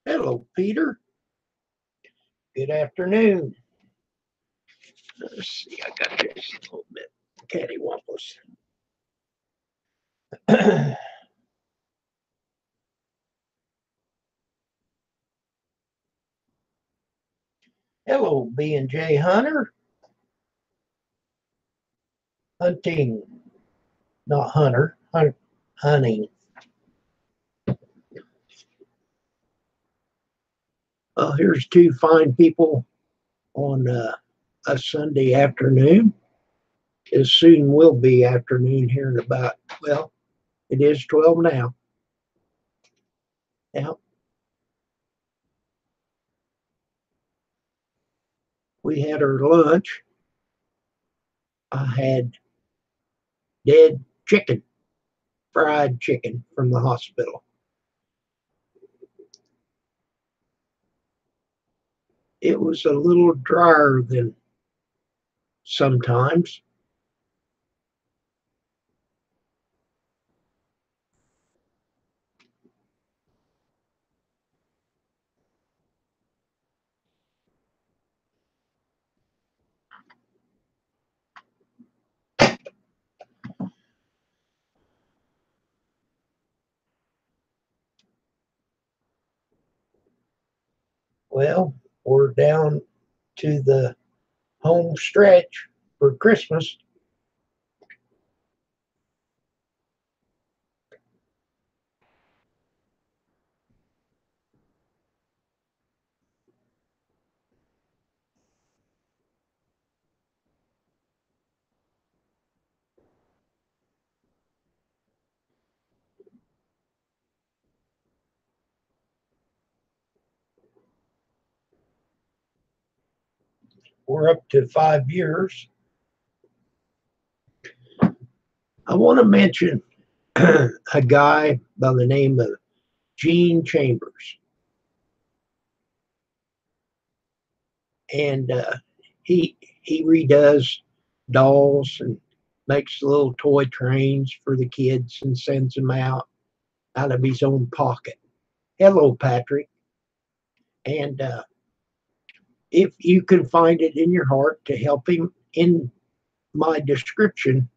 Hello, Peter. Good afternoon. Let's see, I got this a little bit cattywampus. Hello, B&J Hunter. Hunting, not hunter, hunting. Here's two fine people on a Sunday afternoon. It soon will be afternoon here in about, well, it is 12 now. Now, we had our lunch. I had dead chicken, fried chicken from the hospital. It was a little drier than sometimes. Well, we're down to the home stretch for Christmas. We're up to 5 years. I want to mention a guy by the name of Gene Chambers. And he redoes dolls and makes little toy trains for the kids and sends them out of his own pocket. Hello, Patrick. And if you can find it in your heart to help him, in my description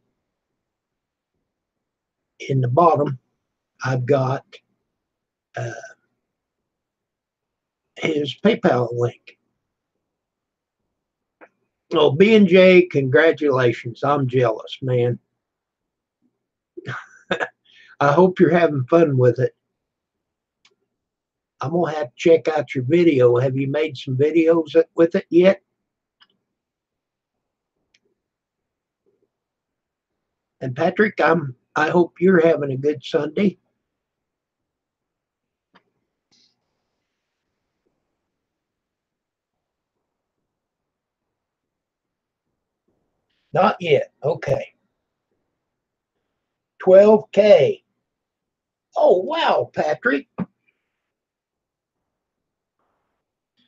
in the bottom, I've got uh, his PayPal link. Oh, B&J, congratulations. I'm jealous, man. I hope you're having fun with it. I'm going to have to check out your video. Have you made some videos with it yet? And Patrick, I hope you're having a good Sunday. Not yet. Okay. 12K. Oh, wow, Patrick.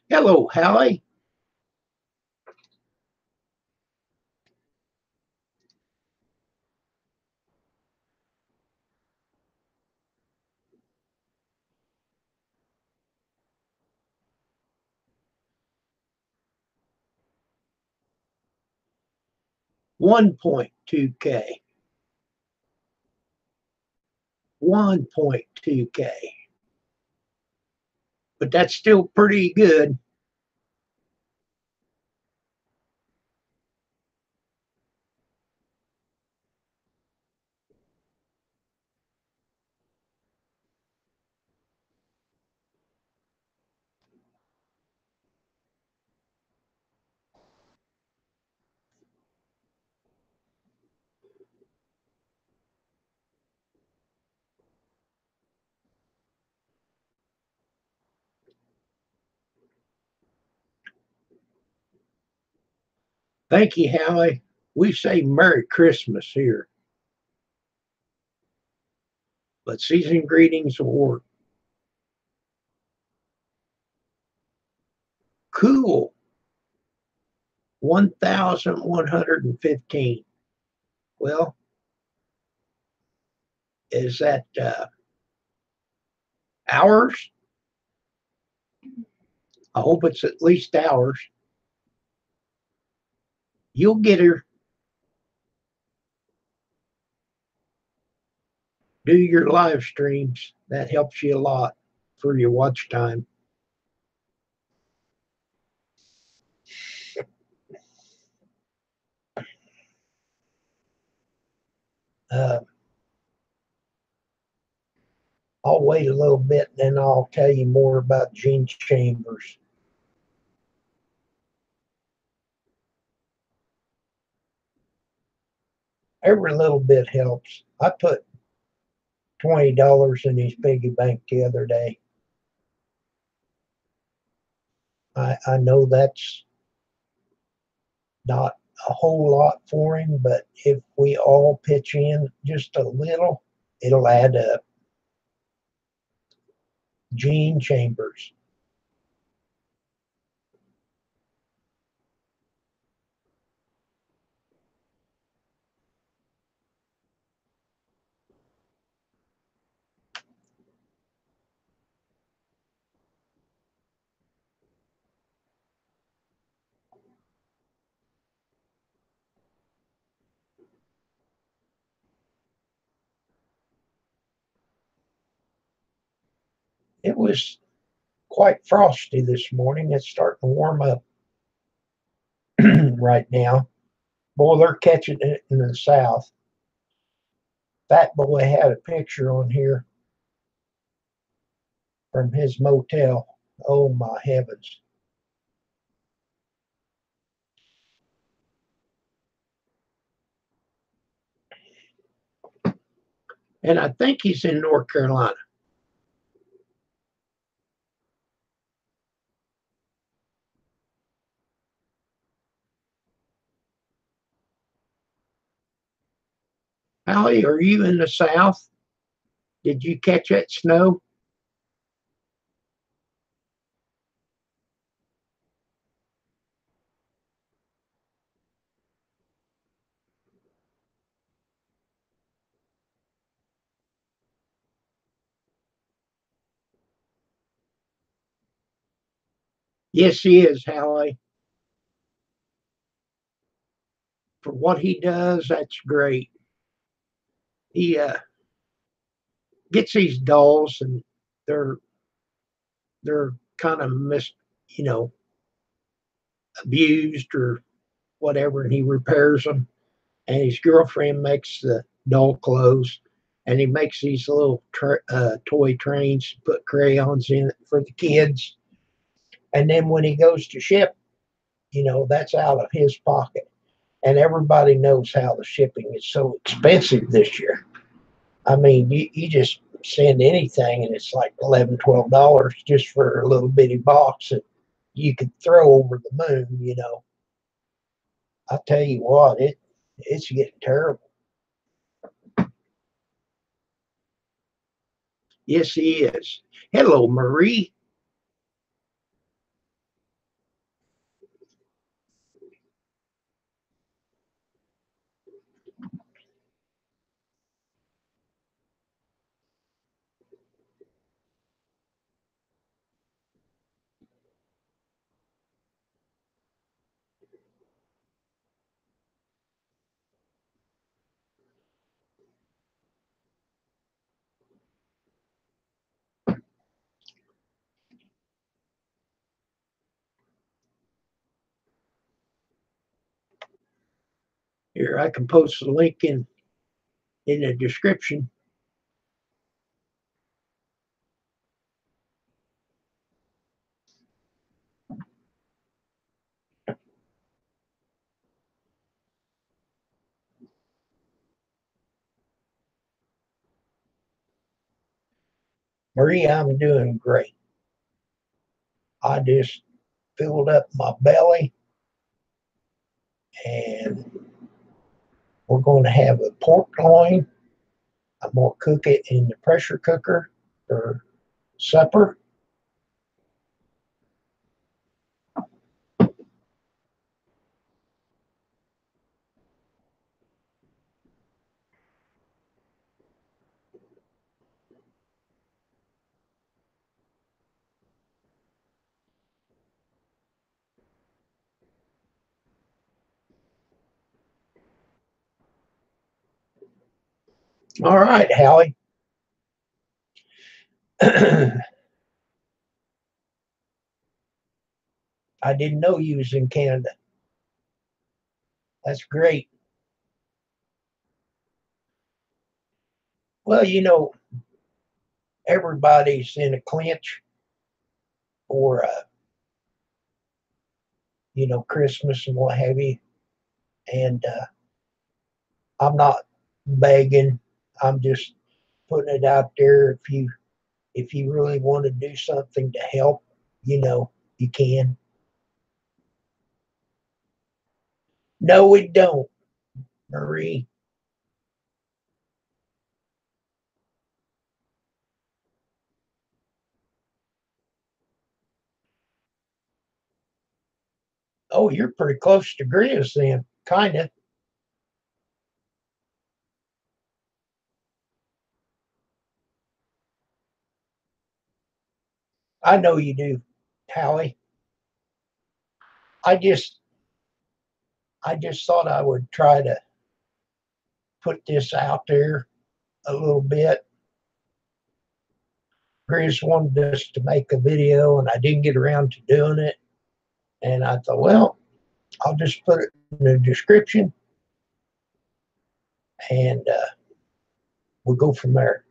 Hello, Hallie. $1.2K. 1.2K. But that's still pretty good. Thank you, Hallie. We say Merry Christmas here, but season greetings will work. Cool. 1,115. Well, is that hours? I hope it's at least ours. You'll get her. Do your live streams. That helps you a lot for your watch time. Uh, I'll wait a little bit, and then I'll tell you more about Gene Chambers. Every little bit helps. I put $20 in his piggy bank the other day. I know that's not a whole lot for him, but if we all pitch in just a little, it'll add up. Gene Chambers. It was quite frosty this morning. It's starting to warm up right now. Boy, they're catching it in the south. Fat Boy had a picture on here from his motel. Oh my heavens. And I think he's in North Carolina. Allie, are you in the south? Did you catch that snow? Yes, he is, Hallie. For what he does, that's great. He gets these dolls, and they're they're kind of you know, abused or whatever, and he repairs them. And his girlfriend makes the doll clothes, and he makes these little toy trains, put crayons in it for the kids. And then when he goes to ship, that's out of his pocket. And everybody knows how the shipping is so expensive this year. I mean, you just send anything, and it's like $11, $12 just for a little bitty box that you could throw over the moon. I tell you what, it's getting terrible. Yes, he is. Hello, Marie. Here, I can post the link in the description. Marie, I'm doing great. I just filled up my belly, and we're going to have a pork loin. I'm going to cook it in the pressure cooker for supper. All right, Hallie. I didn't know you was in Canada. That's great. Well, everybody's in a clinch for Christmas and what have you. And I'm not begging. I'm just putting it out there. If you really want to do something to help, you can. No, we don't, Marie. Oh, you're pretty close to Grizz then, kinda. I know you do, Hallie. I just I just thought I would try to put this out there a little bit. Grizz wanted us to make a video, and I didn't get around to doing it. And I thought, well, I'll just put it in the description, and we'll go from there.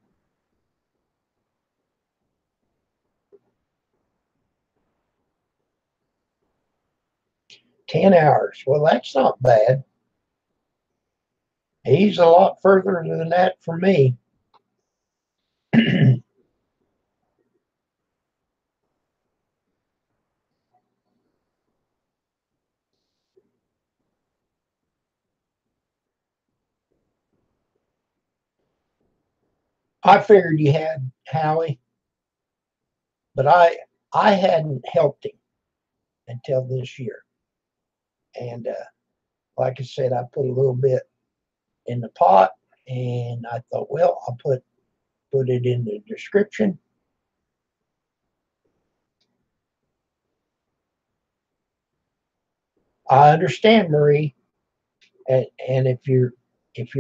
10 hours. Well, that's not bad. He's a lot further than that for me. I figured you had, Howie, but I hadn't helped him until this year. And like I said, I put a little bit in the pot, and I thought, well, I'll put it in the description. I understand, Marie, and if you're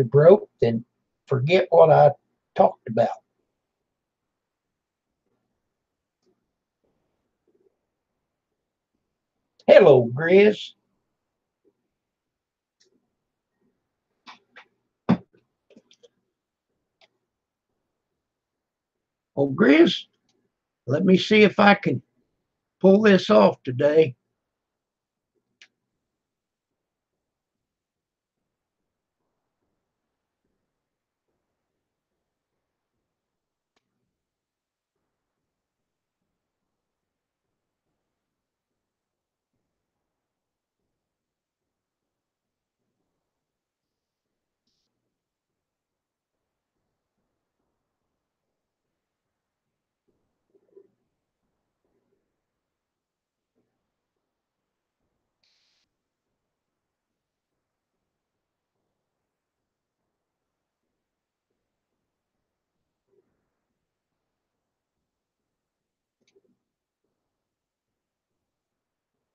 broke, then forget what I talked about. Hello, Grizz. Oh, Grizz, let me see if I can pull this off today.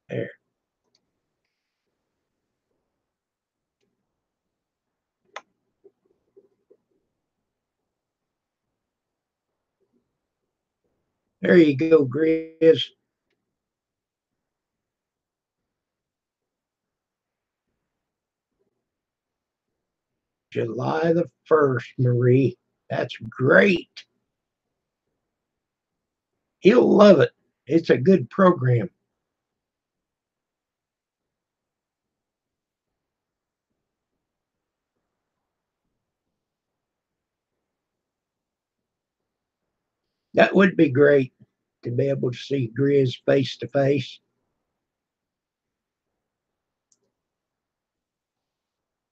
There. There you go, Grizz. July the 1st, Marie. That's great. He'll love it. It's a good program. That would be great to be able to see Grizz face to face.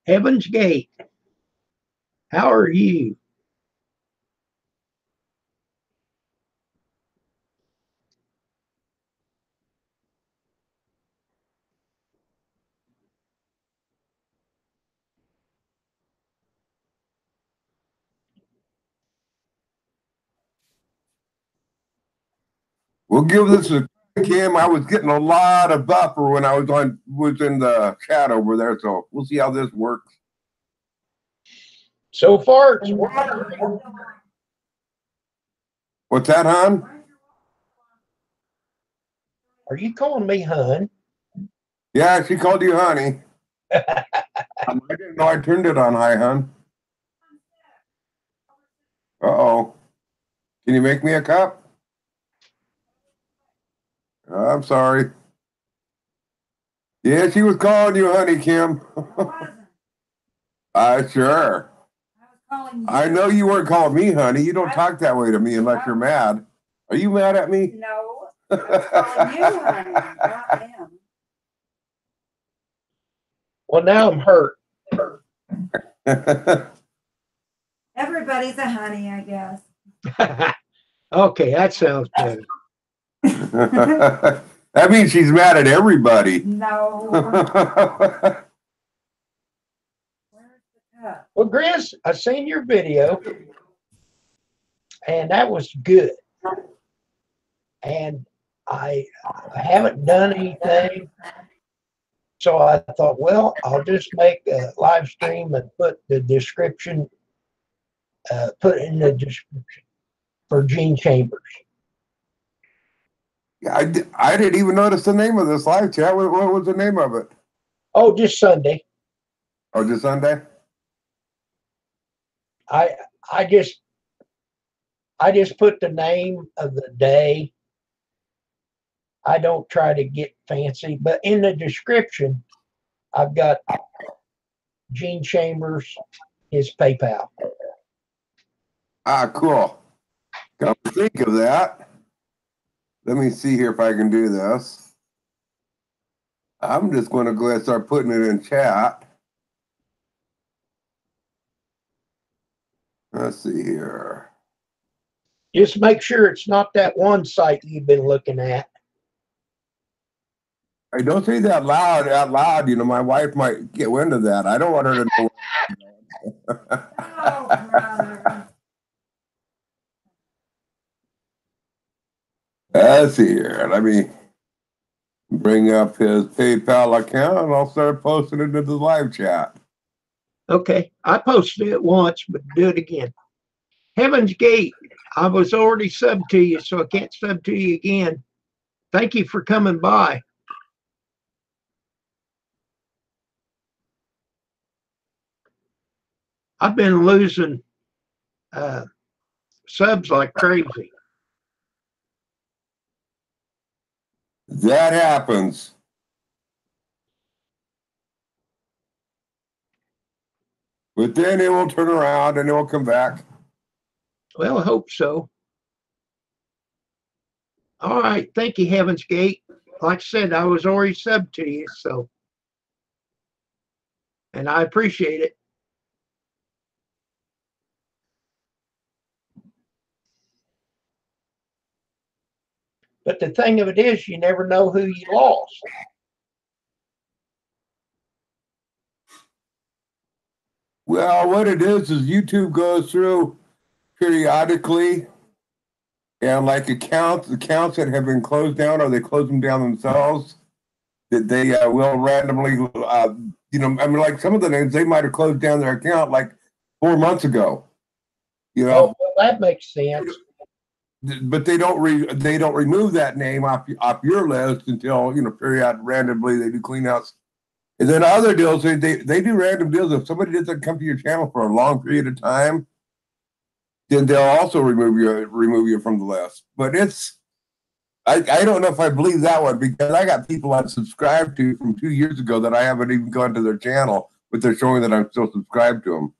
Heaven's Gate, how are you? We'll give this a Kim. I was getting a lot of buffer when I was in the chat over there, so we'll see how this works. So far, it's working. What's that, hon? Are you calling me hun? Yeah, she called you honey. I didn't know I turned it on high, hon. Uh-oh. Can you make me a cup? I'm sorry. Yeah, she was calling you honey, Kim. Sure. I know you weren't calling me honey. You don't talk that way to me unless you're mad. Are you mad at me? No, I was calling you honey, not him. Well, now I'm hurt. Everybody's a honey, I guess. Okay, that sounds better. That means she's mad at everybody. No. Where's the cup? Well, Grizz, I seen your video, and that was good. And I haven't done anything, so I thought, well, I'll just make a live stream and put the description, put it in the description for Gene Chambers. Yeah, I didn't even notice the name of this live chat. What was the name of it? Oh, just Sunday. Oh, just Sunday? I just put the name of the day. I don't try to get fancy, but in the description, I've got Gene Chambers, his PayPal. Cool. Come to think of that. Let me see here if I can do this. I'm just going to go ahead and start putting it in chat. Let's see here. Just make sure it's not that one site you've been looking at. I don't say that out loud. You know, my wife might get wind of that. I don't want her to know. Oh, brother. Let's see here. Let me bring up his PayPal account and I'll start posting it into the live chat. Okay, I posted it once, but do it again. Heaven's Gate, I was already subbed to you, so I can't sub to you again. Thank you for coming by. I've been losing subs like crazy. That happens. But then it will turn around and it will come back. Well, I hope so. All right, thank you, Heaven's Gate. Like I said, I was already subbed to you, so, and I appreciate it. But the thing of it is, you never know who you lost. Well, what it is YouTube goes through periodically and like accounts that have been closed down or they close them down themselves, that they will randomly, you know, I mean, like some of the names, they might have closed down their account like 4 months ago, you know. Oh, well, that makes sense. But they don't remove that name off your list until, you know, randomly they do cleanouts. And then other deals, they do random deals. If somebody doesn't come to your channel for a long period of time, then they'll also remove you from the list. But I don't know if I believe that one, because I got people I subscribed to from 2 years ago that I haven't even gone to their channel, but they're showing that I'm still subscribed to them.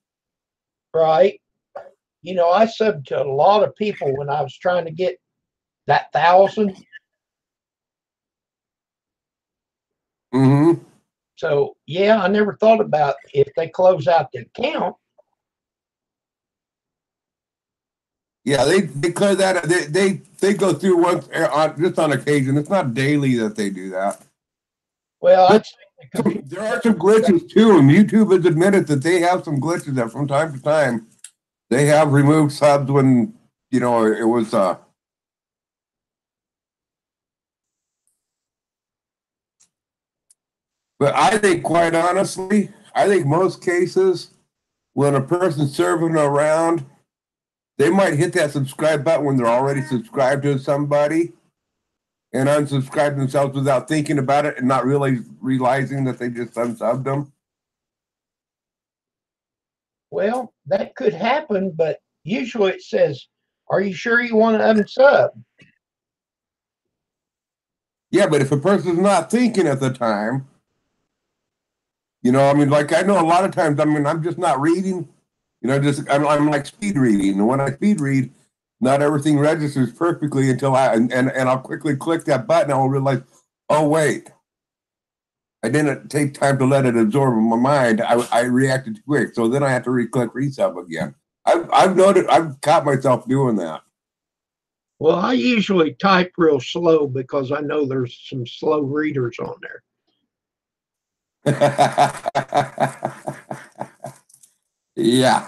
Right. You know, I subbed to a lot of people when I was trying to get that 1,000. Mm-hmm. So, yeah, I never thought about if they close out the account. Yeah, they clear that. They go through once just on occasion. It's not daily that they do that. Well, there are some glitches too, and YouTube has admitted that they have some glitches that from time to time they have removed subs when, you know, it was but I think, quite honestly, I think most cases when a person's serving around, they might hit that subscribe button when they're already subscribed to somebody and unsubscribe themselves without thinking about it and not really realizing that they just unsubbed them. Well, that could happen, but usually it says, "Are you sure you want to unsub?" Yeah, but if a person's not thinking at the time, you know, I mean, like I know a lot of times, I mean, I'm just not reading, you know, just I'm like speed reading. And when I speed read, not everything registers perfectly until and I'll quickly click that button. I will realize, oh, wait, I didn't take time to let it absorb in my mind. I reacted too quick. So then I have to re-click resub again. I've noted, I've caught myself doing that. Well, I usually type real slow because I know there's some slow readers on there. Yeah.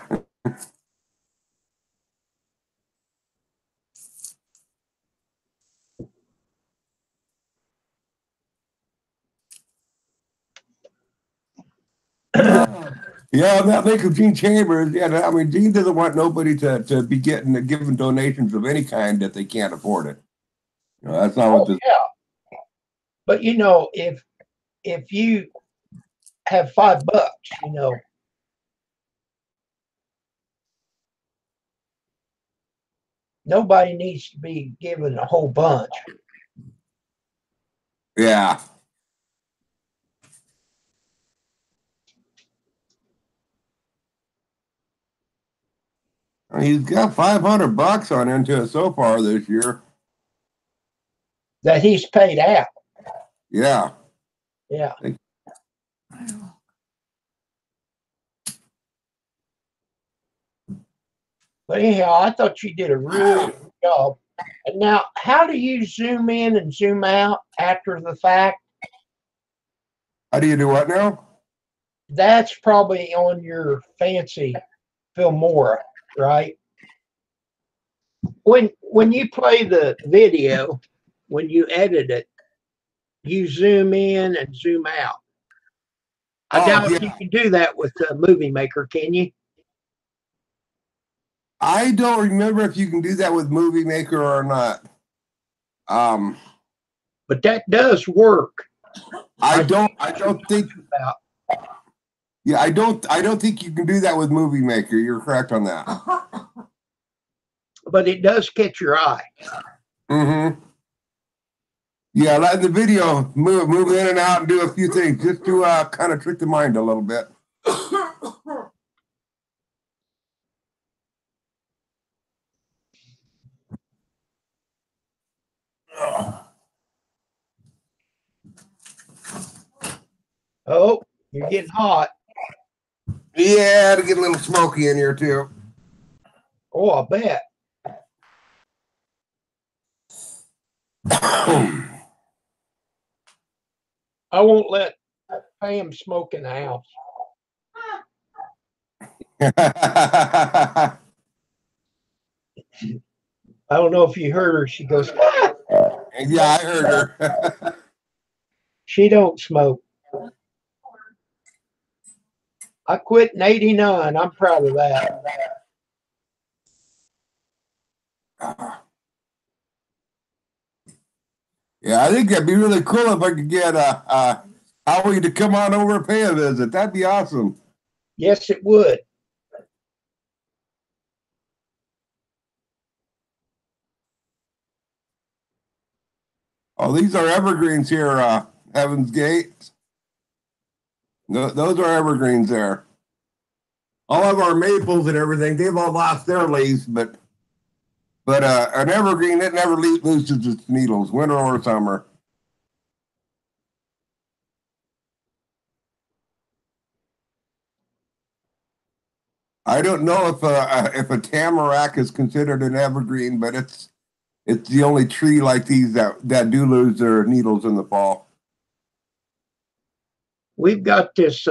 Yeah, that link of Gene Chambers. Yeah, I mean, Gene doesn't want nobody to be giving donations of any kind that they can't afford it. You know, that's not what this. Yeah, but you know, if you have $5, you know, nobody needs to be given a whole bunch. Yeah. He's got $500 on into it so far this year. That he's paid out. Yeah. Yeah. But anyhow, I thought you did a really good job. And now, how do you zoom in and zoom out after the fact? How do you do what now? That's probably on your fancy Filmora, right? When you play the video, when you edit it, you zoom in and zoom out. I doubt yeah. you can do that with the Movie Maker, can you? I don't remember if you can do that with Movie Maker or not. But that does work. I don't think. About. Yeah, I don't think you can do that with Movie Maker. You're correct on that. But it does catch your eye. Mm-hmm. Yeah, let the video move in and out and do a few things just to kind of trick the mind a little bit. Oh, you're getting hot. Yeah, to get a little smoky in here too. Oh, I bet. I won't let Pam smoke in the house. Yeah, I don't know if you heard her. She goes, I heard her. she don't smoke. I quit in '89. I'm proud of that. Yeah, I think that'd be really cool if I could get Howie to come on over and pay a visit. That'd be awesome. Yes, it would. Oh, these are evergreens here, Heaven's Gate. No, those are evergreens there. All of our maples and everything, they've all lost their leaves, but an evergreen that never loses its needles, winter or summer. I don't know if a tamarack is considered an evergreen, but it's the only tree like these that do lose their needles in the fall. We've got this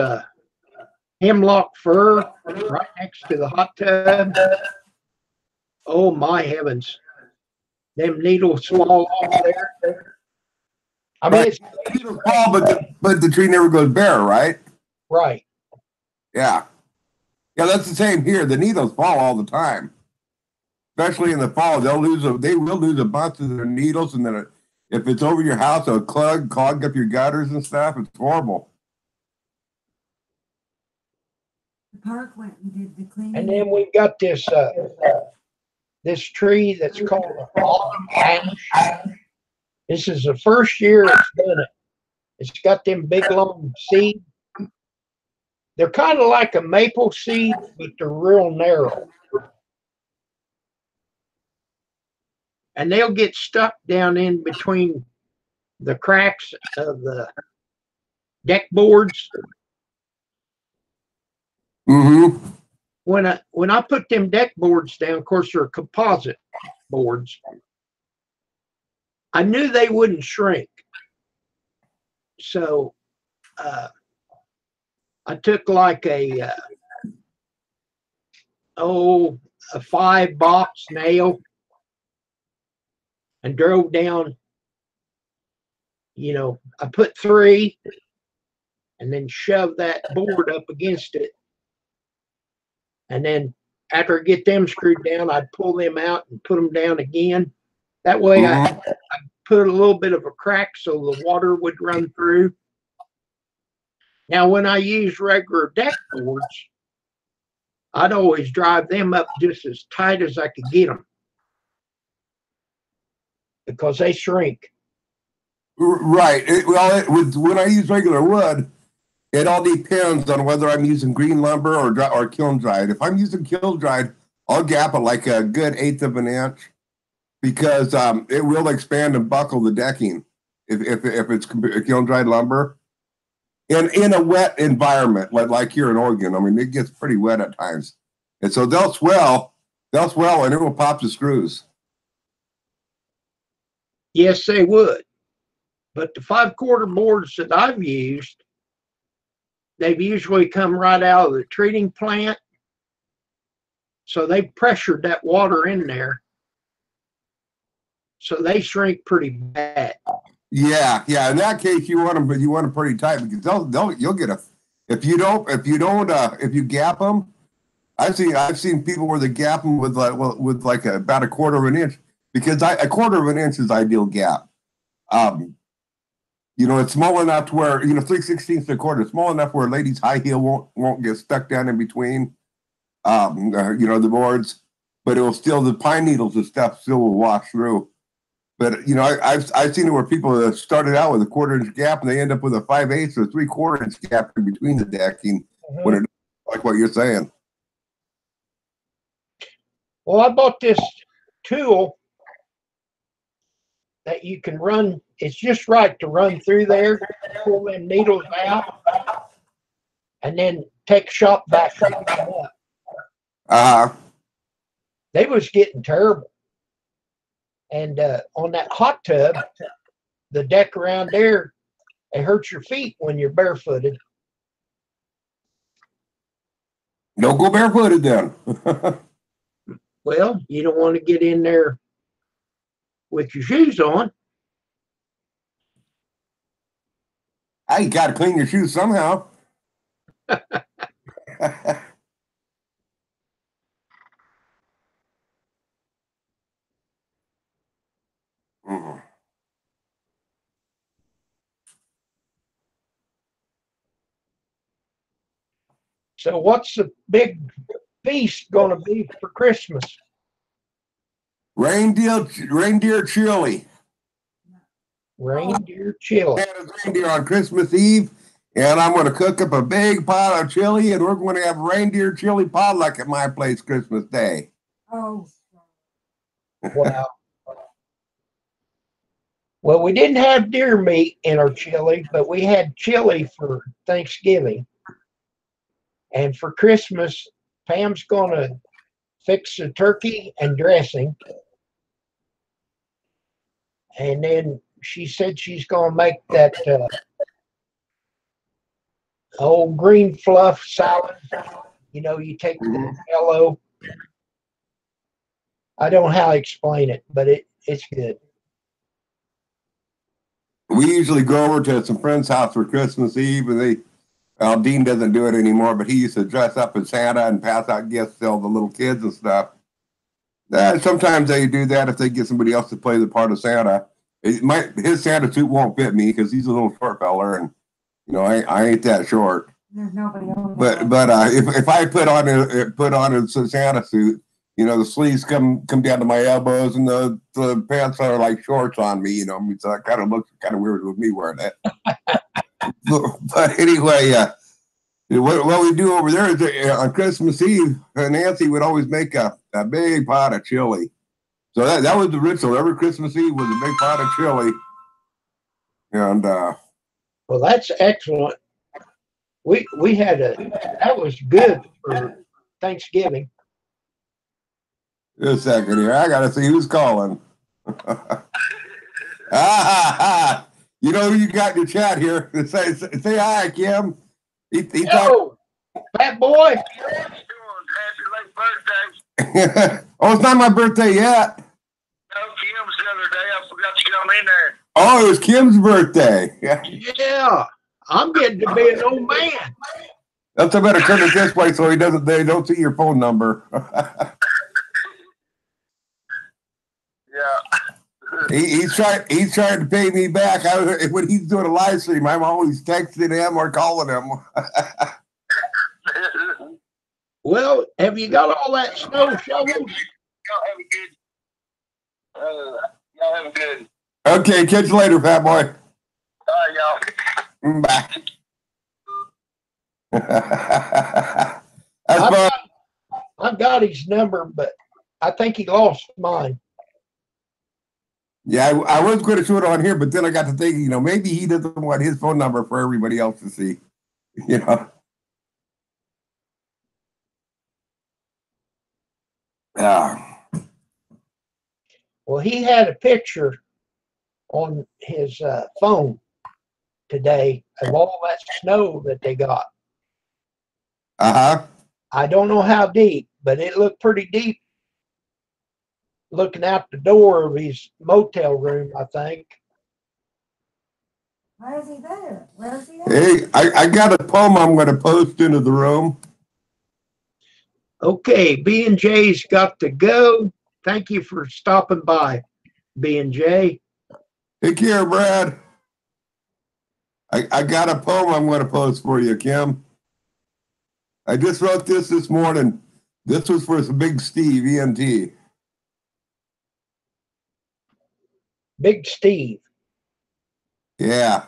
hemlock fir right next to the hot tub. Oh my heavens. Them needles fall off there. I mean, it's Needles fall, but the tree never goes bare, right? right. Yeah. Yeah, that's the same here. The needles fall all the time, especially in the fall. They will lose a bunch of their needles, and then if it's over your house, it'll clog up your gutters and stuff. It's horrible. The park went and did the cleaning. And then we got this tree that's called an autumn ash. This is the first year it's done it. It's got them big long seeds. They're kind of like a maple seed, but they're real narrow. And they'll get stuck down in between the cracks of the deck boards. Mm-hmm. When I put them deck boards down, of course they're composite boards, I knew they wouldn't shrink. So I took like a 5-box nail and drove down, I put 3 and then shoved that board up against it. And then after I get them screwed down, I'd pull them out and put them down again. That way I put a little bit of a crack so the water would run through. Now, when I use regular deck boards, I'd always drive them up just as tight as I could get them because they shrink. Right. When I use regular wood, it all depends on whether I'm using green lumber or kiln dried. If I'm using kiln dried, I'll gap it like a good 1/8 of an inch because it will expand and buckle the decking if it's kiln dried lumber. In a wet environment like here in Oregon, I mean it gets pretty wet at times, and so they'll swell, and it will pop the screws. Yes, they would. But the 5/4 boards that I've used, they've usually come right out of the treating plant. So they pressured that water in there. So they shrink pretty bad. Yeah. In that case, you want them, but you want them pretty tight because you'll get if you gap them. I've seen people where they gap them with about 1/4 of an inch because a 1/4 of an inch is ideal gap. It's small enough to where 3/16 to 1/4, small enough where a lady's high heel won't get stuck down in between, the boards, but it will still, the pine needles and stuff still will wash through. But I've seen it where people started out with a 1/4 inch gap and they end up with a 5/8 or 3/4 inch gap in between the decking when it like what you're saying. Well, I bought this tool that you can run. It's just right to run through there, pull them needles out, and then take a shop vac and pick them up. They was getting terrible. And on that hot tub, the deck around there, it hurts your feet when you're barefooted. Don't go barefooted then. Well, you don't want to get in there with your shoes on. You got to clean your shoes somehow. So what's the big feast going to be for Christmas? Reindeer chili. Reindeer chili. Reindeer on Christmas Eve, and I'm going to cook up a big pot of chili, and we're going to have reindeer chili potluck at my place Christmas Day. Oh. Wow. Well, we didn't have deer meat in our chili, but we had chili for Thanksgiving. And for Christmas, Pam's going to fix the turkey and dressing. And then she said she's going to make that old green fluff salad. You take the yellow. I don't know how to explain it, but it's good. We usually go over to some friend's house for Christmas Eve, and Well, Dean doesn't do it anymore, but he used to dress up as Santa and pass out gifts to all the little kids and stuff. Sometimes they do that if they get somebody else to play the part of Santa. His Santa suit won't fit me because he's a little short feller, and I ain't that short. There's nobody on But if I put on a Santa suit, the sleeves come down to my elbows and the pants are like shorts on me. So it kind of looks kind of weird with me wearing that. but anyway, what we do over there is on Christmas Eve, Nancy would always make a big pot of chili. So that was the ritual. Every Christmas Eve was a big pot of chili. And well, that's excellent. We had that was good for Thanksgiving. Just a second here. I gotta see who's calling. You know who you got in your chat here? Say hi, Kim. Hello, fat boy. Happy late birthday. Oh, it's not my birthday yet. No, Kim's the other day. I forgot to come in there. Oh, it was Kim's birthday. Yeah, I'm getting to be an old man. That's I better turn it this way so they don't see your phone number. Yeah. He's trying to pay me back. When he's doing a live stream, I'm always texting him or calling him. Well, have you got all that snow shoveled? Y'all have a good. Y'all have a good. Okay, catch you later, fat boy. All right, y'all. Bye. That's fun. I've got his number, but I think he lost mine. Yeah, I was going to show it on here, but then I got to thinking, maybe he doesn't want his phone number for everybody else to see. Well, he had a picture on his phone today of all that snow that they got. Uh-huh. I don't know how deep, but it looked pretty deep looking out the door of his motel room, I think. Why is he there? Where is he at? Hey, I got a poem I'm going to post into the room. Okay, B&J's got to go. Thank you for stopping by, B&J. Take care, Brad. I got a poem I'm going to post for you, Kim. I just wrote this morning. This was for Big Steve, EMT. Big Steve. Yeah.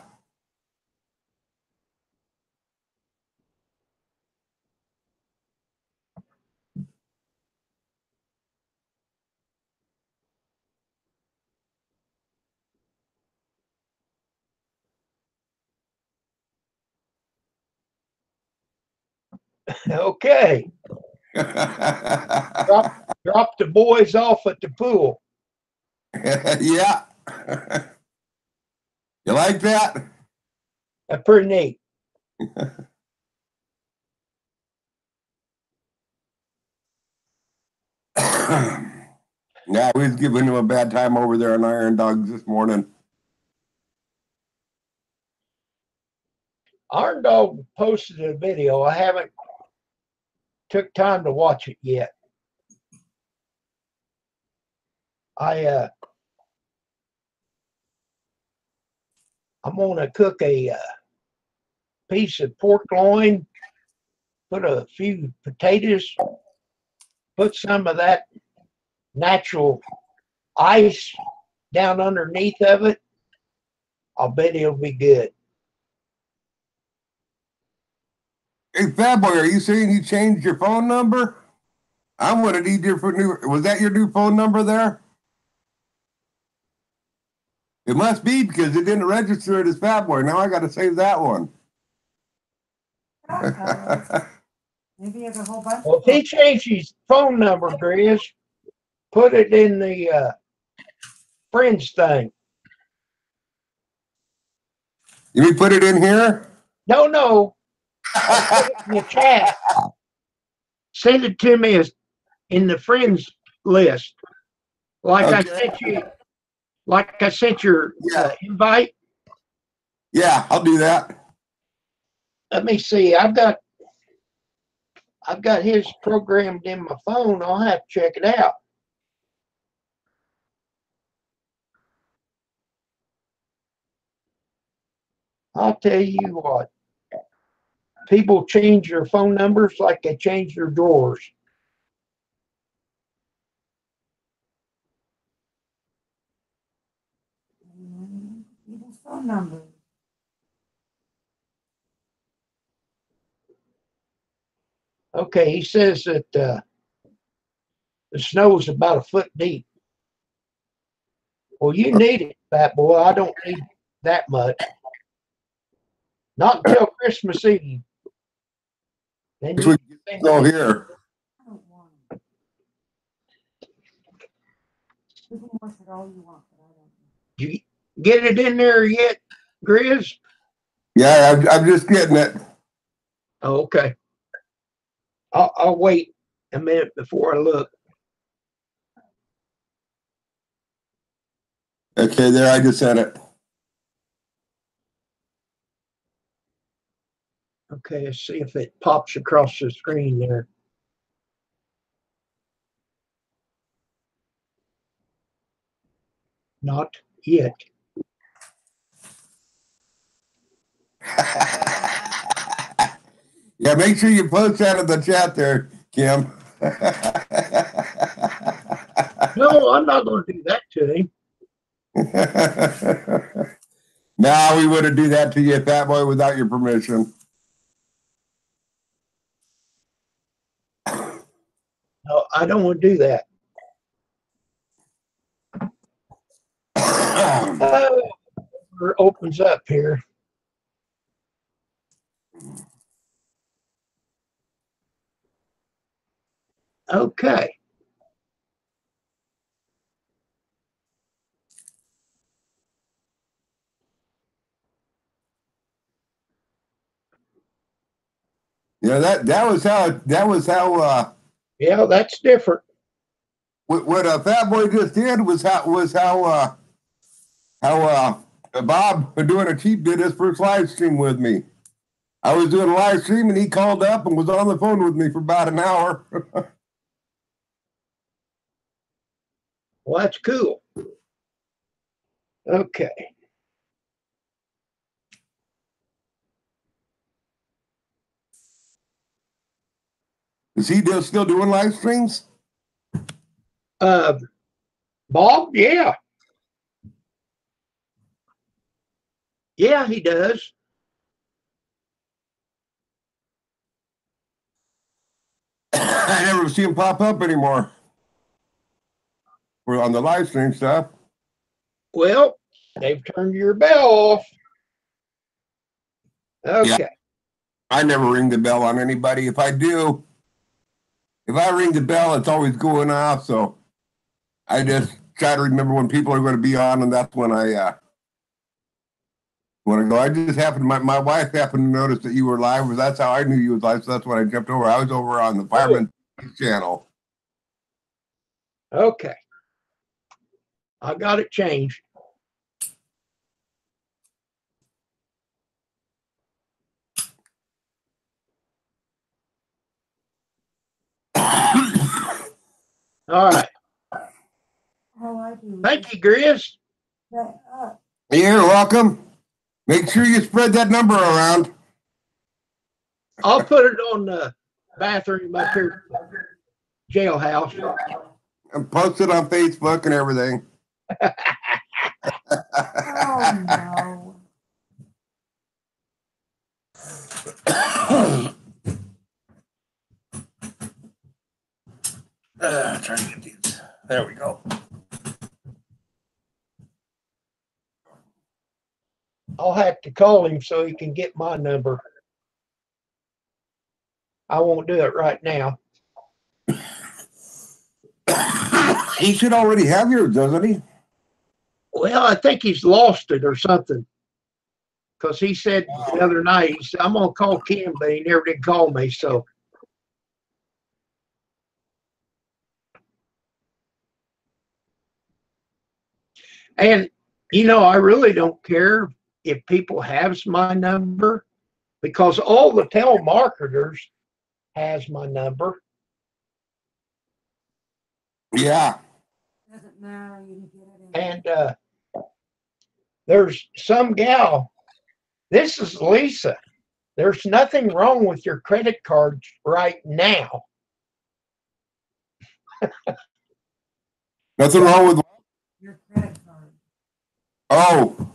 Okay. Drop the boys off at the pool. Yeah. You like that? That's pretty neat. Yeah, we was giving him a bad time over there on Iron Dogs this morning. Iron Dog posted a video. I haven't took time to watch it yet. I'm gonna cook a piece of pork loin, put a few potatoes, put some of that natural ice down underneath of it. I'll bet it'll be good. Hey, Fat Boy, are you saying you changed your phone number? I'm going to need your new. Was that your new phone number there? It must be because it didn't register it as Fat Boy. Now I got to save that one. Maybe he has a whole bunch. Well, if he changed his phone number, Grizz, put it in the friends thing. You mean put it in here? No. Put it in the chat. Send it to me as in the friends list. Like Okay. I sent you. Like I sent your invite. Yeah, I'll do that. Let me see. I've got his programmed in my phone. I'll have to check it out. I'll tell you what. People change their phone numbers like they change their drawers. People's phone number. Okay, he says that the snow is about a foot deep. Well, you need it, fat boy. I don't need that much. Not until Christmas Eve. Then Which you we can think go here. I don't want them. You can wash it all you want, but I don't. you get it in there yet, Grizz? Yeah, I'm just getting it. Oh, okay. I'll wait a minute before I look. Okay, there, I just sent it. Okay, let's see if it pops across the screen there. Not yet. Yeah, make sure you post that in the chat there, Kim. No, I'm not going to do that to him. Now we wouldn't do that to you, fat boy, without your permission. No, I don't want to do that. Oh, it opens up here. Okay. Yeah, that was how Yeah, that's different. what Fat Boy just did was how Bob doing a cheap did his first live stream with me. I was doing a live stream and he called up and was on the phone with me for about an hour. Well, that's cool. Okay. Is he still doing live streams? Bob, yeah. Yeah, he does. I never see him pop up anymore. We're on the live stream stuff. Well, they've turned your bell off. Okay. Yeah. I never ring the bell on anybody. If I ring the bell, it's always going off. So I just try to remember when people are going to be on, and that's when I go. I just happened. My wife happened to notice that you were live. That's how I knew you was live. So that's when I jumped over. I was over on the Fireman channel. Okay. I got it changed. All right. All I do is Thank you, Grizz. set up. You're welcome. Make sure you spread that number around. I'll put it on the bathroom up here, jailhouse. And post it on Facebook and everything. Oh no. Trying to get these. There we go. I'll have to call him so he can get my number. I won't do it right now. He should already have yours, doesn't he? Well, I think he's lost it or something. Because he said the other night, he said, I'm going to call Kim, but he never did call me. So, and, I really don't care if people have my number. because all the telemarketers has my number. Yeah. Doesn't matter, you can get it in. And there's some gal, this is Lisa. There's nothing wrong with your credit cards right now. Nothing wrong with. Your credit card. Oh.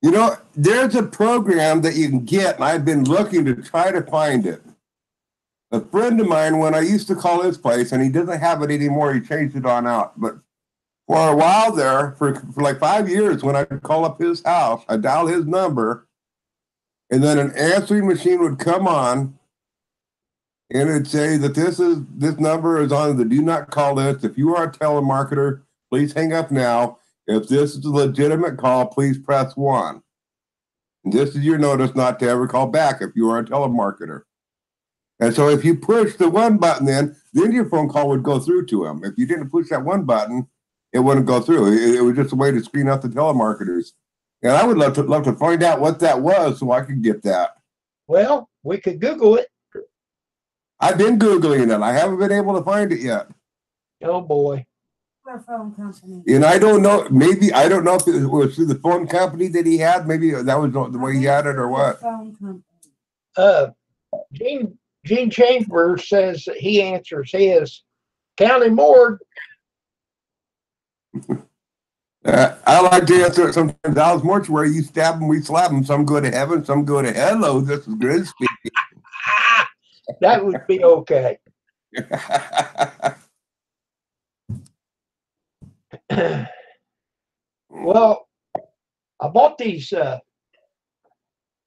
You know, there's a program that you can get, and I've been looking to try to find it. A friend of mine, when I used to call his place, and he doesn't have it anymore, he changed it on out. But for a while there, for like 5 years, when I call up his house, I dial his number, and then an answering machine would come on, and it'd say that this number is on the do not call list. If you are a telemarketer, please hang up now. If this is a legitimate call, please press 1. And this is your notice not to ever call back if you are a telemarketer. And so if you push the 1 button, then your phone call would go through to him. If you didn't push that 1 button, it wouldn't go through. It was just a way to screen out the telemarketers. And I would love to find out what that was so I could get that. Well, we could Google it. I've been Googling it. I haven't been able to find it yet. Oh boy. Our phone company. And I don't know, I don't know if it was through the phone company that he had. Maybe that was the way he had it or what. Phone company. Gene Chambers says that he answers his county morgue. I like to answer it sometimes. Dallas Mortuary, you stab them, we slap them. Some go to heaven, some go to hello. This is good speaking. That would be okay. Well, I bought these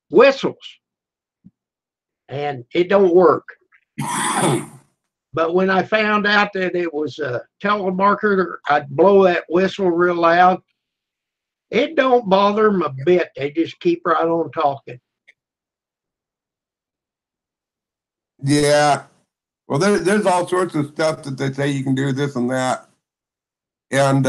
whistles, and it don't work. But when I found out that it was a telemarketer, I'd blow that whistle real loud. It don't bother them a bit. They just keep right on talking. Yeah. Well, there's all sorts of stuff that they say you can do this and that. And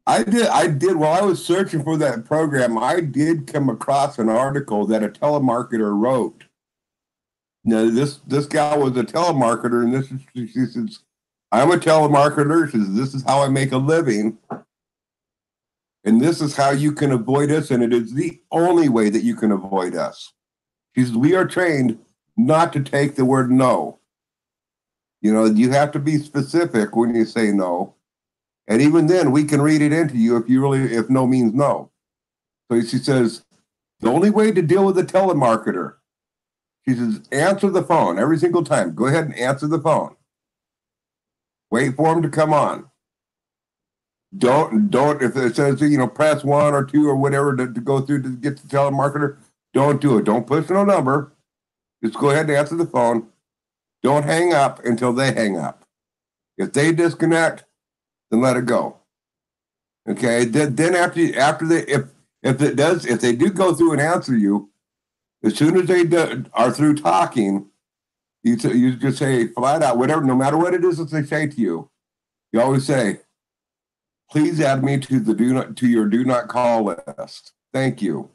I did while I was searching for that program, I did come across an article that a telemarketer wrote. Now, this gal was a telemarketer, and she says, I'm a telemarketer. She says, this is how I make a living. And this is how you can avoid us, and it is the only way that you can avoid us. She says, we are trained not to take the word no. You know, you have to be specific when you say no. And even then, we can read it into you if no means no. So she says, the only way to deal with a telemarketer, she says, answer the phone every single time. Go ahead and answer the phone. Wait for him to come on. Don't, if it says, press 1 or 2 or whatever to go through to get the telemarketer, don't do it. Don't push no number. Just go ahead and answer the phone. Don't hang up until they hang up. If they disconnect, then let it go. Okay. Then after they if they do go through and answer you, as soon as they are through talking, you just say flat out whatever, no matter what it is that they say to you. You always say, "Please add me to your do not call list. Thank you."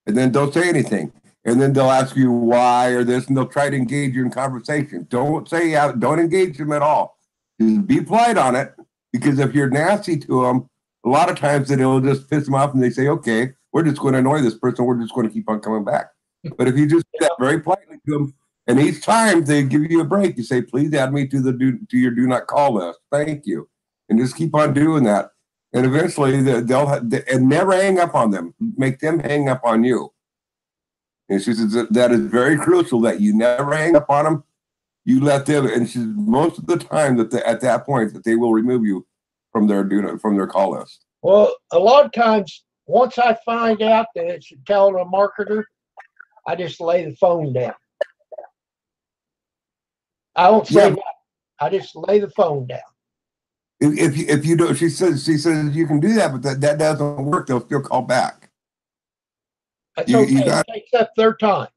And then don't say anything. And then they'll ask you why or this, and they'll try to engage you in conversation. Don't engage them at all. Just be polite on it. Because if you're nasty to them, a lot of times it'll just piss them off and they say, okay, we're just going to annoy this person. We're just going to keep on coming back. But if you just say that very politely to them, and each time they give you a break, you say, please add me to your do not call list. Thank you. And just keep on doing that. And eventually and never hang up on them. Make them hang up on you. And she says that is very crucial that you never hang up on them. You let them, and she's most of the time at that point that they will remove you from their call list. Well, a lot of times, once I find out that it's a telemarketer, I just lay the phone down. I don't say that. I just lay the phone down. If you don't, she says you can do that, but that doesn't work. They'll still call back. That's okay. It takes up their time.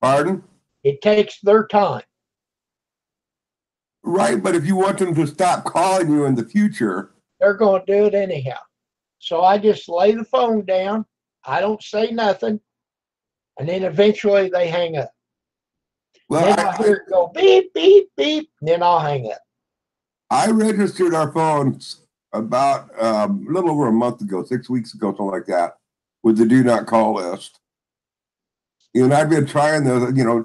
Pardon? It takes their time. Right, but if you want them to stop calling you in the future, they're going to do it anyhow. So I just lay the phone down. I don't say nothing. And then eventually they hang up. Well, Then I hear it go beep, beep, beep. And then I'll hang up. I registered our phones about a little over a month ago, 6 weeks ago, something like that, with the do not call list. And I've been trying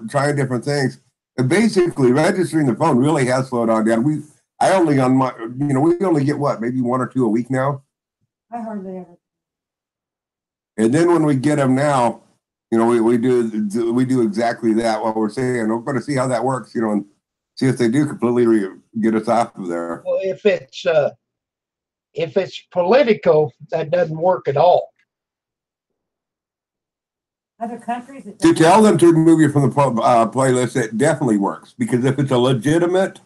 trying different things. And basically, registering the phone really has slowed on down. I only on my, we only get what, maybe one or two a week now. I hardly ever. And then when we get them now, we do exactly that. What we're saying, we're going to see how that works, and see if they do completely get us off of there. Well, if it's political, that doesn't work at all. Other countries, To tell them to remove you from the playlist, it definitely works, because if it's a legitimate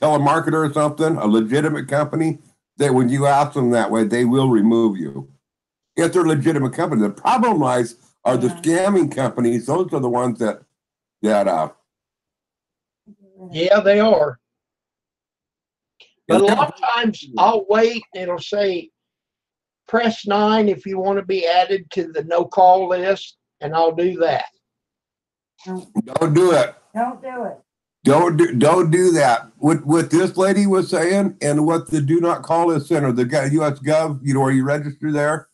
telemarketer or something, a legitimate company, that when you ask them that way, they will remove you. If they're a legitimate company, the problem lies are the scamming companies. Those are the ones that Yeah, they are. But a lot of times I'll wait and it'll say, press 9 if you want to be added to the no call list, and I'll do that. don't do it. Don't do it. Don't do that. What this lady was saying, and what the do not call list center, the guy US Gov, where you register there,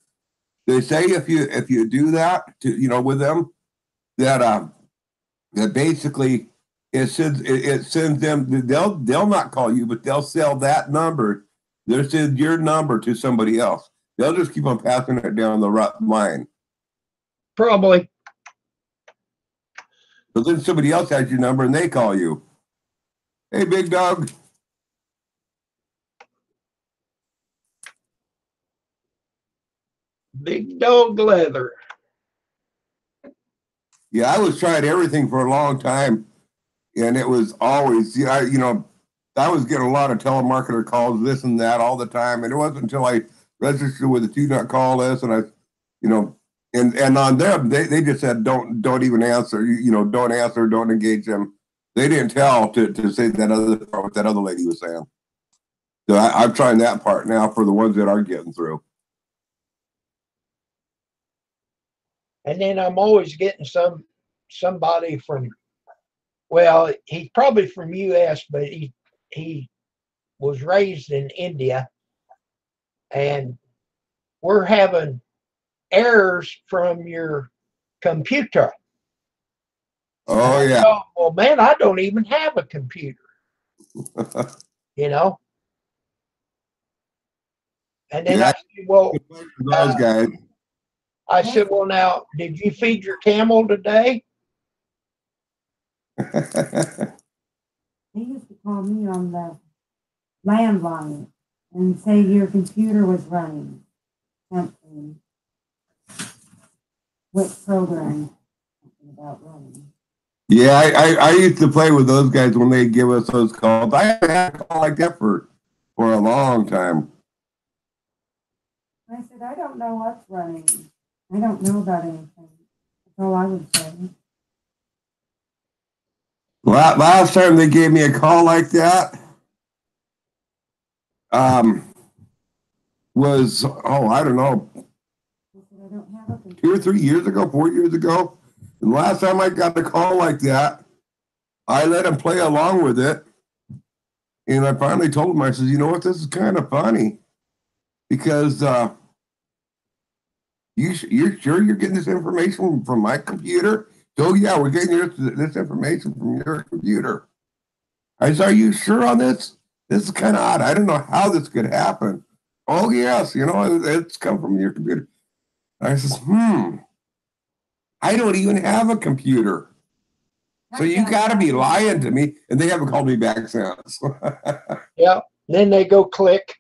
they say if you do that with them, that basically it sends them, they'll not call you, but they'll sell that number. They'll send your number to somebody else. They'll just keep on passing it down the line. Probably. So then somebody else has your number and they call you. Hey, big dog. Big dog leather. Yeah, I was trying everything for a long time, and it was always, I was getting a lot of telemarketer calls, this and that, all the time, and it wasn't until I registered with the do not call list, and I, and on them, they just said don't even answer, don't answer, don't engage them. They didn't tell to say what that other lady was saying. So I'm trying that part now for the ones that are getting through. And then I'm always getting somebody from, well, he's probably from US, but he was raised in India, and we're having errors from your computer. Oh, yeah. So, well, man, I don't even have a computer, And then Yeah. I said, well, Those guys. I said, well, now, did you feed your camel today? He used to call me on the landline and say your computer was running something. What program? Something about running. Yeah, I used to play with those guys when they give us those calls. I haven't had a call like that for a long time. I said, I don't know what's running. I don't know about anything. That's all I would say. Last time they gave me a call like that, was, I don't know, I said, I don't have a computer. 2 or 3 years ago, 4 years ago. And the last time I got a call like that, I let him play along with it. And I finally told him, I said, you know what, this is kind of funny. Because you're sure you're getting this information from my computer? So yeah, we're getting this information from your computer. I said, are you sure on this? This is kind of odd. I don't know how this could happen. Oh yes, it's come from your computer. I says, I don't even have a computer. So you got to be lying to me. And they haven't called me back since. Yeah. Then they go click.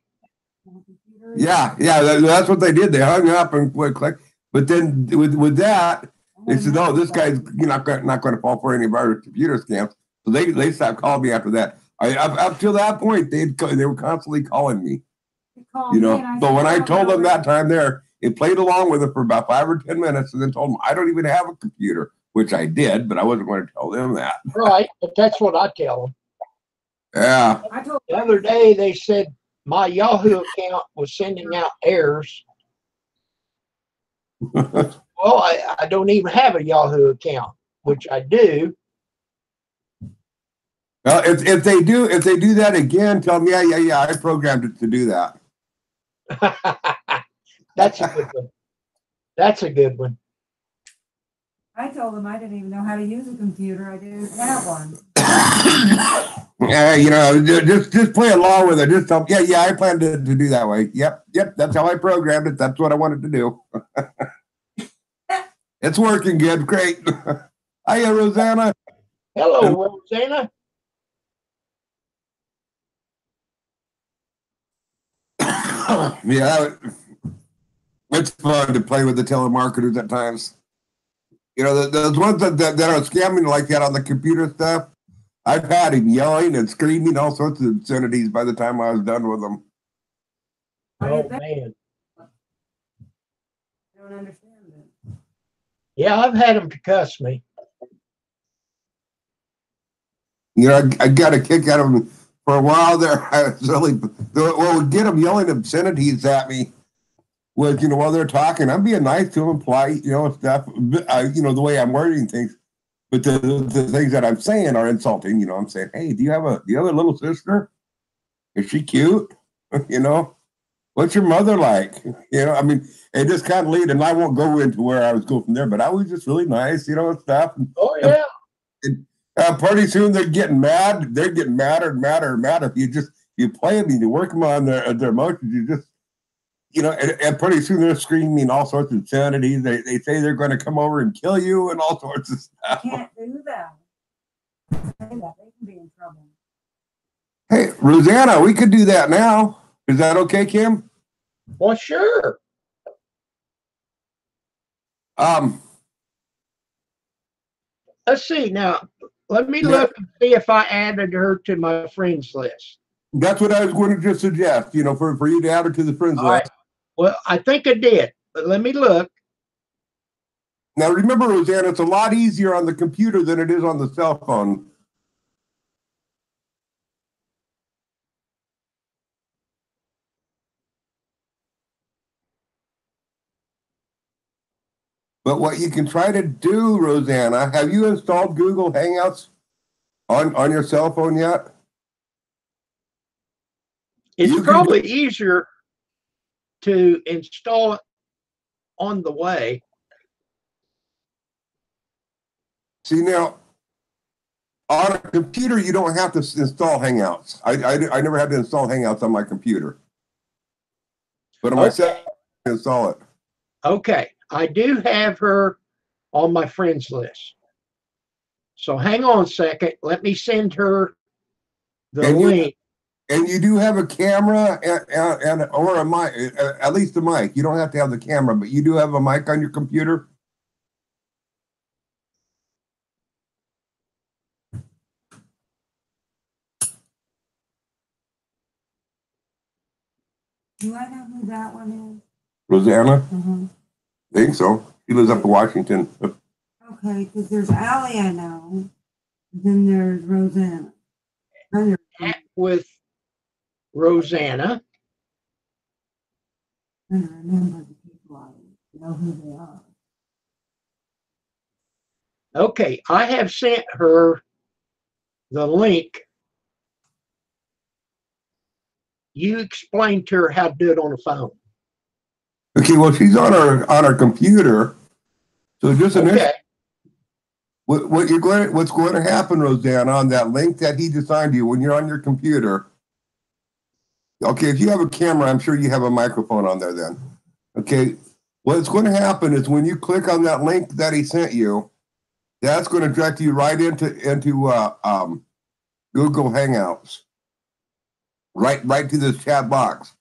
Yeah, that's what they did. They hung up and click. But then with that, they said, "Oh, this guy's not going to fall for any of our computer scams." So they stopped calling me after that. Up till that point, they were constantly calling me. But when I told them that time there, it played along with it for about 5 or 10 minutes, and then told them I don't even have a computer, which I did, but I wasn't going to tell them that. Right, but that's what I tell them. Yeah. I told The other day they said my Yahoo account was sending out errors. Well, I don't even have a Yahoo account, which I do. Well, if they do that again, tell them, yeah, I programmed it to do that. That's a good one. That's a good one. I told him I didn't even know how to use a computer. I didn't have one. Yeah, you know, just play along with it. Just tell them, yeah, I planned to do that way. Yep, that's how I programmed it. That's what I wanted to do. It's working good. Great. Hiya, Rosanna. Hello, Rosanna. Yeah, it's fun to play with the telemarketers at times. You know, those ones that are scamming like that on the computer stuff, I've had him yelling and screaming all sorts of obscenities by the time I was done with them. Oh, man. I don't understand it. Yeah, I've had them to cuss me. You know, I got a kick out of them for a while there. I was really, what would get them yelling obscenities at me was, you know, while they're talking, I'm being nice to them, polite, you know, stuff, you know, the way I'm wording things. But the things that I'm saying are insulting. You know, I'm saying, hey, do you have a little sister? Is she cute? You know, what's your mother like? You know, I mean, it just kind of lead, and I won't go into where I was going from there, but I was just really nice, you know, and stuff. Oh, yeah. And, pretty soon they're getting mad. They're getting madder and madder and madder. If you play them, you work them on their emotions, you just, you know, and pretty soon they're screaming all sorts of insanities. They say they're going to come over and kill you and all sorts of stuff. Can't do that. They can be in trouble. Hey, Rosanna, we could do that now. Is that okay, Kim? Well, sure. Let's see. Now, let me look and see if I added her to my friends list. That's what I was going to just suggest, you know, for you to add her to the friends All right. list. Well, I think I did, but let me look. Now, remember, Rosanna, it's a lot easier on the computer than it is on the cell phone. But what you can try to do, Rosanna, have you installed Google Hangouts on your cell phone yet? It's probably easier to install it on the way. See, now, on a computer, you don't have to install Hangouts. I never had to install Hangouts on my computer. But on my cell phone, I can install it. Okay. I do have her on my friends list. So hang on a second. Let me send her the link. And you do have a camera and or a mic, at least a mic. You don't have to have the camera, but you do have a mic on your computer. Do I know who that one is? Rosanna? Uh-huh. I think so. She lives up in Washington. Okay, because there's Allie I know. Then there's Rosanna. With Rosanna. I remember the people I know who they are. Okay, I have sent her the link. You explain to her how to do it on the phone. Okay, well, she's on her computer. So just initially, what's going to happen, Rosanna, on that link that he assigned you when you're on your computer. Okay, if you have a camera, I'm sure you have a microphone on there then. Okay, what's going to happen is when you click on that link that he sent you, that's going to direct you right into Google Hangouts, right to this chat box.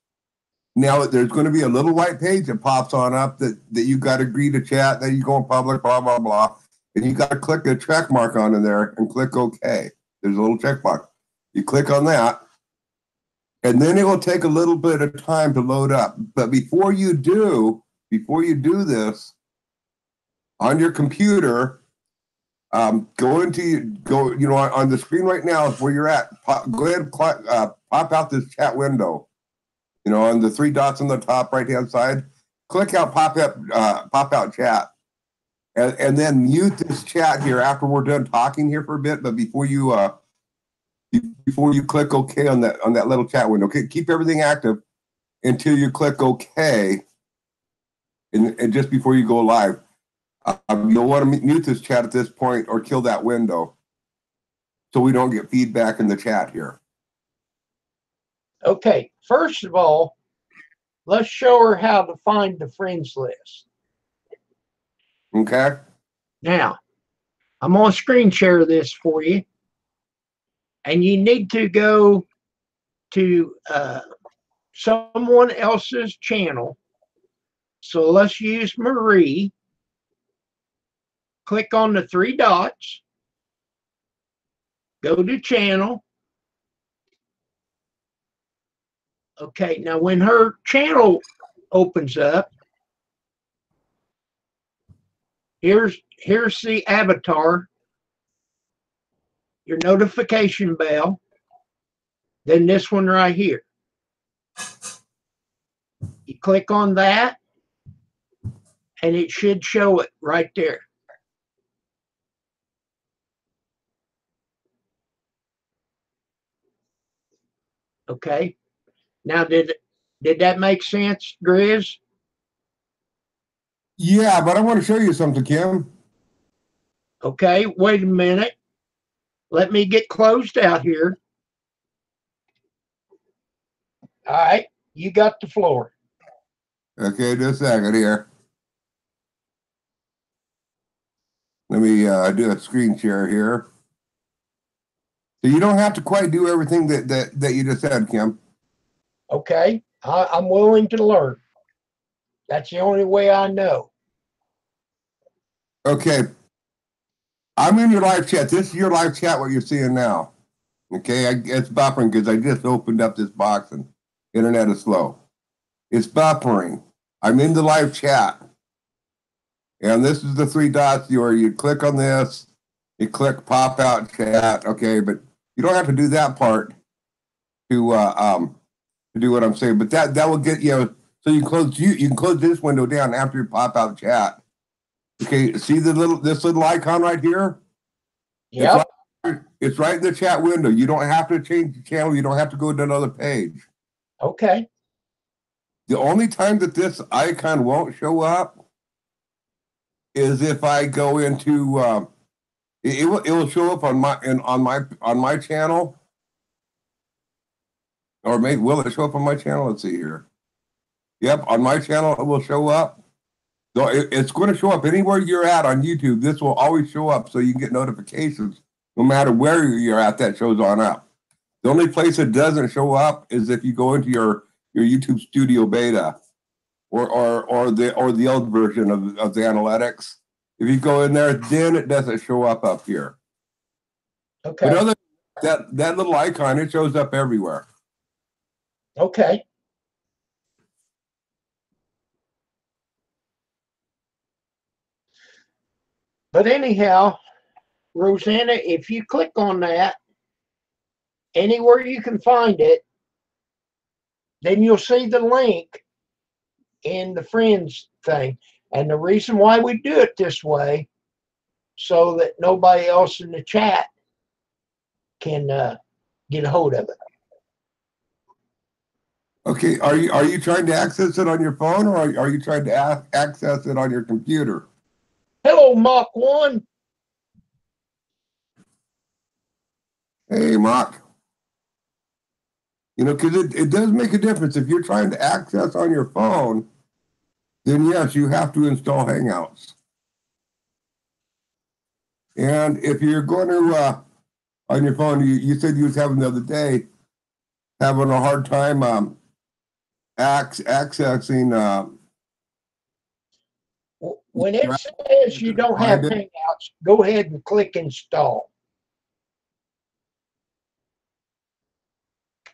Now there's going to be a little white page that pops on up that you got to agree to chat, that you go in public, blah blah blah, and you got to click a check mark on in there and click OK. There's a little check box. You click on that, and then it will take a little bit of time to load up. But before you do this on your computer, Go on the screen right now is where you're at. Go ahead and pop out this chat window. On the three dots on the top right hand side, click out pop out chat, and then mute this chat here after we're done talking here for a bit. But before you click OK on that little chat window, okay, keep everything active until you click OK, and just before you go live. You'll want to mute this chat at this point or kill that window so we don't get feedback in the chat here. Okay, first of all, let's show her how to find the friends list. Okay. Now, I'm going to screen share this for you. And you need to go to someone else's channel. So let's use Marie. Click on the three dots. Go to channel. Okay, now when her channel opens up, here's the avatar, your notification bell, then this one right here. You click on that, and it should show it right there. Okay. Now, did that make sense, Grizz? Yeah, but I want to show you something, Kim. Okay, wait a minute. Let me get closed out here. All right, you got the floor. Okay, just a second here. Let me do a screen share here. So you don't have to quite do everything that you just said, Kim. Okay, I'm willing to learn. That's the only way I know. Okay. I'm in your live chat. This is your live chat, what you're seeing now. Okay, it's buffering because I just opened up this box and internet is slow. It's buffering. I'm in the live chat. And this is the three dots where you click on this, you click pop out chat. Okay, but you don't have to do that part to do what I'm saying. But that will get you. So you can close this window down after you pop out chat. Okay, see this little icon right here? Yep. It's right in the chat window. You don't have to change the channel. You don't have to go to another page. Okay. The only time that this icon won't show up is if I go into it will show up on my channel, or maybe will it show up on my channel? Let's see here. Yep, on my channel it will show up. So it's going to show up anywhere you're at on YouTube. This will always show up, so you can get notifications no matter where you're at. That shows on up. The only place it doesn't show up is if you go into your YouTube Studio Beta or the old version of the analytics. If you go in there, then it doesn't show up here. Okay. But other that little icon, it shows up everywhere. Okay. But anyhow, Rosanna, if you click on that, anywhere you can find it, then you'll see the link in the friends thing. And the reason why we do it this way, so that nobody else in the chat can get a hold of it. Okay, are you trying to access it on your phone, or are you trying to access it on your computer? Hello, Mach 1. Hey, Mark. Because it does make a difference. If you're trying to access on your phone, then yes, you have to install Hangouts. And if you're going to, on your phone, you said you was having the other day, having a hard time accessing. When it says you don't have Hangouts, go ahead and click install.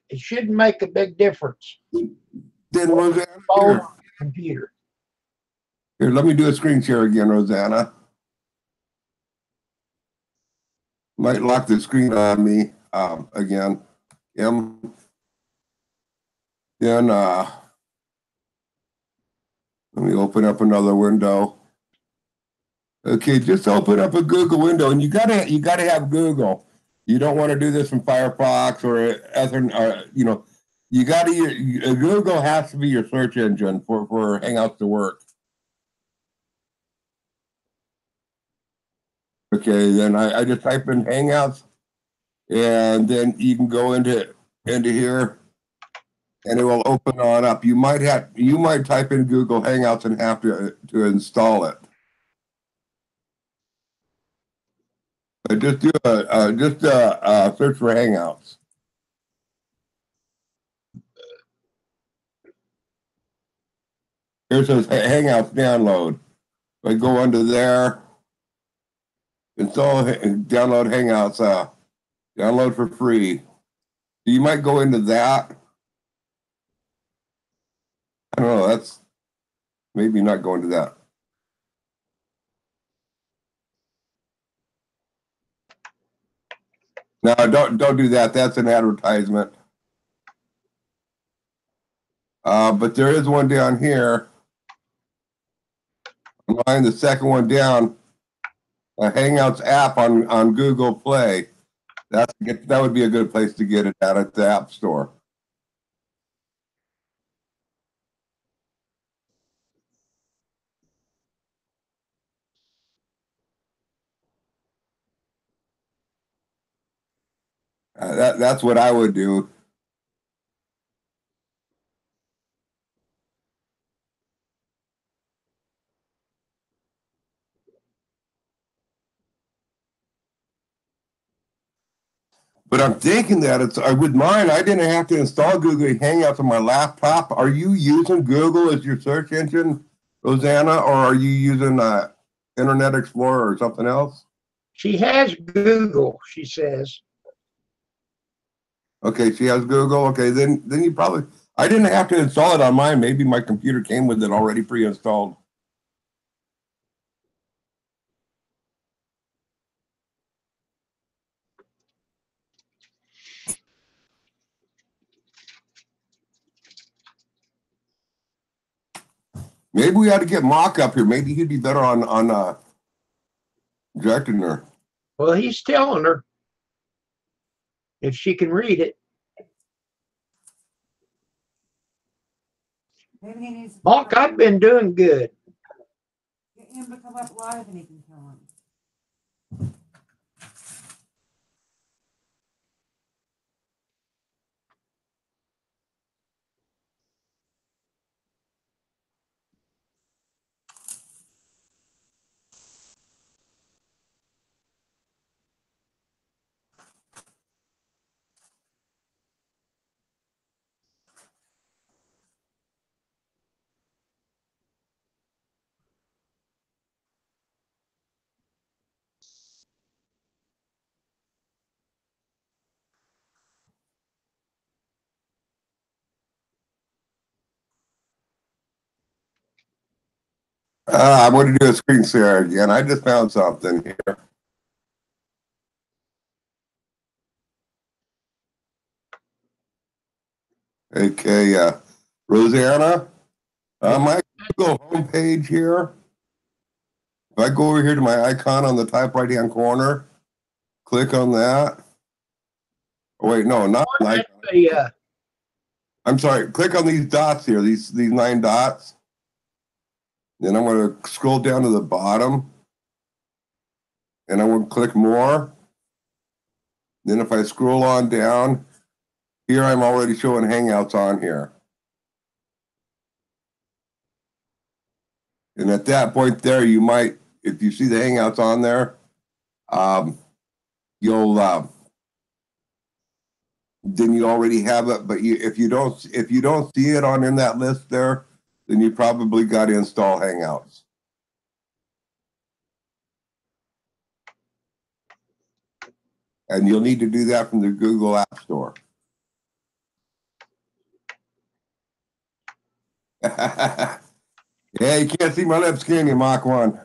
It shouldn't make a big difference. Then Rosanna, Phone, computer. here, let me do a screen share again, Rosanna. Might lock the screen on me again. Then let me open up another window. Okay, just open up a Google window, and you gotta have Google. You don't want to do this from Firefox or other, you gotta Google has to be your search engine for Hangouts to work. Okay, then I just type in Hangouts, and then you can go into here, and it will open on up. You might type in Google Hangouts and have to install it. Just do a search for Hangouts. Here it says Hangouts download. I go under there, install and download Hangouts, download for free. You might go into that. I don't know. That's maybe not going to that. No, don't do that. That's an advertisement. But there is one down here. Line the second one down. A Hangouts app on Google Play. That would be a good place to get it at the App Store. That's what I would do. But I'm thinking that with mine, I didn't have to install Google Hangouts on my laptop. Are you using Google as your search engine, Rosanna, or are you using Internet Explorer or something else? She has Google, she says. Okay, she has Google. Okay, then you probably, I didn't have to install it on mine. Maybe my computer came with it already pre-installed. Maybe we ought to get Mock up here. Maybe he'd be better on directing her. Well, he's telling her if she can read it. Maybe he needs to Mark, I've been doing good. get him to come up live and he can tell him. I'm going to do a screen share again. I just found something here. Okay, Rosanna, my Google homepage here. If I go over here to my icon on the top right-hand corner, click on that. Oh, wait, no, not like. I'm sorry. Click on these dots here. These 9 dots. Then I'm going to scroll down to the bottom, and I'm going to click more. Then if I scroll on down, here I'm already showing Hangouts on here. And at that point there, you might, if you see the Hangouts on there, you'll then you already have it. But if you don't see it on in that list there, then you probably got to install Hangouts. And you'll need to do that from the Google App Store. Yeah, you can't see my lips, can you, Mach 1?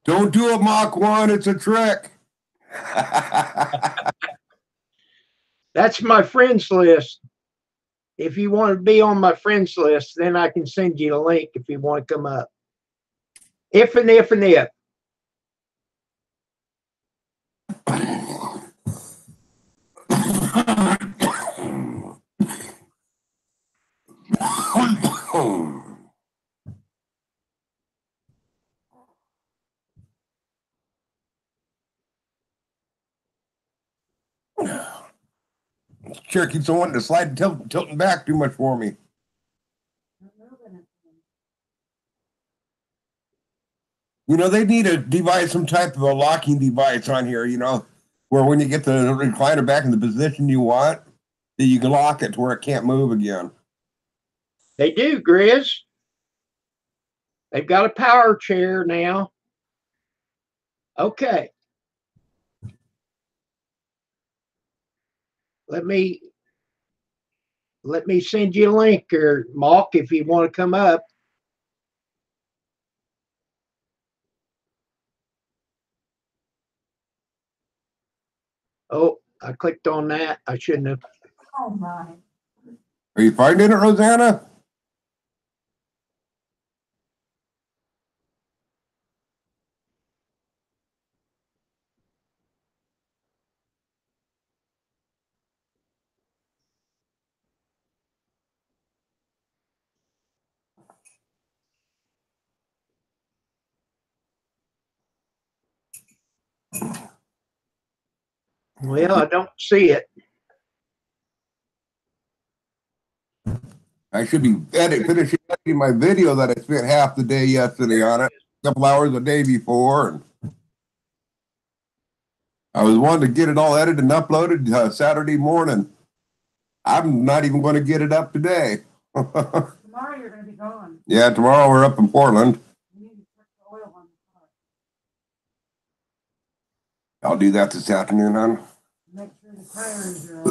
Don't do it, Mach 1. It's a trick. That's my friends list. If you want to be on my friends list, then I can send you a link if you want to come up. If and if and if. Chair keeps on wanting to slide and tilting back too much for me. You know, they need a device, some type of a locking device on here, you know, where when you get the recliner back in the position you want, that you can lock it to where it can't move again. They do, Grizz. They've got a power chair now. Okay. Let me send you a link, or Mock, if you want to come up. Oh, I clicked on that. I shouldn't have. Oh my. Are you finding it, Rosanna? Well, I don't see it. I should be finishing editing my video that I spent half the day yesterday on it, a couple hours the day before. And I was wanting to get it all edited and uploaded Saturday morning. I'm not even going to get it up today. Tomorrow you're going to be gone. Yeah, tomorrow we're up in Portland. You need to check the oil on the car. I'll do that this afternoon, hon. Make sure the tires are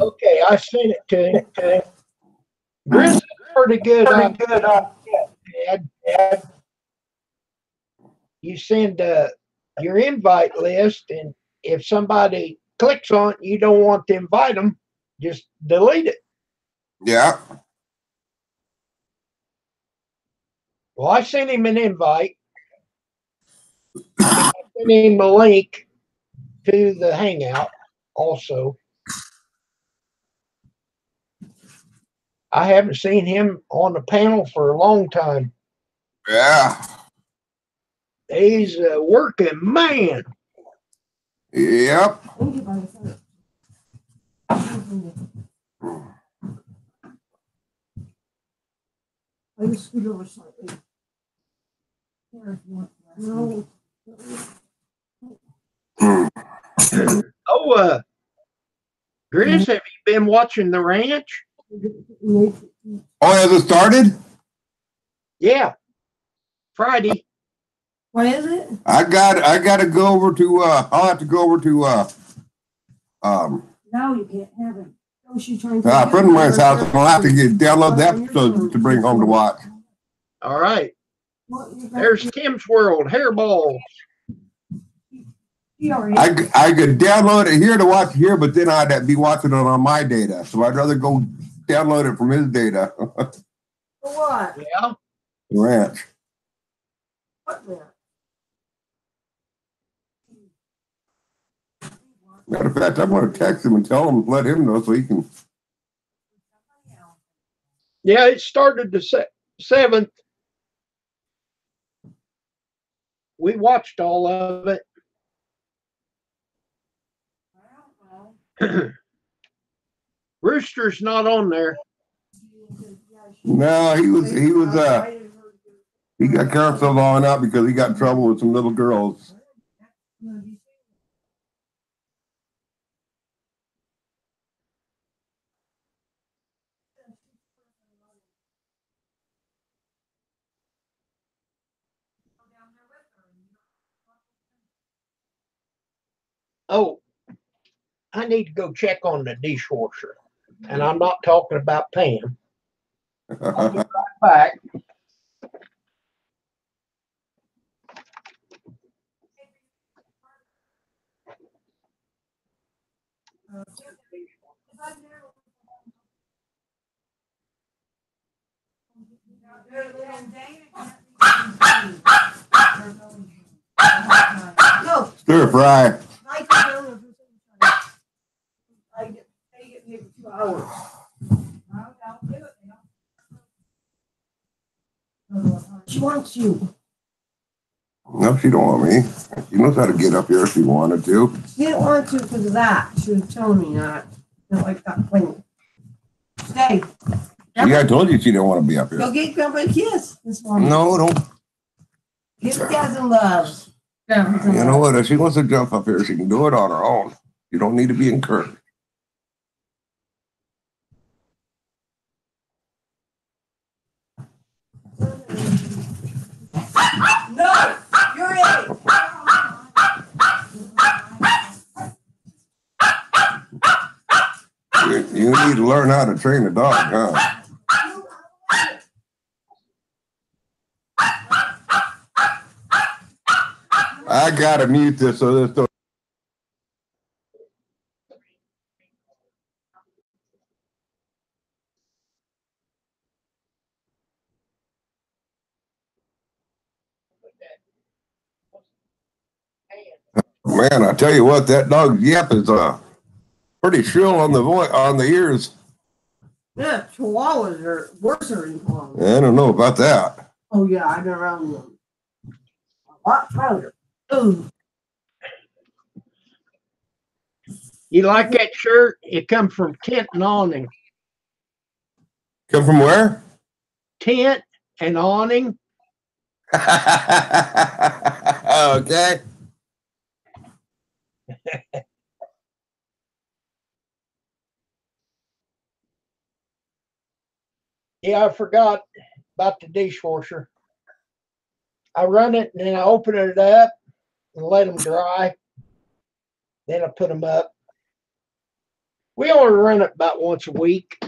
Okay, I sent it to him. Grizz is pretty good. Ed. You send your invite list, and if somebody clicks on it, you don't want to invite them, just delete it. Yeah. Well, I sent him an invite. I sent him a link to the Hangout also. I haven't seen him on the panel for a long time. Yeah. He's a working man. Yep. Thank you, buddy. I just scoot over slightly. Here, if you want. No. Oh, Grizz, have you been watching the ranch? Oh, has it started? Yeah, Friday. What is it? I got to go over to. I'll have to go over to. No, you can't have it. Oh, she's trying to. A friend of mine's house. I'll have to download the episodes to bring home to watch. All right. There's Tim's World, Hairballs. I could download it here to watch here, but then I'd be watching it on my data. So I'd rather go download it from his data. For what? Yeah. The ranch. What ranch? Matter of fact, I'm going to text him and tell him, let him know so he can. Yeah, it started the 7th. We watched all of it. Rooster's not on there. No, he got canceled long out because he got in trouble with some little girls. Oh, I need to go check on the dishwasher. And I'm not talking about Pam. I'll be right back. No. Stir fry. They get 2 hours. She wants you. No, she don't want me. She knows how to get up here if she wanted to. She didn't want to because of that. She was telling me that. Not like that thing. Stay. Yeah, I told you she didn't want to be up Go here. get Grandpa a kiss this morning. No, don't. Give Cousin love. You know what? If she wants to jump up here, she can do it on her own. You don't need to be encouraged. No, you're in. You need to learn how to train a dog, huh? I gotta mute this so this. Man, I tell you what, that dog's yap is pretty shrill on the on the ears. Yeah, chihuahuas are worse than chihuahuas. I don't know about that. Oh yeah, I've been around them. A lot harder. Ooh. You like that shirt? It come from Tent and Awning. Come from where? Tent and Awning. Okay. Yeah, I forgot about the dishwasher. I run it and then I open it up and let them dry. Then I put them up. We only run it about once a week.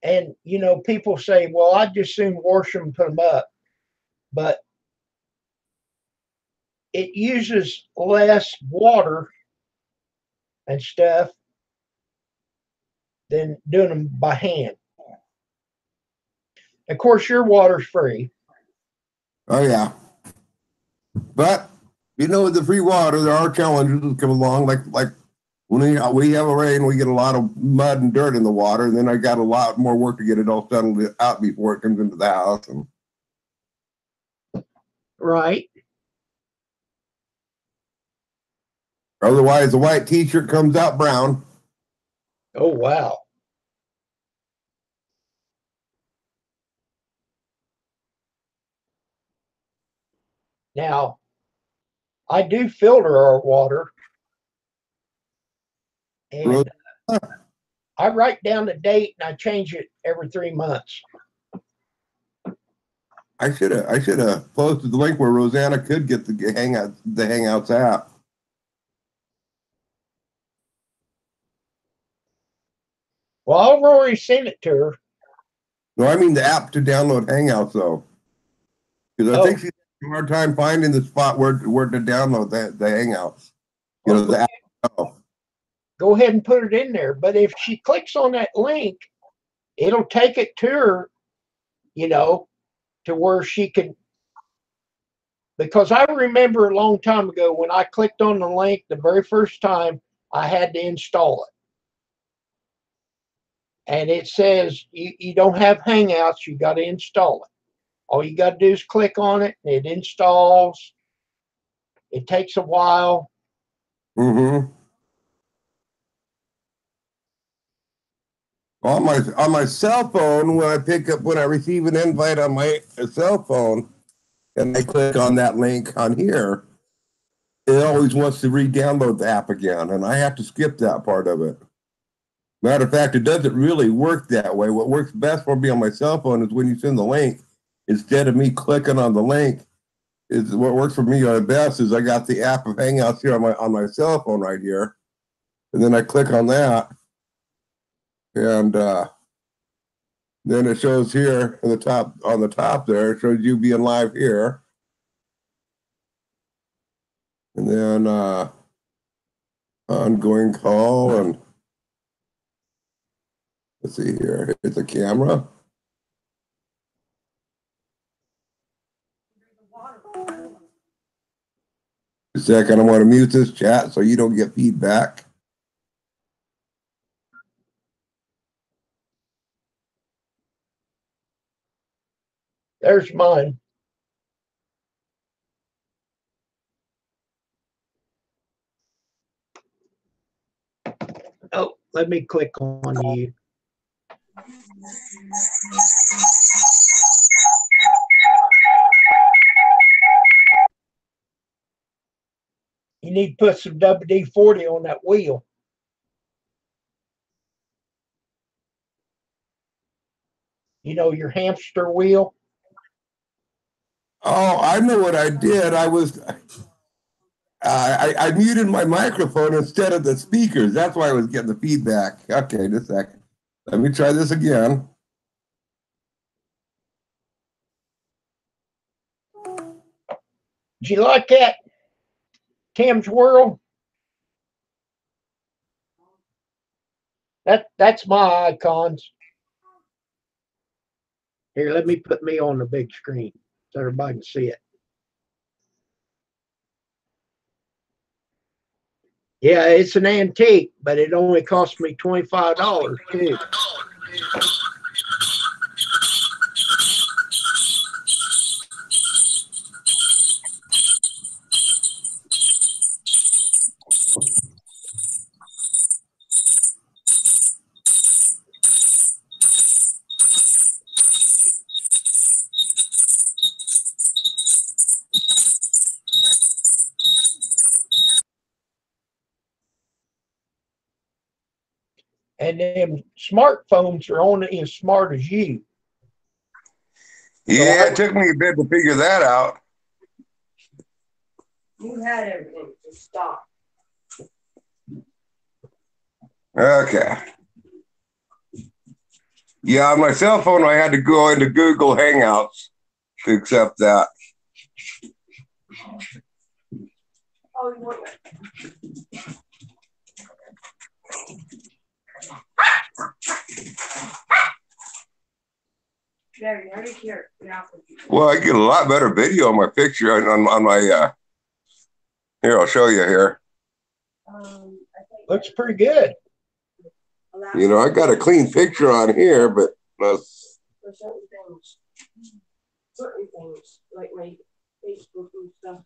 And, you know, people say, well, I'd just soon wash them and put them up. But it uses less water and stuff than doing them by hand. Of course, your water's free. Oh yeah. But you know, with the free water, there are challenges that come along. Like when we have a rain, we get a lot of mud and dirt in the water, and then I got a lot more work to get it all settled out before it comes into the house. And Right. otherwise, the white T-shirt comes out brown. Oh, wow. Now, I do filter our water. And I write down the date and I change it every 3 months. I should have posted the link where Rosanna could get the Hangouts app. Well, I've already sent it to her. No, I mean the app to download Hangouts though, because I think she's having a hard time finding the spot where to download the Hangouts. You know, the app. Oh. Go ahead and put it in there. But if she clicks on that link, it'll take it to her, you know, to where she can. Because I remember a long time ago when I clicked on the link the very first time, I had to install it. And it says you don't have Hangouts, you got to install it. All you got to do is click on it, and it installs. It takes a while. Mm-hmm. On my cell phone, when I receive an invite on my cell phone, and I click on that link on here, it always wants to re-download the app again, and I have to skip that part of it. Matter of fact, it doesn't really work that way. What works best for me on my cell phone is when you send the link, instead of me clicking on the link, is what works for me best is I got the app of Hangouts here on my cell phone right here, and then I click on that, and then it shows here in the top on the top there. It shows you being live here, and then ongoing call, and let's see here. Hit the camera. A second, I want to mute this chat so you don't get feedback. There's mine. Oh, let me click on you. You need to put some WD-40 on that wheel. You know, your hamster wheel. Oh, I know what I did. I muted my microphone instead of the speakers. That's why I was getting the feedback. Okay, just a second. Let me try this again. Did you like that, Tim's World? That's my icons. Here, let me put me on the big screen so everybody can see it. Yeah, it's an antique, but it only cost me $25 too. And them smartphones are only as smart as you. Yeah, it took me a bit to figure that out. You had everything to stop. Okay. Yeah, on my cell phone, I had to go into Google Hangouts to accept that. Oh, you want There, you already here. Well, I get a lot better video on my picture on my. Here, I'll show you here. Looks pretty good. You know, I got a clean picture on here, but for certain things, like my Facebook and stuff.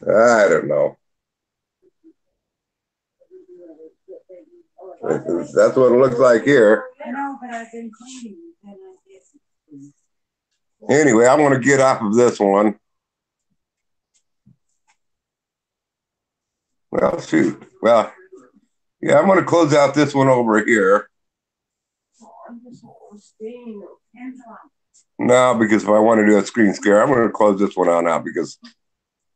I don't know. That's what it looks like here. No, but I've been cleaning. Anyway, I'm going to get off of this one. Well, shoot. Well, yeah, I'm going to close out this one over here. No, because if I want to do a screen share, I'm going to close this one out now because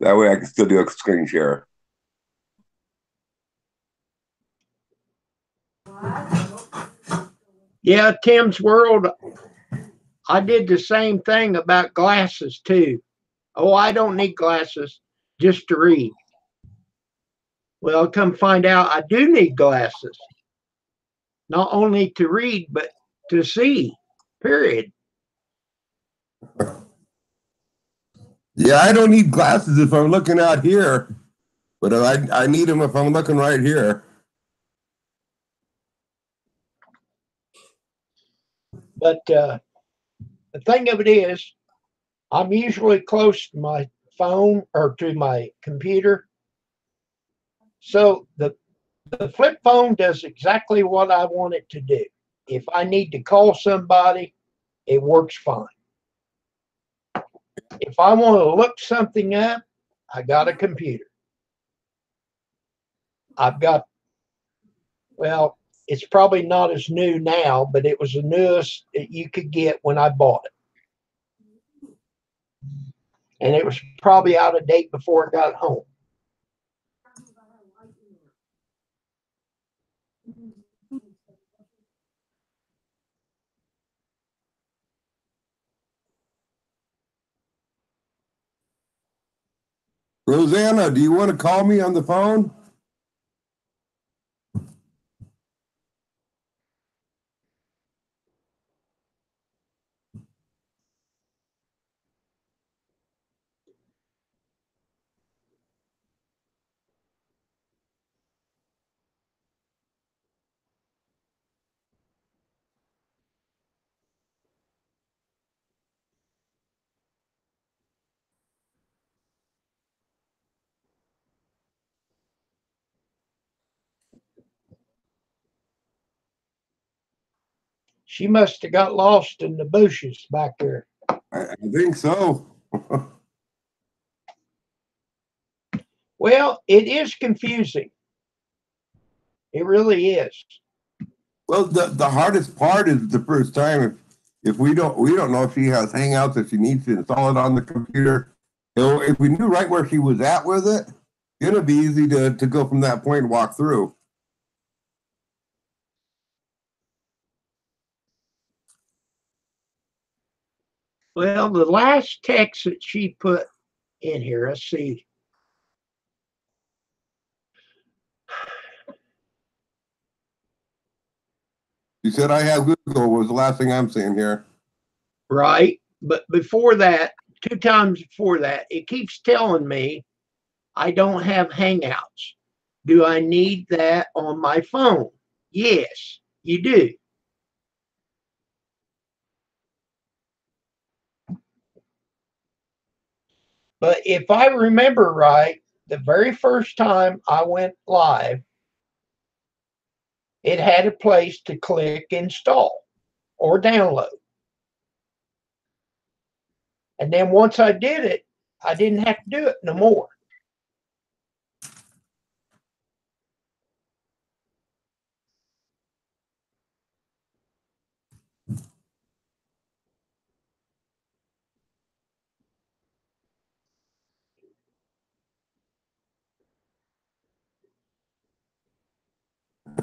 that way I can still do a screen share. Yeah, Tim's World, I did the same thing about glasses too. Oh, I don't need glasses just to read. Well, come find out I do need glasses. Not only to read, but to see, period. Yeah, I don't need glasses if I'm looking out here, but I need them if I'm looking right here. But the thing of it is, I'm usually close to my phone or to my computer. So the flip phone does exactly what I want it to do. If I need to call somebody, it works fine. If I want to look something up, I got a computer. I've got, well, It's probably not as new now, but it was the newest that you could get when I bought it. And it was probably out of date before it got home. Rosanna, do you want to call me on the phone? She must have got lost in the bushes back there. I think so. Well, it is confusing. It really is. Well, the hardest part is the first time. If we don't know if she has Hangouts, that she needs to install it on the computer. You know, if we knew right where she was at with it, it'd be easy to go from that point and walk through. Well, the last text that she put in here, let's see. She said, "I have Google," was the last thing I'm seeing here. Right. But before that, 2 times before that, it keeps telling me I don't have Hangouts. Do I need that on my phone? Yes, you do. But if I remember right, the very first time I went live, it had a place to click install or download. And then once I did it, I didn't have to do it no more.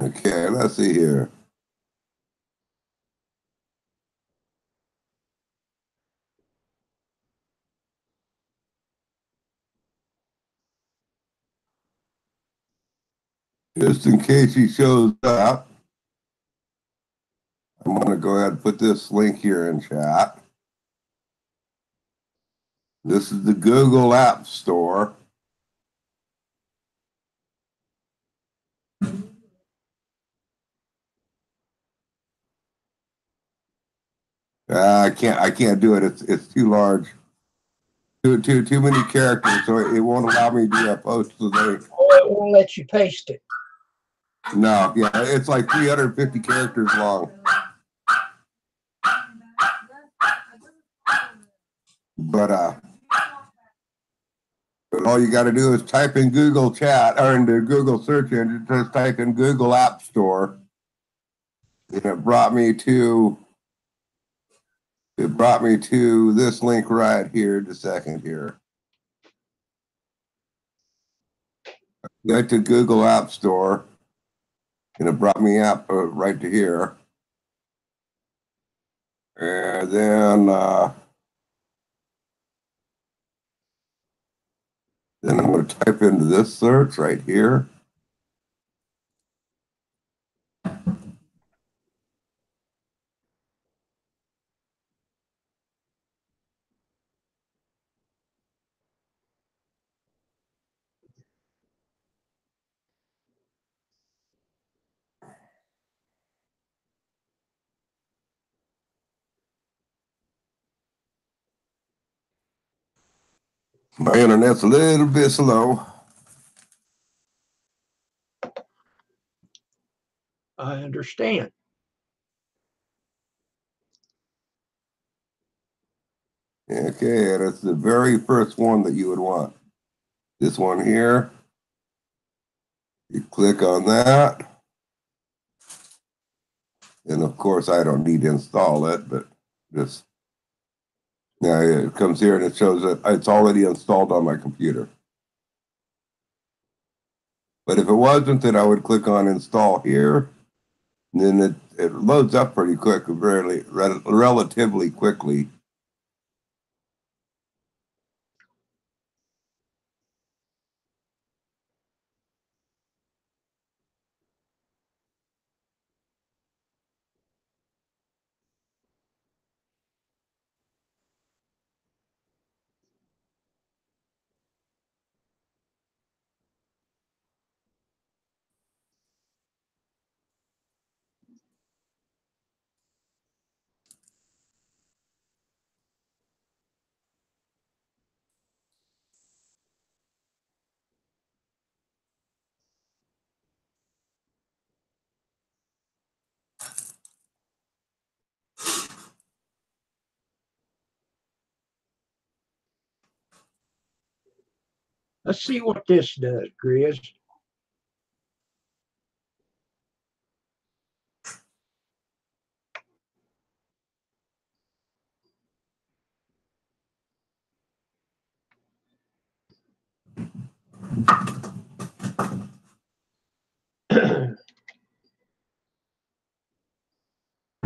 Okay, let's see here. Just in case he shows up, I'm going to go ahead and put this link here in chat. This is the Google App Store. I can't do it. It's too large. Too many characters, so it won't allow me to post the link. Oh, it won't let you paste it. No, yeah, it's like 350 characters long. But all you got to do is type in Google Chat or in the Google search engine, just type in Google App Store, and it brought me to this link right here. Just a second here. Got to Google App Store, and it brought me up right to here. And then I'm going to type into this search right here. My internet's a little bit slow. I understand. Okay, that's the very first one that you would want. This one here. You click on that. And of course, I don't need to install it, but just now it comes here and it shows that it's already installed on my computer. But if it wasn't, then I would click on install here. And then it loads up pretty quick, relatively quickly. Let's see what this does, Chris.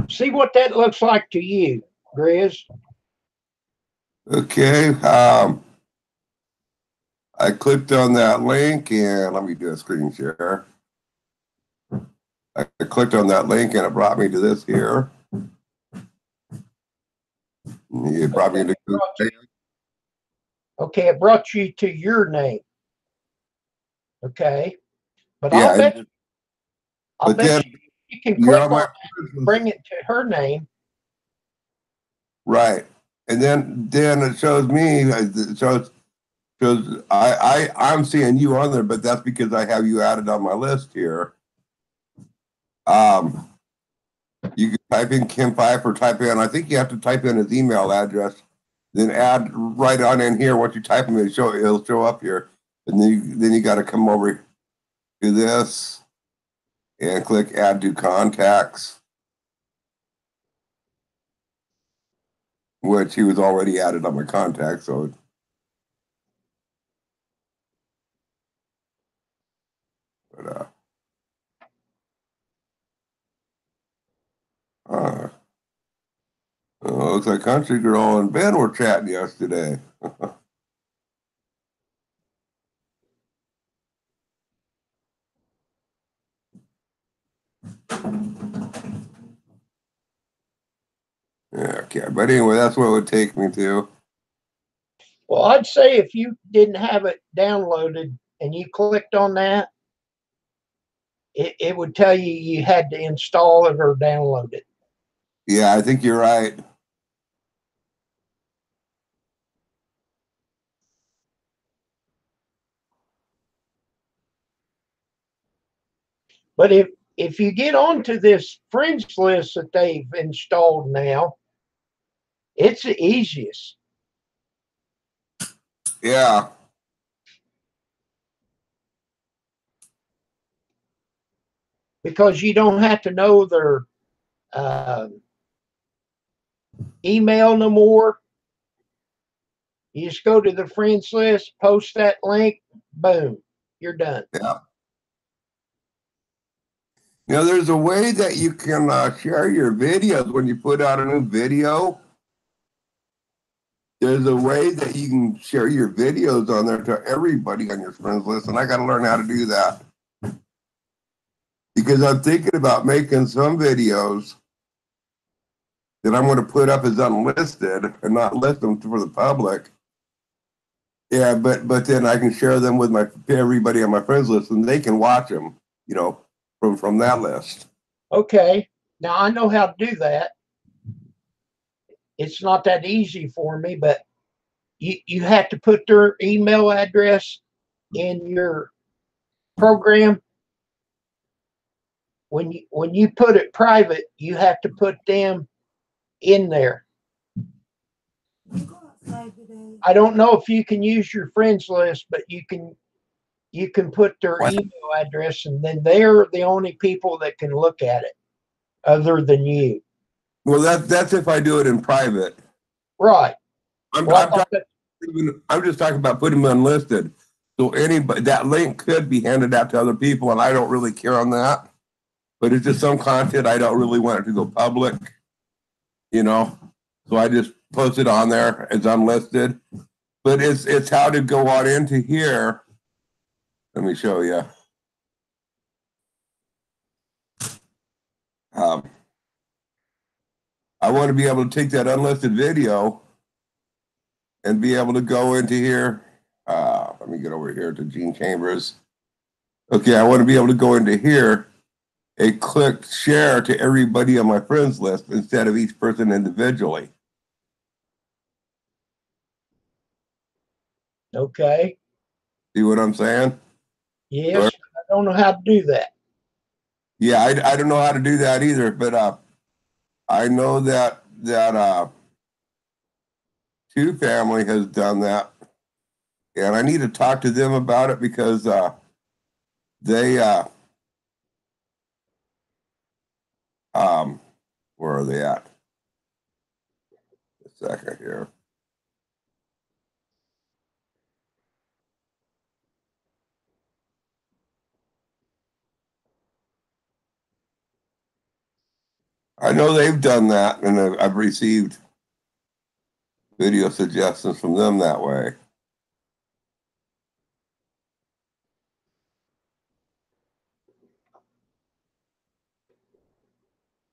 See what that looks like to you, Grizz. Okay. I clicked on that link and let me do a screen share. I clicked on that link and it brought me to this here. It brought me to. Okay, it brought you to your name. Okay, but Yeah, I'll bet you can click on it and bring it to her name. Right, and then it shows me. It shows I'm seeing you on there, but that's because I have you added on my list here. You can type in Kim Fyffe or type in. I think you have to type in his email address, then add right on in here what you type in. It'll show up here, and then you got to come over to this and click add to contacts, which he was already added on my contacts. So. But, looks like Country Girl and Ben were chatting yesterday. Yeah, okay. But anyway, that's what it would take me to. Well, I'd say if you didn't have it downloaded and you clicked on that, it would tell you you had to install it or download it. Yeah, I think you're right. But if you get onto this friends list that they've installed now, it's the easiest. Yeah. Because you don't have to know their email no more. You just go to the friends list, post that link, boom, you're done. Yeah. You know, there's a way that you can share your videos when you put out a new video. There's a way that you can share your videos on there to everybody on your friends list, and I got to learn how to do that. Because I'm thinking about making some videos that I'm going to put up as unlisted and not list them for the public. Yeah, but then I can share them with everybody on my friends list, and they can watch them, you know, from that list. Okay, now I know how to do that. It's not that easy for me, but you have to put their email address in your program. When you put it private, you have to put them in there. I don't know if you can use your friends list, but you can put their email address, and then they're the only people that can look at it. other than you. Well, that's if I do it in private. Right. I'm Well, I thought that, I'm just talking about putting them unlisted. So anybody, that link could be handed out to other people, and I don't really care on that. But it's just some content I don't really want it to go public, you know. So I just post it on there as unlisted. But it's how to go on into here. Let me show you. I want to be able to take that unlisted video and be able to go into here. Let me get over here to Gene Chambers. Okay, I want to be able to go into here and click share to everybody on my friends list instead of each person individually. okay. See what I'm saying? Yes, I don't know how to do that. Yeah, I don't know how to do that either, but I know that Two Family has done that, and I need to talk to them about it because they where are they at? A second here. I know they've done that, and I've received video suggestions from them that way.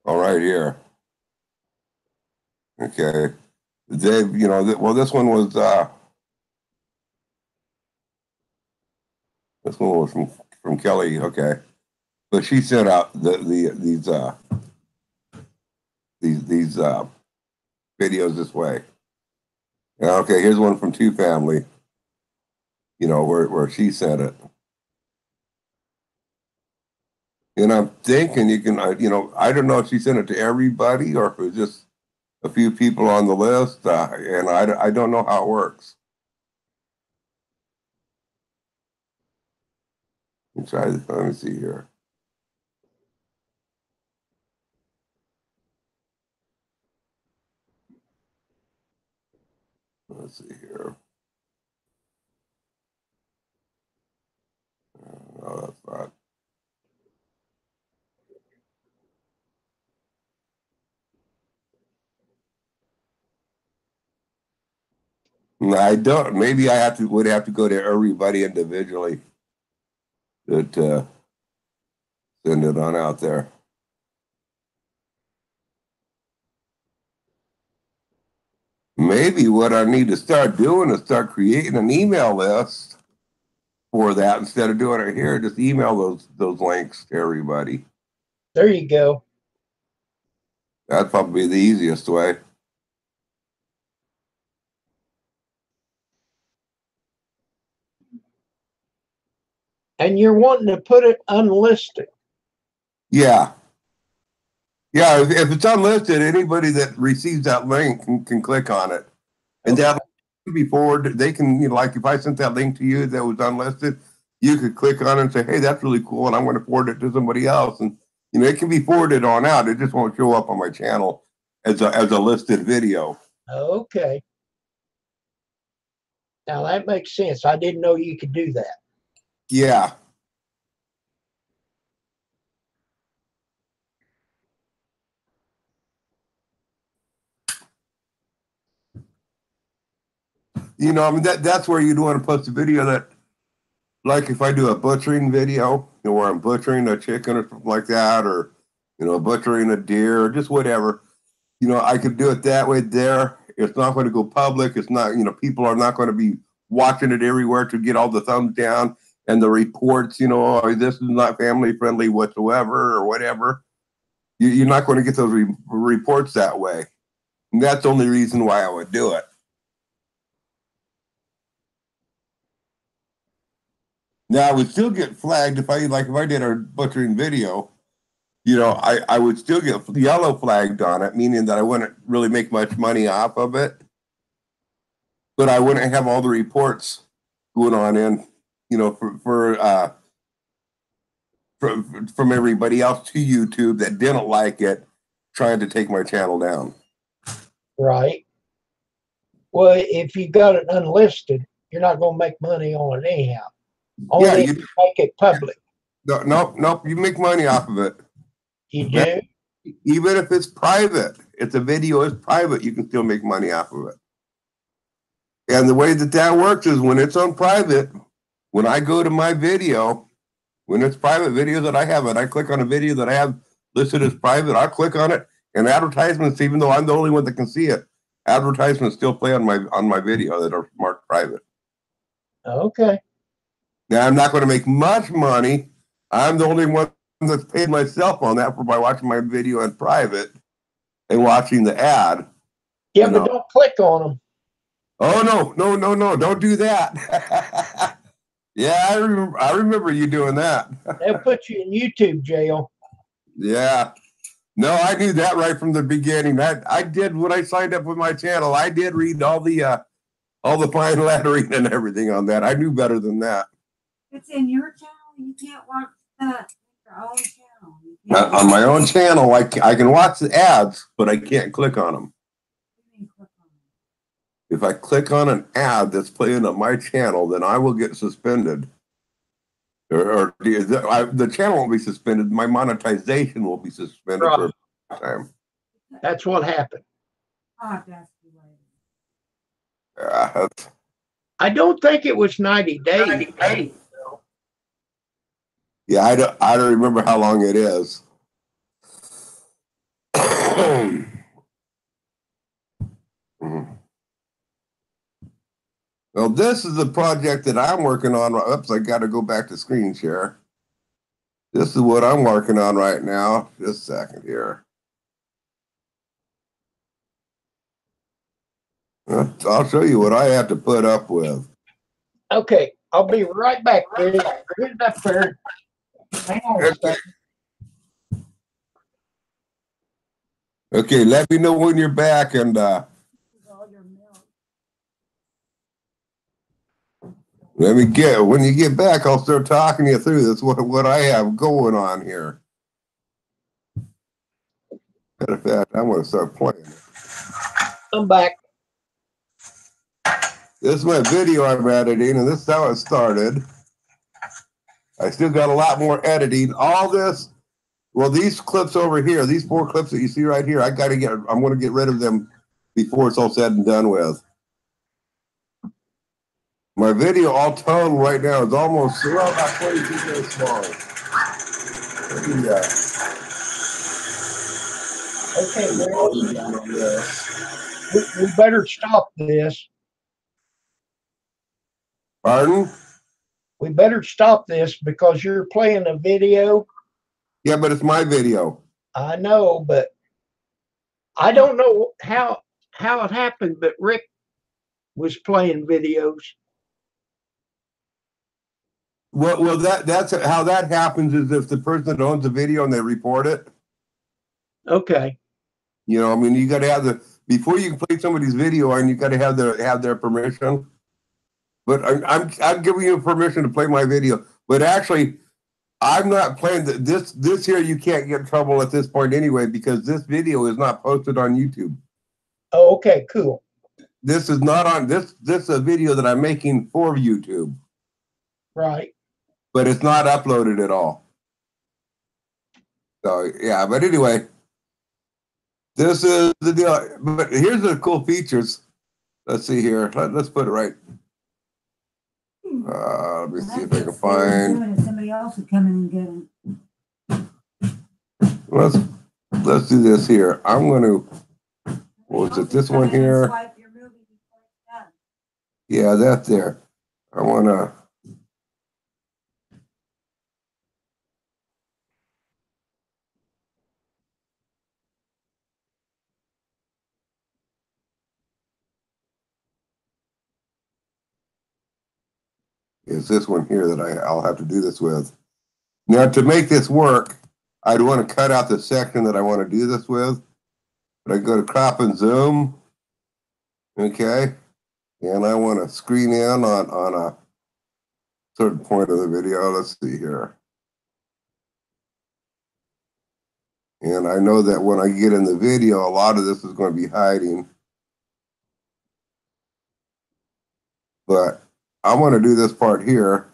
All right, here. Okay. They've, well, this one was from Kelly. Okay. But she sent out these videos this way. Okay, here's one from Two Family, where she sent it. And I'm thinking you can, I don't know if she sent it to everybody or if it was just a few people on the list, and I don't know how it works. Let me try this. Let me see here. Let's see here. No, that's not. No, I don't. Maybe I would have to go to everybody individually to send it on out there. Maybe what I need to start doing is start creating an email list for that instead of doing it here. Just email those links to everybody. There you go. That'd probably be the easiest way. And you're wanting to put it unlisted. Yeah. Yeah, if it's unlisted, anybody that receives that link can click on it. And that can be forwarded. They can, like if I sent that link to you that was unlisted, you could click on it and say, hey, that's really cool. And I'm going to forward it to somebody else. And, it can be forwarded on out. It just won't show up on my channel as a listed video. Okay. Now that makes sense. I didn't know you could do that. Yeah. That's where you'd want to post a video that, like if I do a butchering video, where I'm butchering a chicken or something like that, or, butchering a deer or just whatever, I could do it that way there. It's not going to go public. It's not, people are not going to be watching it everywhere to get all the thumbs down and the reports, oh, this is not family friendly whatsoever or whatever. You're not going to get those reports that way. And that's the only reason why I would do it. Now I would still get flagged if I did a butchering video, I would still get yellow flagged on it, meaning that I wouldn't really make much money off of it. But I wouldn't have all the reports going on in, for from everybody else to YouTube that didn't like it, trying to take my channel down. Right. Well, if you got it unlisted, you're not going to make money on it anyhow. Only if you make it public. Nope. You make money off of it. You do? Even if it's private, if the video is private, you can still make money off of it. And the way that works is when it's on private, when I go to my video, when it's private video that I have, and I click on a video that I have listed as private, I'll click on it, and advertisements, even though I'm the only one that can see it, advertisements still play on my video that are marked private. Okay. Now I'm not going to make much money. I'm the only one that's paid myself on that by watching my video in private and watching the ad. Yeah, but don't click on them. Oh no! Don't do that. Yeah, I remember you doing that. They'll put you in YouTube jail. Yeah. No, I knew that right from the beginning. I did when I signed up with my channel. I did read all the fine lettering and everything on that. I knew better than that. It's in your channel. You can't watch that. Your own channel. On my own channel, I can watch the ads, but I can't click on them. If I click on an ad that's playing on my channel, then I will get suspended. Or the channel won't be suspended. My monetization will be suspended for a time. That's what happened. I don't think it was 90 days. Yeah, I don't remember how long it is. Well, this is the project that I'm working on. Oops, I got to go back to screen share. This is what I'm working on right now. Just a second here. I'll show you what I have to put up with. Okay, I'll be right back. Get it up there. Hang on a second. Okay, let me know when you're back, and when you get back, I'll start talking you through this, what I have going on here. Matter of fact, I'm going to start playing. I'm back. This is my video I'm editing, and this is how it started. I still got a lot more editing. All this, well, these clips over here, these 4 clips that you see right here, I'm going to get rid of them before it's all said and done with. My video all total right now is almost about 22 minutes long. Yeah. Okay, we better stop this. Pardon? We better stop this because you're playing a video. Yeah, but it's my video. I know, but I don't know how it happened, but Rick was playing videos. Well, that's how that happens is if the person that owns the video and they report it. Okay. You know, I mean, you got to have before you can play somebody's video, and you got to have their permission. But I'm giving you permission to play my video. But actually, I'm not playing this here. You can't get in trouble at this point anyway because this video is not posted on YouTube. Oh, okay, cool. This is not on this. This is a video that I'm making for YouTube. Right. But it's not uploaded at all. So yeah, but anyway, this is the deal. But here's the cool features. Let's see here. Let's put it right. Let me see if I can find. Somebody else would come in and get it. Let's do this here. I'm going to. What was it? This one here. Yeah, that there. I want to. Is this one here that I'll have to do this with. Now, to make this work, I'd want to cut out the section that I want to do this with. But I go to crop and zoom. Okay. And I want to screen in on a certain point of the video. Let's see here. And I know that when I get in the video, a lot of this is going to be hiding. But I want to do this part here.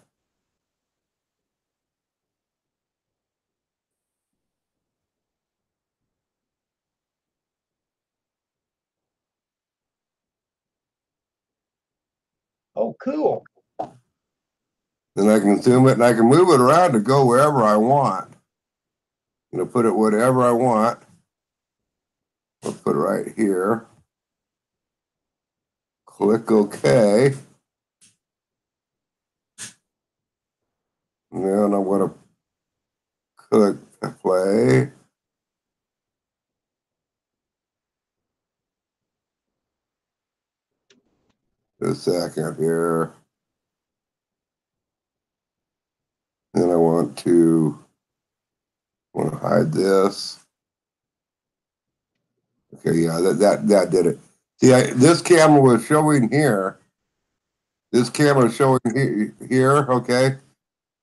Oh, cool. Then I can zoom it and I can move it around to go wherever I want. Put it whatever I want. I'll put it right here. Click OK. And then I'm going to click play. Just a second here. Then I want to hide this. Okay, yeah, that did it. See, this camera was showing here. This camera is showing here. Okay,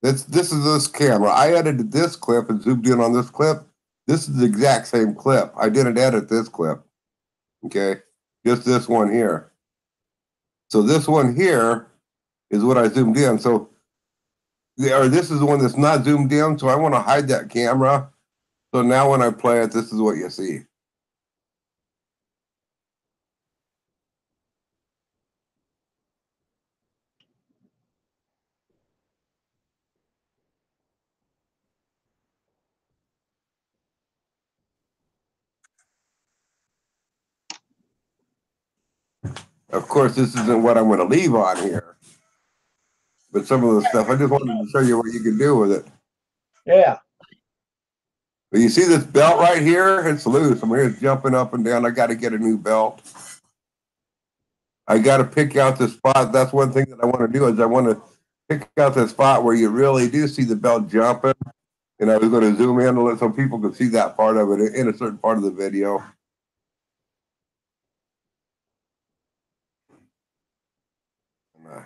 this is this camera. I edited this clip and zoomed in on this clip. This is the exact same clip. I didn't edit this clip. Okay, just this one here. So this one here is what I zoomed in. So, or this is the one that's not zoomed in. So I want to hide that camera. So now when I play it, this is what you see. Of course, this isn't what I'm going to leave on here. But some of the stuff, I just wanted to show you what you can do with it. Yeah. But you see this belt right here? It's loose. I'm here jumping up and down. I got to get a new belt. I got to pick out the spot. That's one thing that I want to do is I want to pick out the spot where you really do see the belt jumping. And I was going to zoom in so people could see that part of it in a certain part of the video.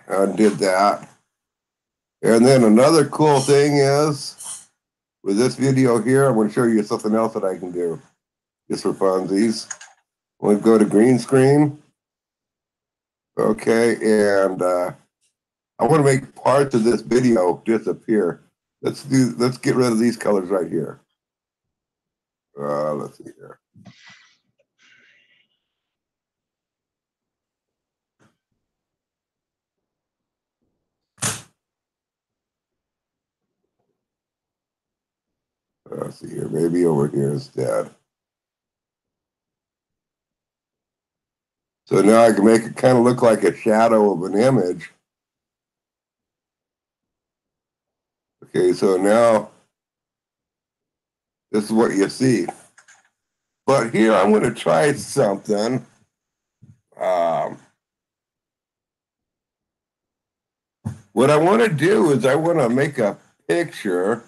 I did that. And then another cool thing is, with this video here, I'm going to show you something else that I can do. Just for funsies. I'm going to go to green screen. Okay, and I want to make parts of this video disappear. Let's get rid of these colors right here. Let's see here. Let's see here. Maybe over here instead. So now I can make it kind of look like a shadow of an image. Okay, so now this is what you see. But here I'm going to try something. What I want to do is I want to make a picture.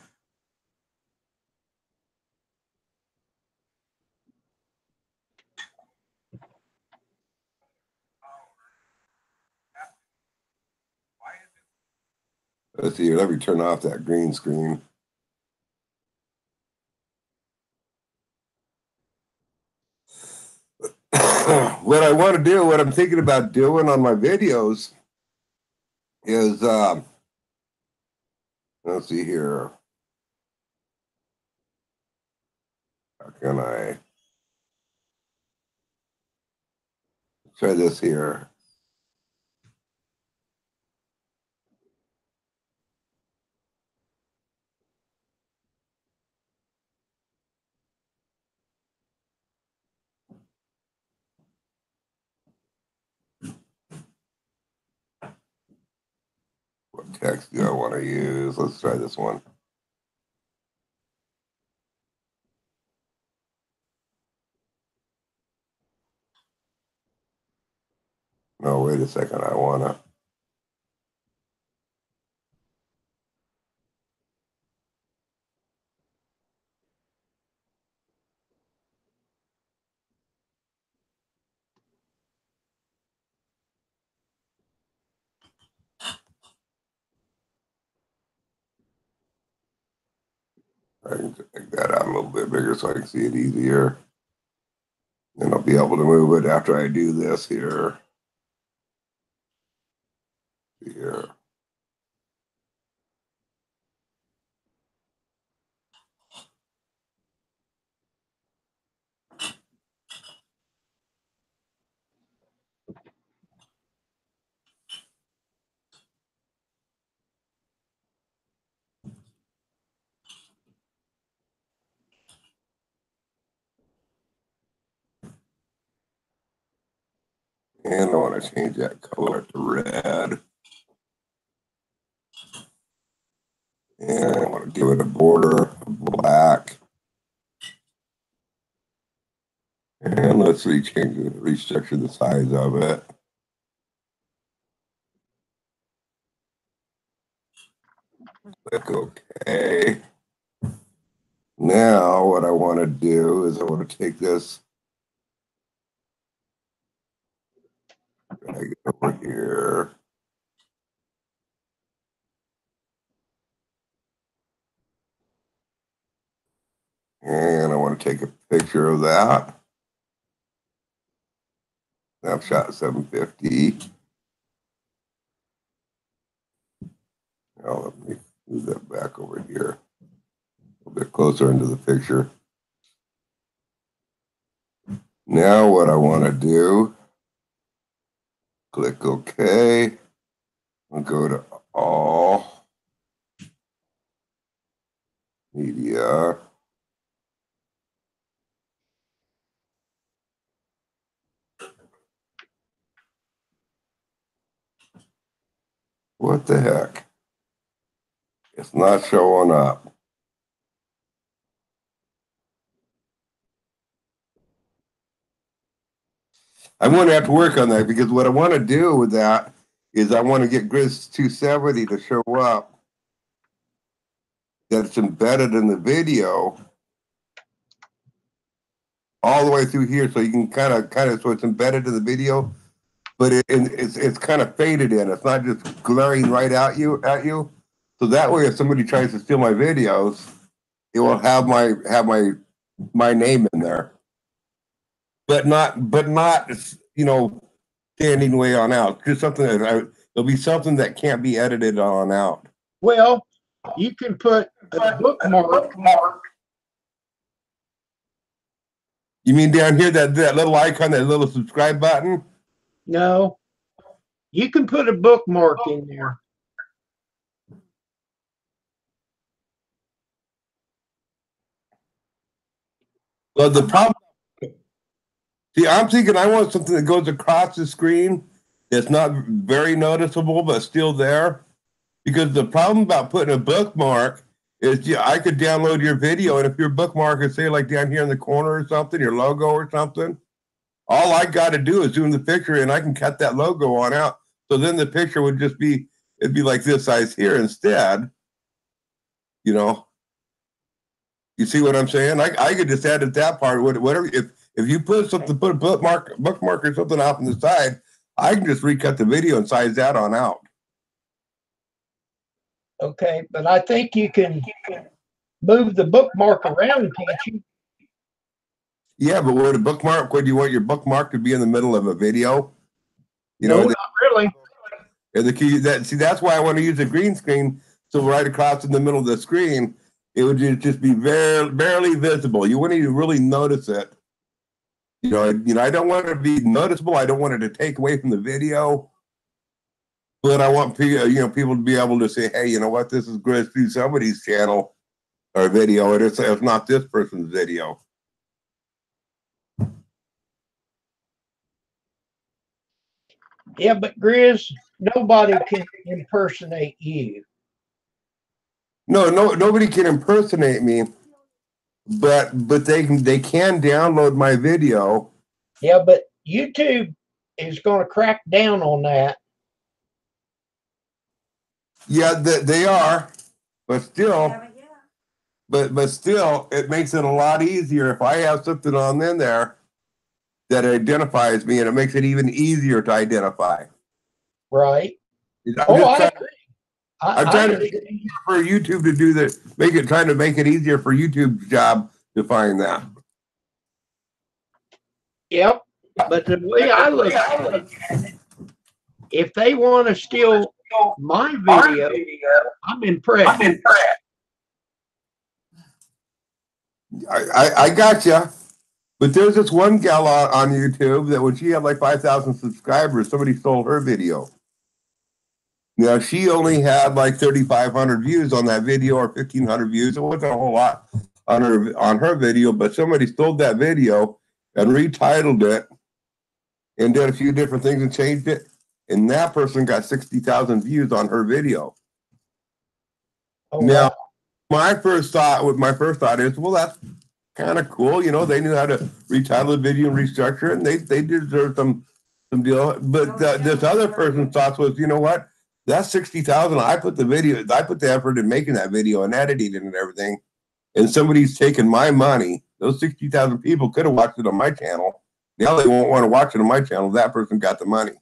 Let's see here. Let me turn off that green screen. What I want to do, what I'm thinking about doing on my videos is, let's see here. How can I try this here? What text do I want to use? Let's try this one. No, wait a second. I want to. I can take that out a little bit bigger so I can see it easier. And I'll be able to move it after I do this here. Here. And I want to change that color to red. And I want to give it a border of black. And let's restructure the size of it. Click OK. Now what I want to do is I want to take this, drag it over here. And I want to take a picture of that. Snapshot 750. Now let me move that back over here. A little bit closer into the picture. Now what I want to do, click OK. I'll go to all media. What the heck? It's not showing up. I'm going to have to work on that because what I want to do with that is I want to get Grizz 270 to show up that it's embedded in the video all the way through here, so you can kind of so it's embedded in the video, but it's kind of faded in. It's not just glaring right at you. So that way, if somebody tries to steal my videos, it will have my name in there, but not standing way on out. Just something that there'll be something that can't be edited on out. Well, you can put a bookmark. You mean down here that little icon, that little subscribe button? No, you can put a bookmark in there. Well, the problem. See, I'm thinking I want something that goes across the screen that's not very noticeable but still there. Because the problem about putting a bookmark is I could download your video, and if your bookmark is, say, like down here in the corner or something, your logo or something, all I got to do is zoom the picture and I can cut that logo on out. So then the picture would just be, it'd be like this size here instead. You see what I'm saying? I could just edit that part, whatever. If you put a bookmark or something off on the side, I can just recut the video and size that on out. Okay, but I think you can move the bookmark around, can't you? Yeah, but would do you want your bookmark to be in the middle of a video? No, not really. The key that's why I want to use a green screen. So right across in the middle of the screen, it would just be barely visible. You wouldn't even really notice it. I don't want it to be noticeable. I don't want it to take away from the video. But I want people to be able to say, hey, you know what? This is Grizz through somebody's channel or video. It's not this person's video. Yeah, but Grizz, nobody can impersonate you. No, nobody can impersonate me, but they can download my video. Yeah, but YouTube is going to crack down on that. Yeah, they are, but still, but still, it makes it a lot easier if I have something on in there that identifies me, and it makes it even easier to identify. Right. I agree. I'm trying to make it easier for YouTube to do this. Trying to make it easier for YouTube's job to find that. Yep. But the way I look at it, if they want to steal my video, I'm impressed. I gotcha. But there's this one gal on YouTube that when she had like 5,000 subscribers, somebody stole her video. Now she only had like 3,500 views on that video or 1,500 views. It wasn't a whole lot on her video, but somebody stole that video and retitled it and did a few different things and changed it. And that person got 60,000 views on her video. Oh, now, wow. my first thought is, well, that's kind of cool. You know, they knew how to retitle the video and restructure it, and they deserve some deal. But this other person's thoughts was, you know what? That's 60,000. I put the effort in making that video and editing it and everything. And somebody's taken my money. Those 60,000 people could have watched it on my channel. Now they won't want to watch it on my channel. That person got the money.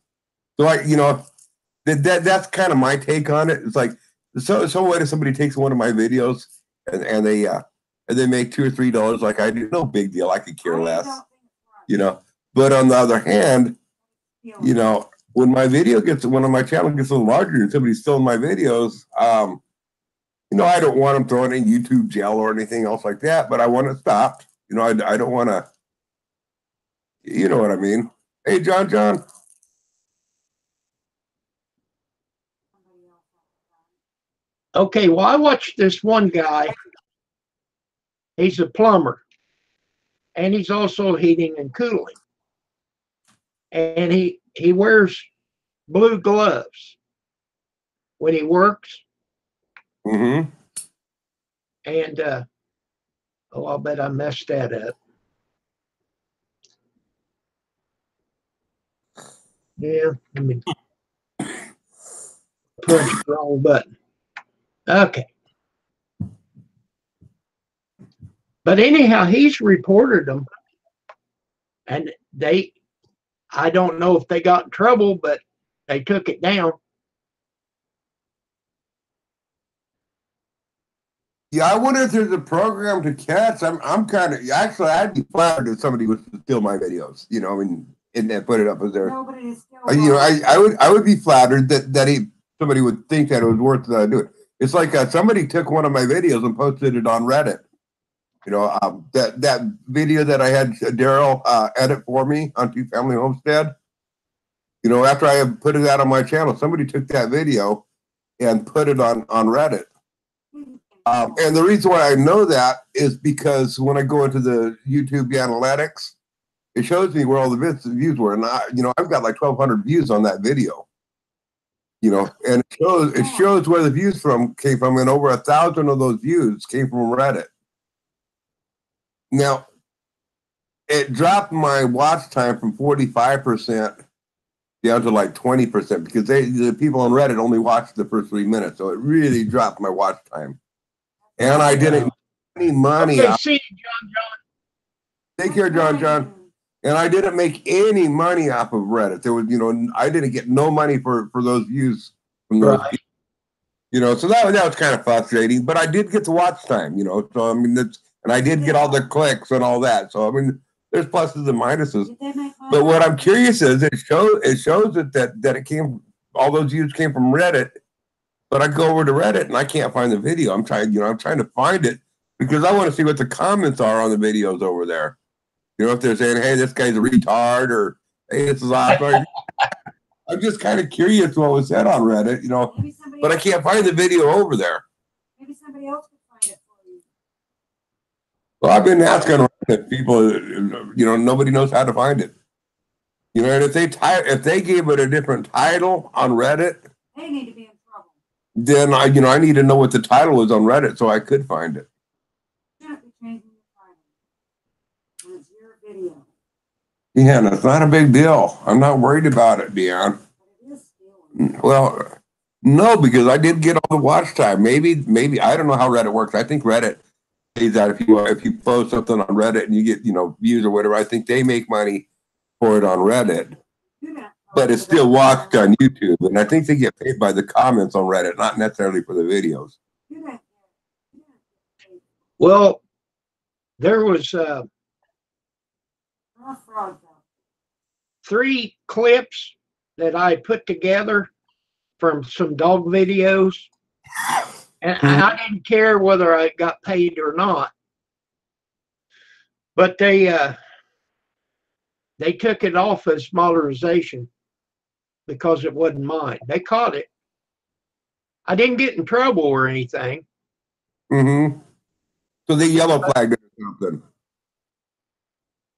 So that's kind of my take on it. It's like, so what if somebody takes one of my videos and they make $2 or $3 like I do? No big deal. I could care less, you know. But on the other hand, you know, when my channel gets a little larger and somebody's stealing my videos, you know, I don't want them throwing in YouTube jail or anything else like that, but I want it stopped. You know, I don't want to, you know what I mean? Hey, John. Okay, well, I watched this one guy. He's a plumber, and he's also heating and cooling. And he wears blue gloves when he works. Mm-hmm. And I'll bet I messed that up. Yeah, I mean, punched the wrong button. Okay. But anyhow, he's reported them, and I don't know if they got in trouble, but they took it down. Yeah, I wonder if there's a program to catch. I'm kind of actually I'd be flattered if somebody was to steal my videos, you know, and then put it up as their. You know, I would be flattered that somebody would think that it was worth doing. It's like somebody took one of my videos and posted it on Reddit. You know, that video that I had Daryl edit for me on Two Family Homestead. You know, after I had put it out on my channel, somebody took that video and put it on Reddit. And the reason why I know that is because when I go into the YouTube analytics, it shows me where all the views were, and I've got like 1,200 views on that video. You know, and it shows where the views came from, and over 1,000 of those views came from Reddit. Now, it dropped my watch time from 45% down to like 20% because the people on Reddit only watched the first 3 minutes, so it really dropped my watch time. And I didn't make any money. Okay, see you, John. Take care, John. And I didn't make any money off of Reddit. There was, you know, I didn't get no money for those views from those. Right. You know, so that was kind of frustrating. But I did get the watch time, you know. So I mean, and I did get all the clicks and all that. So I mean, there's pluses and minuses. But what I'm curious is it shows that it came, all those views came from Reddit. But I go over to Reddit and I can't find the video. I'm trying to find it because I want to see what the comments are on the videos over there. You know, if they're saying, "Hey, this guy's a retard," or "Hey, this is awesome." I'm just kind of curious what was said on Reddit, you know, but I can't find the video over there. Maybe somebody else could find it for you. Well, I've been asking people, you know, nobody knows how to find it. You know, and if they gave it a different title on Reddit, they need to be in trouble. Then I need to know what the title is on Reddit so I could find it. Yeah, and it's not a big deal. I'm not worried about it, Dion. Well, no, because I did get all the watch time. Maybe I don't know how Reddit works. I think Reddit pays that if you post something on Reddit and you get, you know, views or whatever. I think they make money for it on Reddit. but it's still watched on YouTube. And I think they get paid by the comments on Reddit, not necessarily for the videos. Well, there was 3 clips that I put together from some dog videos, and I didn't care whether I got paid or not. But they took it off as monetization because it wasn't mine. They caught it. I didn't get in trouble or anything. Mm-hmm. So they yellow flagged it or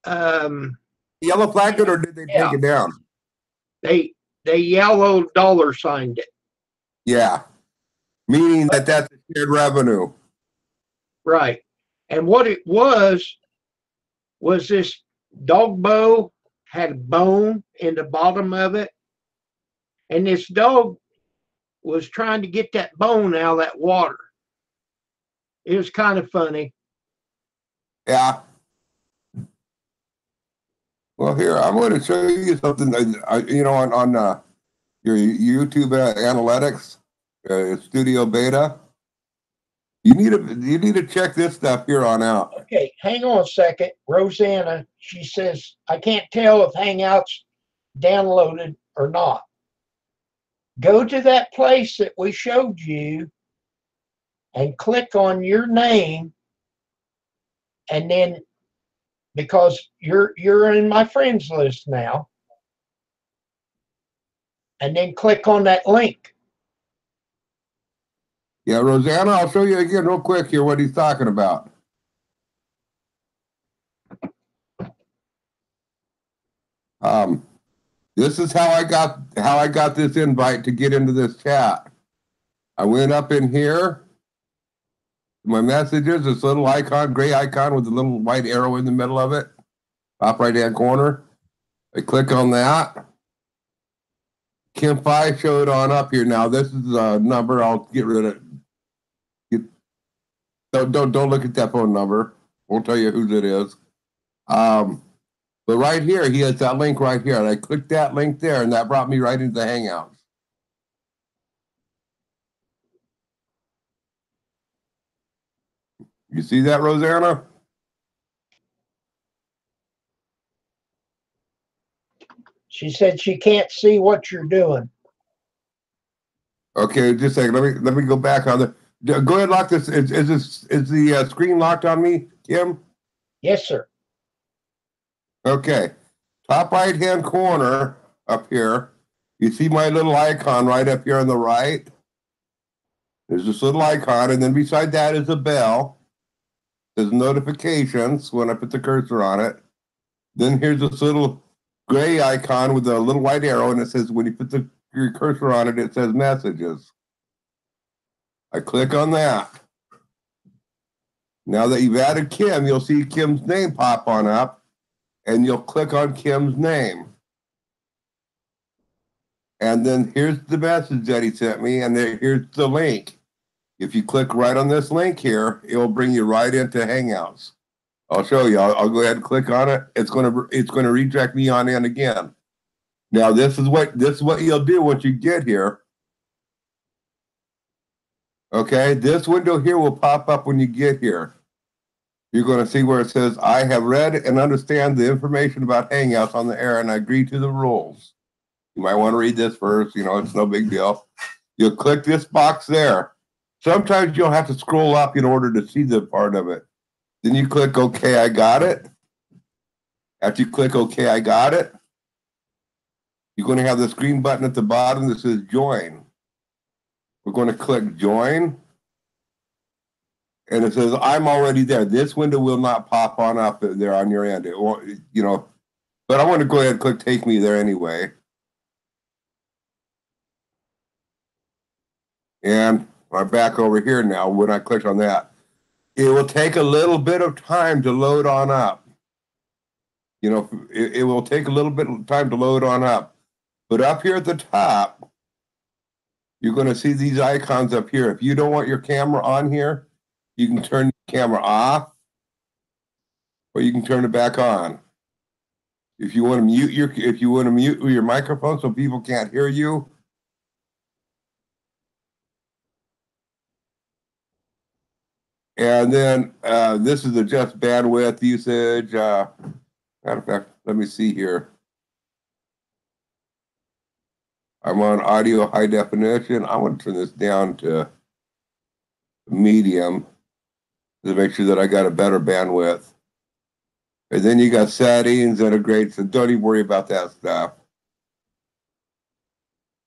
something. Yellow flagged it, or did they take it down? They yellow dollar signed it. Yeah, meaning that that's a shared revenue. Right. And what it was this dog bow had a bone in the bottom of it, and this dog was trying to get that bone out of that water. It was kind of funny. Yeah. Well, here, I'm going to show you something. You know, on your YouTube analytics, Studio Beta. You need to check this stuff here on out. Okay, hang on a second. Rosanna, she says, I can't tell if Hangouts downloaded or not. Go to that place that we showed you and click on your name, and then because you're in my friends list now, and then click on that link. Yeah, Rosanna, I'll show you again real quick here what he's talking about. This is how I got this invite to get into this chat. I went up in here. My messages, this little icon, gray icon with a little white arrow in the middle of it, top right hand corner. I click on that. Kim Fyffe showed on up here. Now this is a number. I'll get rid of it. Don't look at that phone number. Won't tell you whose it is. But right here, he has that link right here. And I clicked that link there, and that brought me right into the Hangouts. You see that, Rosanna? She said she can't see what you're doing. Okay, just a second. Let me go back on the. Go ahead, lock this. Is the screen locked on me, Kim? Yes, sir. Okay. Top right hand corner up here. You see my little icon right up here on the right. There's this little icon, and then beside that is a bell. There's notifications when I put the cursor on it. Then here's this little gray icon with a little white arrow, and it says when you put your cursor on it, it says messages. I click on that. Now that you've added Kim, you'll see Kim's name pop on up, and you'll click on Kim's name. And then here's the message that he sent me, and here's the link. If you click right on this link here, it will bring you right into Hangouts. I'll show you. I'll go ahead and click on it. It's going to redirect me on in again. Now this is what you'll do once you get here. Okay, this window here will pop up when you get here. You're going to see where it says, I have read and understand the information about Hangouts on the air and I agree to the rules. You might want to read this first. You know, it's no big deal. You'll click this box there. Sometimes you'll have to scroll up in order to see the part of it. Then you click OK, I got it. After you click OK, I got it, you're going to have this green button at the bottom that says join. We're going to click join. And it says, I'm already there. This window will not pop on up there on your end. It won't, you know, but I want to go ahead and click take me there anyway. And I'm back over here now. When I click on that, it will take a little bit of time to load on up. You know, it will take a little bit of time to load on up. But up here at the top, you're going to see these icons up here. If you don't want your camera on here, you can turn the camera off, or you can turn it back on. If you want to mute your microphone so people can't hear you. And then this is adjust bandwidth usage. Matter of fact, let me see here. I'm on audio high definition. I want to turn this down to medium to make sure that I got a better bandwidth. And then you got settings, integrate, so don't even worry about that stuff.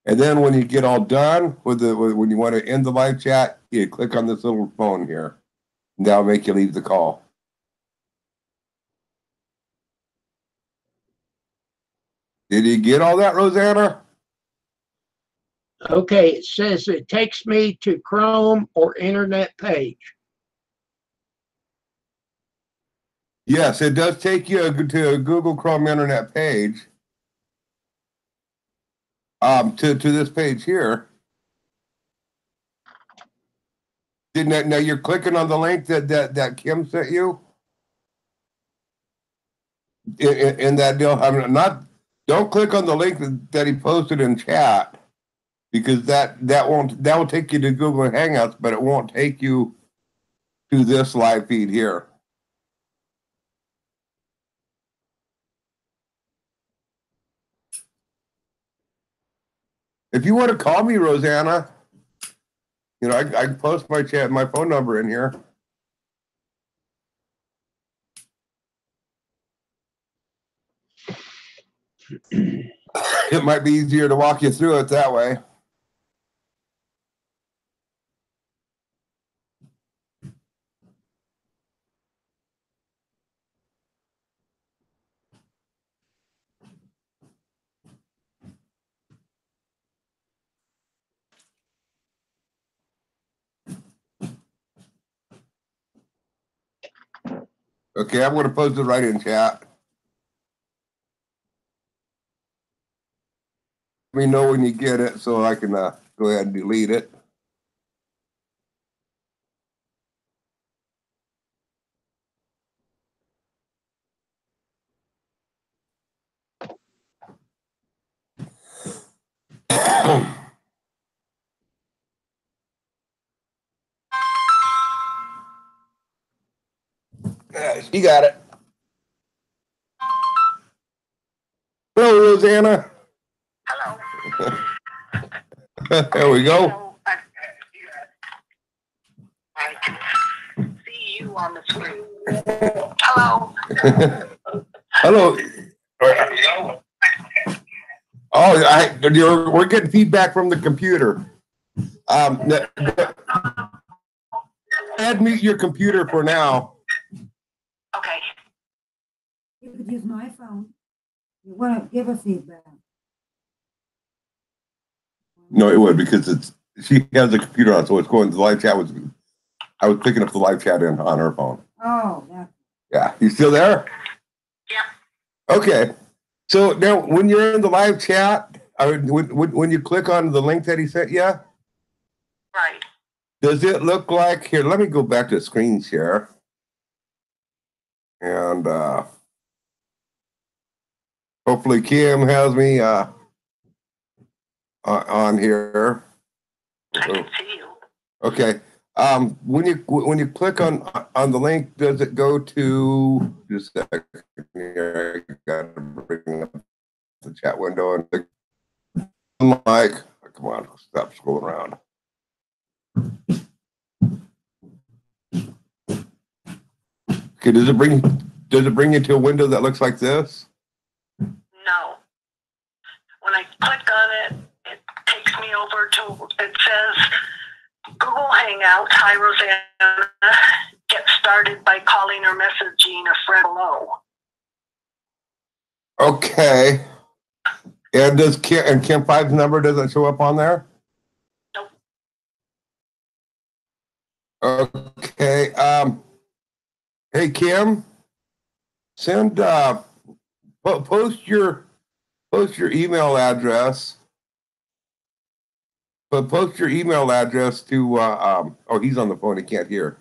And then when you get all done when you want to end the live chat, you click on this little phone here. And that'll make you leave the call. Did you get all that, Rosanna? Okay, it says it takes me to Chrome or internet page. Yes, it does take you to a Google Chrome internet page. To this page here. Now you're clicking on the link that Kim sent you in that deal. I mean, don't click on the link that he posted in chat, because that will take you to Google Hangouts, but it won't take you to this live feed here. If you want to call me, Rosanna, I can post my phone number in here. It might be easier to walk you through it that way. Okay, I'm going to post it right in chat. Let me know when you get it so I can go ahead and delete it. You got it. Hello, Rosanna. Hello. There we go. So, I can see you on the screen. Hello. Hello. Oh, we're getting feedback from the computer. Go ahead, mute your computer for now. Okay. You could use my phone. You want to give a feedback? No, it would, because she has the computer on, so it's going. The live chat I was picking up the live chat on her phone. Oh, that's. Yeah, you still there? Yeah. Okay. So now, when you're in the live chat, when you click on the link that he sent you, Right. does it look like here? Let me go back to screen share, and hopefully Kim has me on here. I can see you. Okay. When you click on the link, does it go to just a second here? I gotta bring up the chat window and like, come on, stop scrolling around. Okay, does it bring you to a window that looks like this? No. When I click on it, it takes me over to, it says Google Hangouts. Hi, Rosanna. Get started by calling or messaging a friend below. Okay. And Kim 5's number doesn't show up on there? Nope. Okay. Hey Kim, send post your email address. But post your email address to oh, he's on the phone, he can't hear.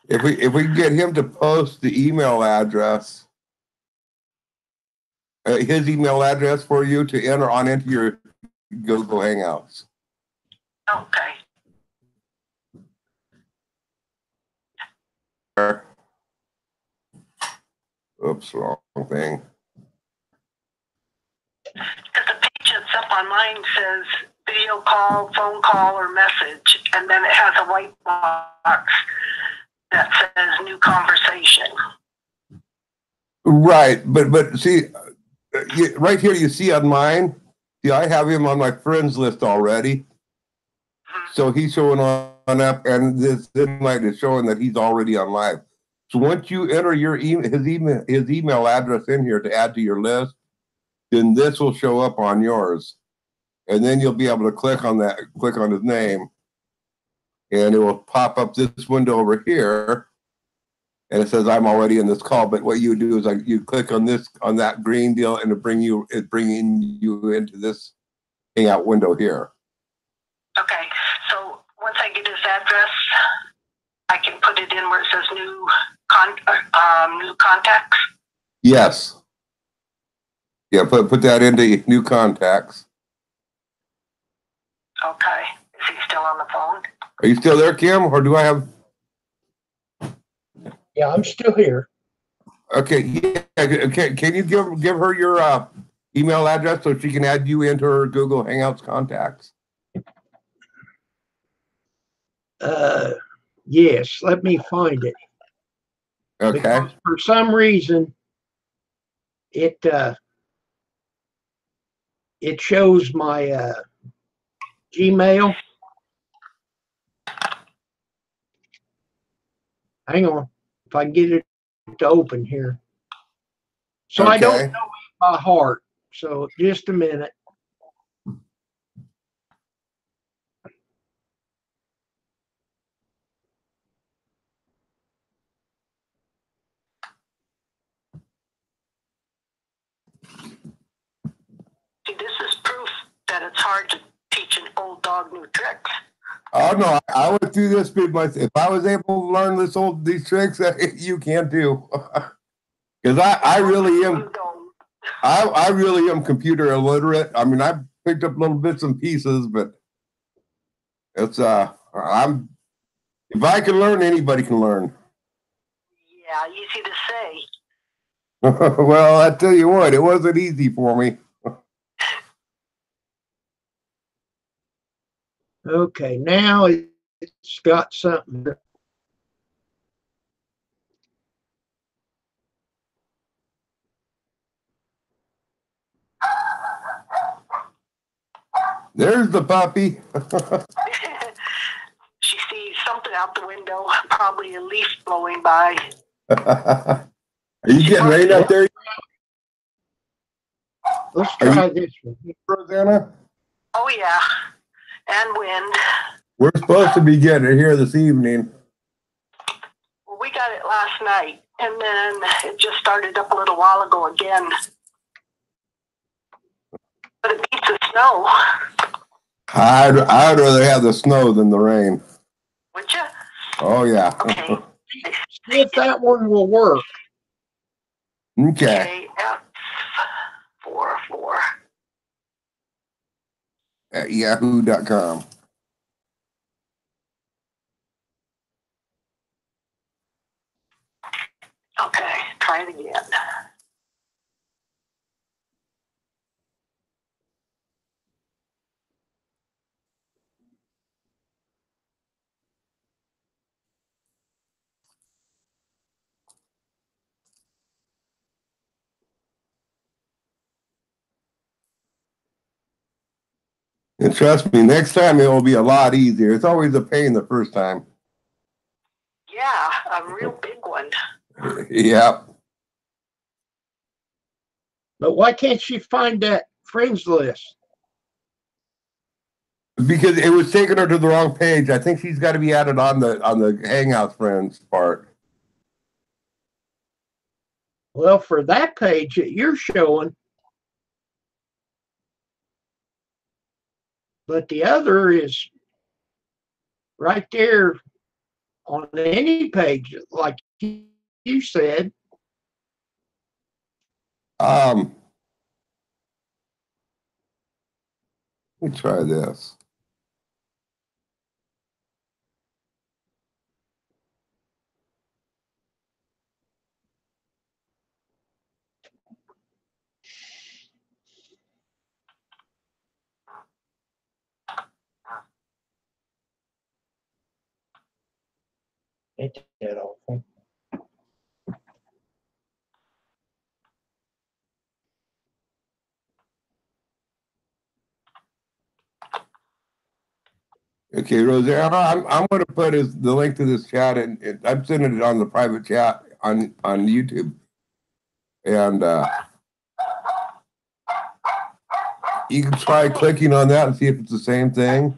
If we can get him to post the email address his email address for you to enter on into your Google Hangouts. Okay. Oops, wrong thing. Because the page that's up on mine says video call, phone call, or message, and then it has a white box that says new conversation. Right, but see, right here you see on mine. See, I have him on my friends list already, so he's showing on up, and this invite is showing that he's already on live. So once you enter your his email address in here to add to your list, then this will show up on yours, and then you'll be able to click on his name, and it will pop up this window over here. And it says I'm already in this call, but what you do is you click on that green deal, and it's bringing you into this hangout window here. Okay, so once I get his address, I can put it in where it says new contacts. Yes. Yeah, put that into new contacts. Okay, is he still on the phone? Are you still there, Kim, or do I have? Yeah, I'm still here. Okay, yeah. Okay, can you give her your email address so she can add you into her Google Hangouts contacts? Yes, let me find it. Okay. Because for some reason, it shows my Gmail. Hang on, if I can get it to open here. So I don't know it by heart. So just a minute. See, this is proof that it's hard to teach an old dog new tricks. Oh no, I would do this myself. If I was able to learn these tricks that you can't do, because I really am. I really am computer illiterate. I mean, I've picked up little bits and pieces, but it's if I can learn, anybody can learn. Yeah, easy to say. Well, I tell you what, it wasn't easy for me. Okay, now it's got something. There's the puppy. She sees something out the window, probably a leaf blowing by. Are you getting rain out there? Let's try this one. Rosanna? Oh, yeah. And wind. We're supposed to be getting it here this evening. Well, we got it last night, and then it just started up a little while ago again. But it beats the snow. I'd rather have the snow than the rain. Would you? Oh, yeah. Okay. See if that one will work. Okay. KF44 at yahoo.com. Okay, try it again. And trust me, next time it will be a lot easier. It's always a pain the first time. Yeah, a real big one. Yeah. But why can't she find that friends list? Because it was taking her to the wrong page. I think she's got to be added on the Hangouts friends part. Well, for that page that you're showing, but the other is right there on any page, like you said. Let me try this. Ain't that awful? Okay, Rosanna, I'm going to put the link to this chat, and I'm sending it on the private chat on YouTube, and you can try clicking on that and see if it's the same thing.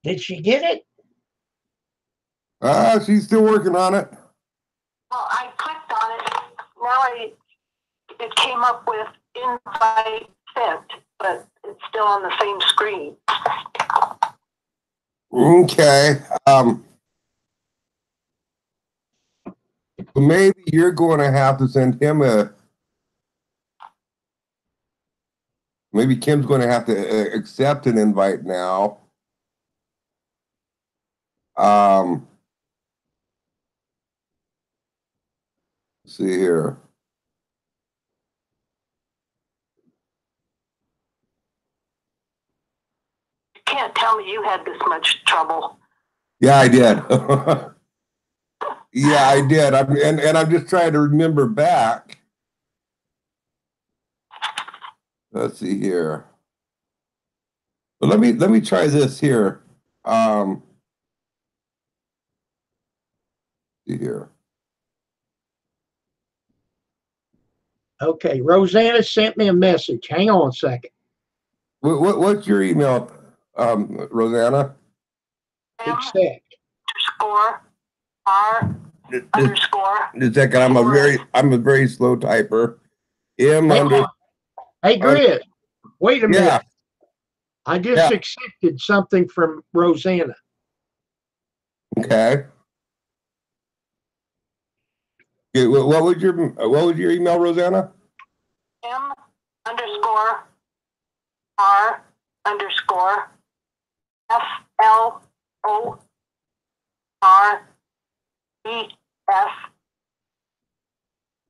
Did she get it? She's still working on it. Well, I clicked on it. Now it came up with invite sent, but it's still on the same screen. Okay. Maybe you're going to have to send him maybe Kim's going to have to accept an invite now. Let's see here. You can't tell me you had this much trouble. Yeah, I did. Yeah, I did. And I'm just trying to remember back. Let's see here. Well, let me try this here. See here. Okay, Rosanna sent me a message. Hang on a second. What's your email, Rosanna? Accept. Underscore R underscore. Just a second. I'm a very slow typer. M Hang under. on. Hey, Grizz, wait a minute. Yeah. I just accepted something from Rosanna. Okay. What was your email, Rosanna? M underscore R underscore FLORES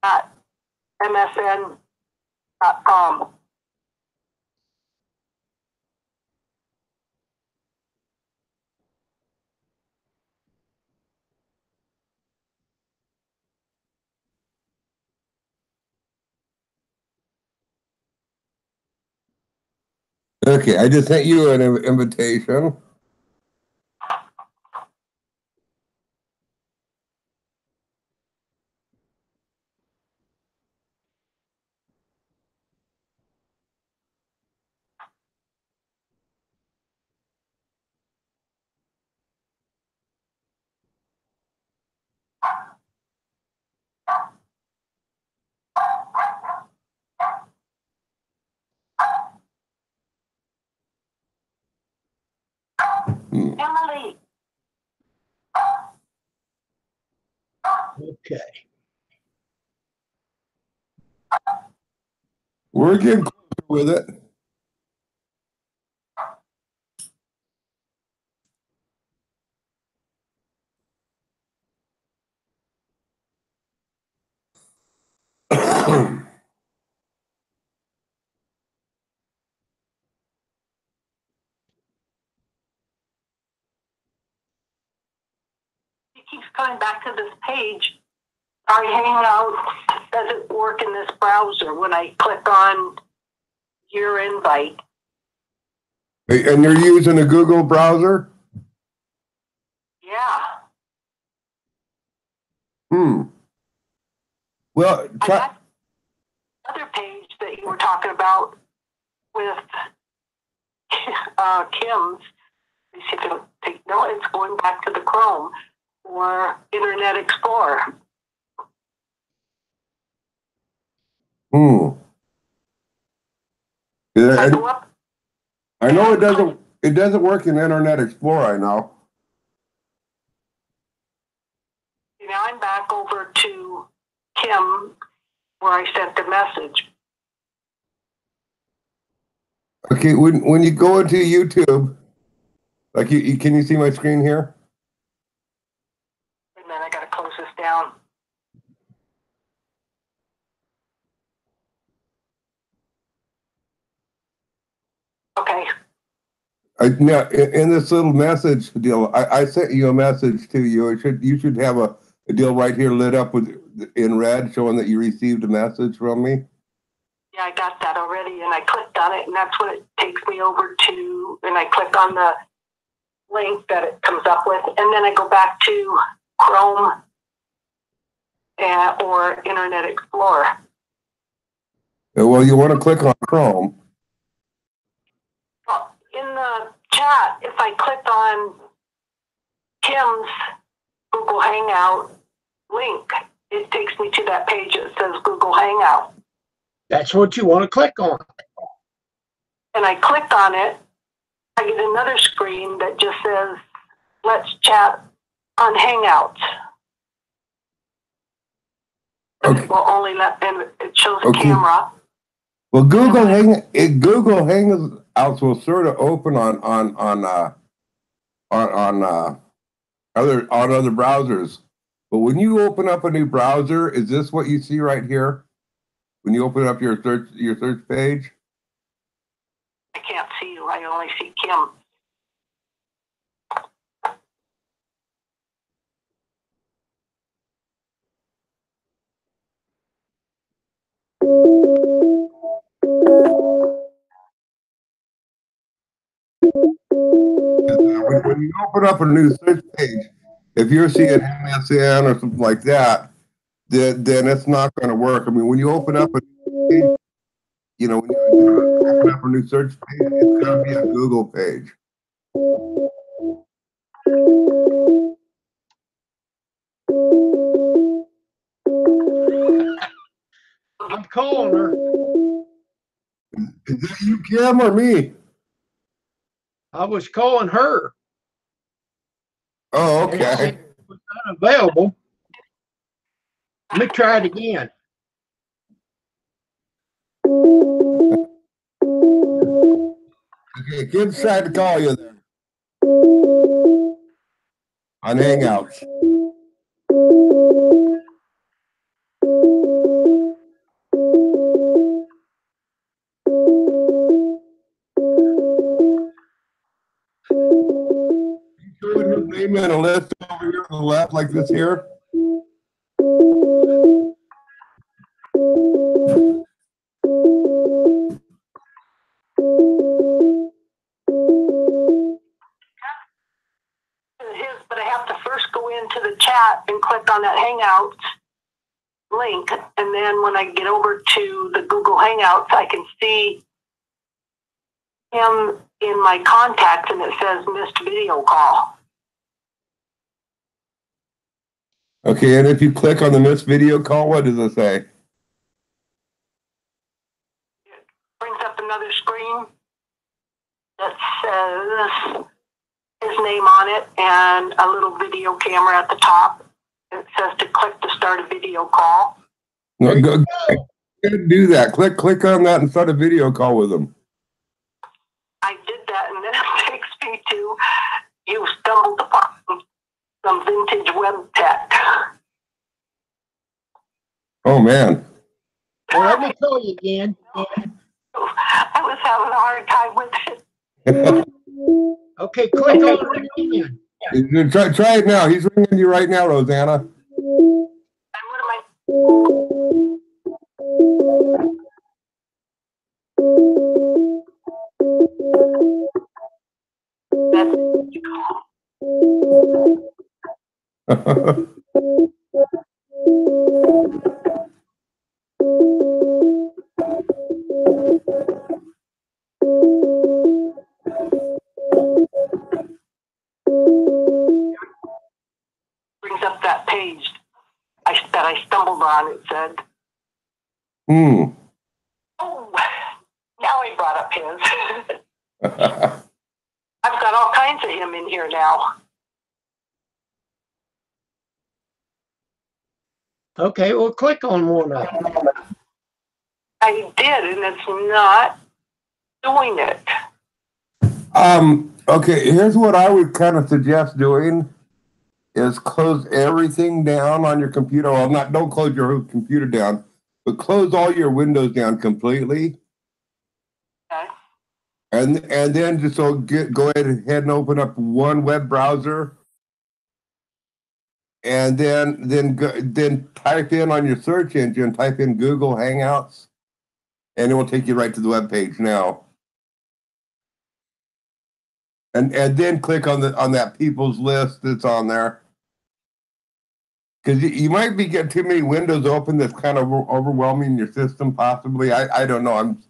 at MSN.com. Okay, I just sent you an invitation. Emily. Okay. We're getting closer with it. It keeps coming back to this page. Our Hangout doesn't work in this browser when I click on your invite. And you're using a Google browser? Yeah. Well, I got the other page that you were talking about with Kim's. Let me see if it'll take, no, it's going back to the Chrome or Internet Explorer. I go up. I know it doesn't work in Internet Explorer, I know. Now I'm back over to Kim where I sent the message. Okay, when you go into YouTube, like can you see my screen here? And then I gotta close this down. Okay. Now, in this little message deal, I sent you a message to you. You should have a deal right here lit up in red, showing that you received a message from me. Yeah, I got that already, and I clicked on it, and that's what it takes me over to. And I click on the link that it comes up with, and then I go back to Chrome or Internet Explorer. Well, you want to click on Chrome. Well, in the chat, if I click on Kim's Google Hangout link, it takes me to that page that says Google Hangout. That's what you want to click on. And I clicked on it, I get another screen that just says, let's chat on Hangouts. Okay. It will only let, and it shows a camera. Well, Google Hangouts will sort of open on other browsers. But when you open up a new browser, is this what you see right here? When you open up your search page? I can't see you. I only see Kim. When you open up a new search page, if you're seeing MSN or something like that, then it's not going to work. I mean, when you open up a page, when you open up a new search page, it's got to be a Google page. I'm calling her. Is that you, Kim, or me? I was calling her. Oh, And it said okay. it was unavailable. Let me try it again. Okay, Kim's trying to call you there on Hangouts. Put his name in a list over here on the left, like this here. But I have to first go into the chat and click on that Hangouts link, and then when I get over to the Google Hangouts, I can see him in my contacts, and it says missed video call. Okay, and if you click on the missed video call, what does it say? It brings up another screen that says his name on it and a little video camera at the top. It says to click to start a video call. No, Do that. Click on that and start a video call with them. I did that, and then it takes me to you stumbled upon some vintage web tech. Oh man. Well, let me tell you again. I was having a hard time with it. Okay, click on it again. Try it now. He's ringing you right now, Rosanna. And what am I? Brings up that page that I stumbled on. It said, "Oh, now he brought up his." I've got all kinds of him in here now. Okay, well, click on one of them. I did, and it's not doing it. Okay, here's what I would kind of suggest doing is close everything down on your computer. Well, don't close your computer down, but close all your windows down completely. Okay. And then just go ahead and open up one web browser, and then type in on your search engine, type in Google Hangouts, and it will take you right to the web page now. And then click on that people's list that's on there, because you might be getting too many windows open. That's kind of overwhelming your system, possibly. I don't know. I'm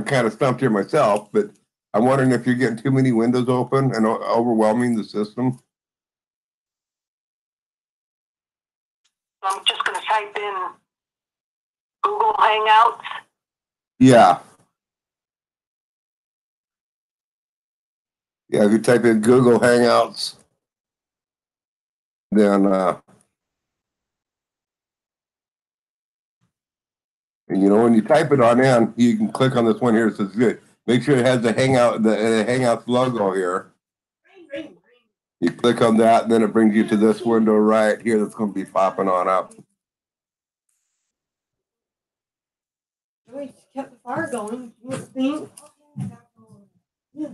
kind of stumped here myself, but I'm wondering if you're getting too many windows open and overwhelming the system. I'm just going to type in Google Hangouts. Yeah. Yeah, if you type in Google Hangouts, then when you type it on in, you can click on this one here. It says good. Make sure it has the Hangouts logo here. You click on that, and then it brings you to this window right here that's going to be popping on up. We kept the fire going. Yeah.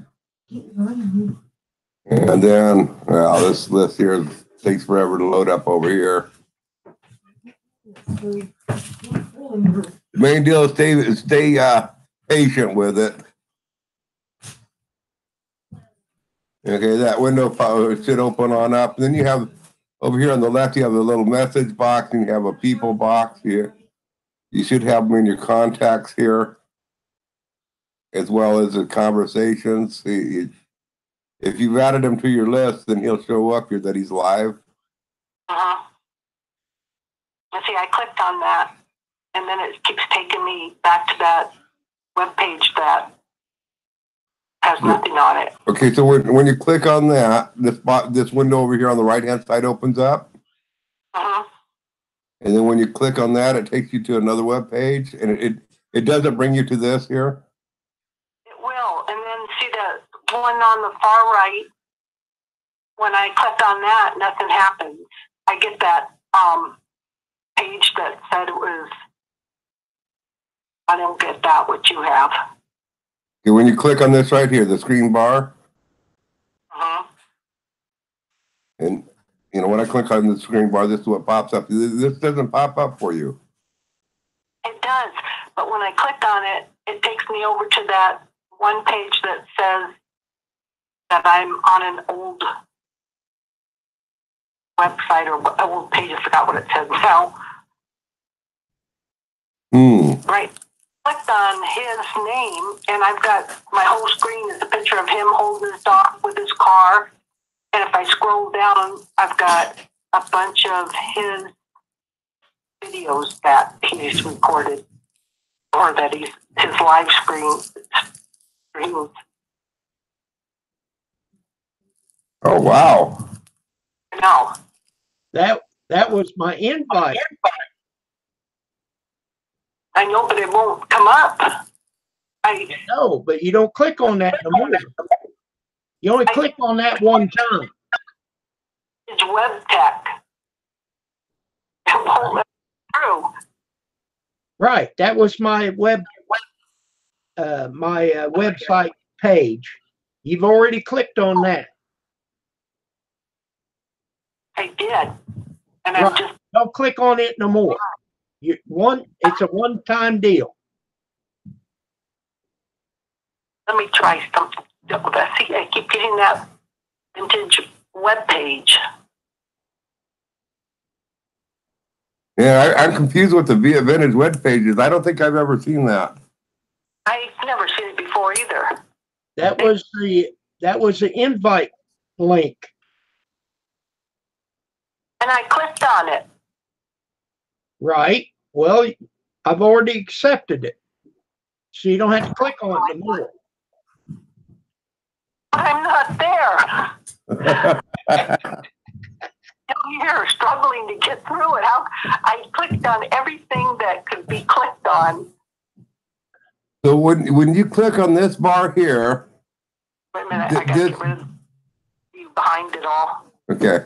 And then, well, this list here takes forever to load up over here. The main deal is stay patient with it. Okay, that window should open on up. Then you have over here on the left, you have a little message box, and you have a people box here. You should have them in your contacts here, as well as the conversations. If you've added him to your list, then he'll show up here that he's live. And see, I clicked on that, and then it keeps taking me back to that web page that has nothing on it. Okay, so when you click on that, this window over here on the right-hand side opens up. And then when you click on that, it takes you to another web page, and it doesn't bring you to this here. It will, and then see the one on the far right. When I click on that, nothing happens. I get that page that said it was. I don't get that, what you have. Okay, when you click on this right here, the screen bar, and when I click on the screen bar, this is what pops up. This doesn't pop up for you. It does, but when I click on it, it takes me over to that one page that says that I'm on an old website or old page. I forgot what it says now. Right. Clicked on his name, and I've got my whole screen is a picture of him holding his dog with his car. And if I scroll down, I've got a bunch of his videos that he's recorded, or that his live streams. Oh wow! No, That was my invite. I know, but it won't come up. No, but you don't click on that no more. You only click on that one time. It's web tech. It won't let me through. Right. That was my website page. You've already clicked on that. I did. And Right. I'm just, Don't click on it no more. It's a one-time deal. let me try something. See, I keep getting that vintage web page. Yeah, I'm confused with the vintage web pages. I don't think I've ever seen that. I've never seen it before either. That was the invite link. And I clicked on it. Right. Well, I've already accepted it. So you don't have to click on it anymore. But I'm not there. I'm here struggling to get through it. I clicked on everything that could be clicked on. So when you click on this bar here, wait a minute, I gotta get rid of you behind it all. Okay.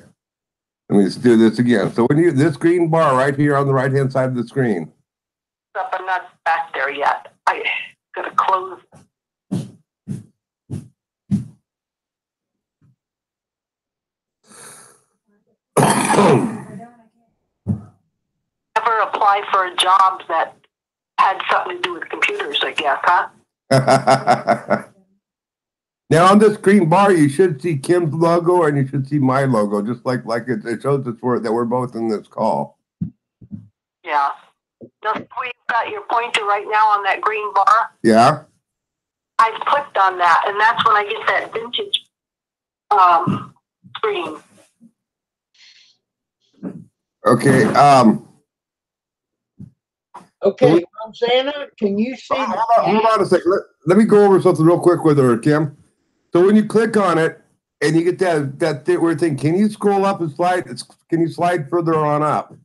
Let me just do this again. So when this green bar right here on the right hand side of the screen. I'm not back there yet. I gotta close. Never apply for a job that had something to do with computers, I guess, huh? Now on this green bar, you should see Kim's logo and you should see my logo, just like it shows us that we're both in this call. Yeah. Now, we've got your pointer right now on that green bar. Yeah. I've clicked on that, and that's when I get that vintage screen. Okay. Okay, Rosanna, can you see? Hold on a second. Let me go over something real quick with her, Kim. So when you click on it and you get that weird thing, can you scroll up and slide? Can you slide further on up?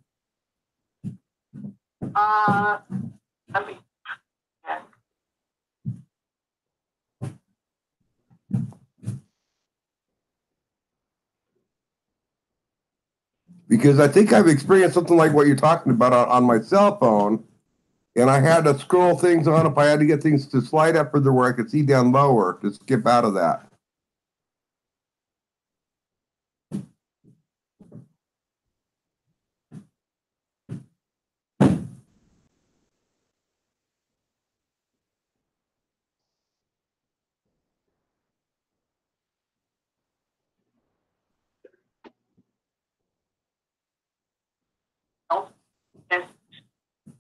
Let me. Yeah. Because I think I've experienced something like what you're talking about on my cell phone. And I had to scroll things on if I had to get things to slide up further where I could see down lower to skip out of that.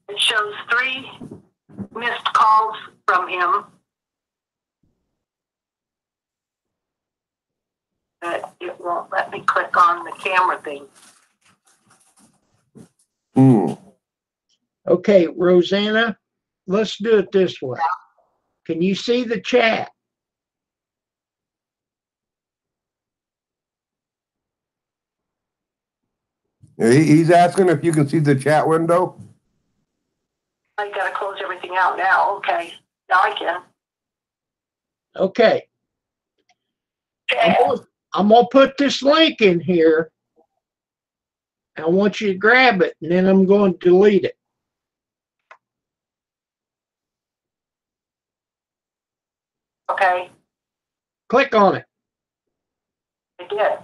It shows 3 missed calls from him. But it won't let me click on the camera thing. Okay, Rosanna, let's do it this way. Can you see the chat? He's asking if you can see the chat window. I gotta close everything out now. Okay, now I can. Okay. I'm gonna put this link in here. I want you to grab it, and then I'm going to delete it. Okay, Click on it. I did.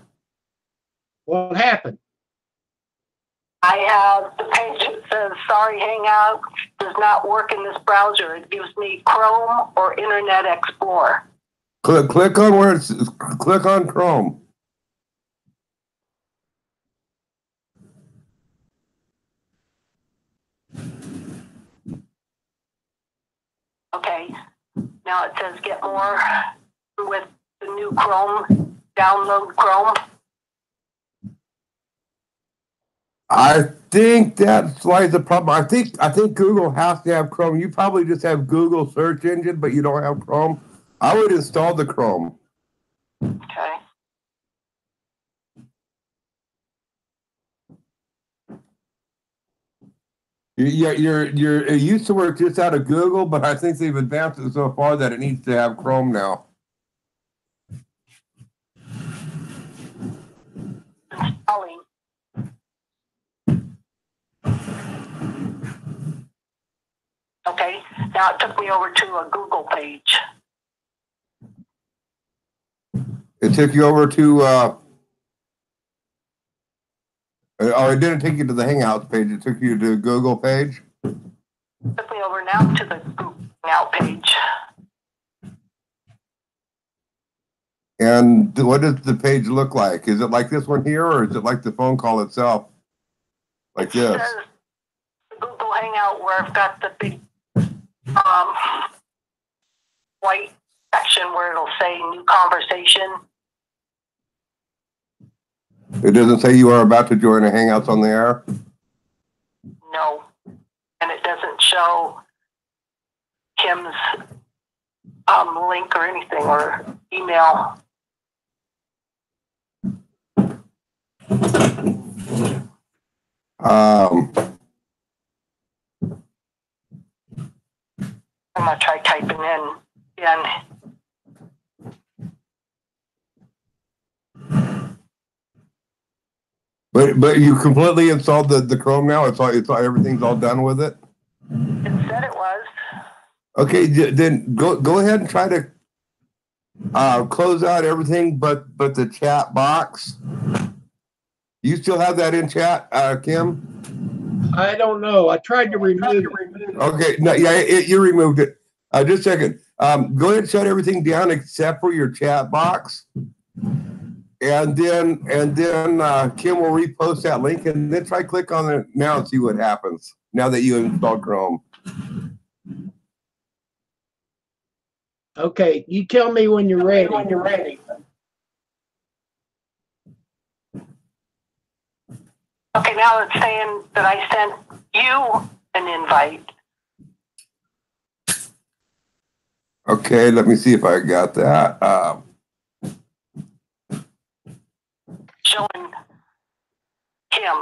What happened? I have the page that says, sorry, Hangout does not work in this browser. It gives me Chrome or Internet Explorer. Click on where it's click on Chrome. Okay, now it says get more with the new Chrome, download Chrome. I think that's like the problem. I think Google has to have Chrome. You probably just have Google search engine, but you don't have Chrome. I would install the Chrome. Okay. It used to work just out of Google, but I think they've advanced it so far that it needs to have Chrome now. Installing. Okay, now it took me over to a Google page. It took you over to, it didn't take you to the Hangouts page. It took you to the Google page. It took me over now to the Google Hangout page. And what does the page look like? Is it like this one here, or is it like the phone call itself? Like this? It says Google Hangout where I've got the big white section where it'll say new conversation. It doesn't say you are about to join a Hangouts on the air? No. And it doesn't show Kim's link or anything or email. I'm gonna try typing in again. But you completely installed the Chrome now? It's all everything's all done with it? It said it was. Okay, then go ahead and try to close out everything but the chat box. You still have that in chat, Kim? I don't know. I tried to remove it. Okay, no, yeah, you removed it. Just a second. Go ahead and shut everything down except for your chat box, and then Kim will repost that link, and then try click on it now and see what happens. Now that you installed Chrome. Okay, you tell me when you're ready. Okay, now it's saying that I sent you an invite. Okay, let me see if I got that. Showing Kim.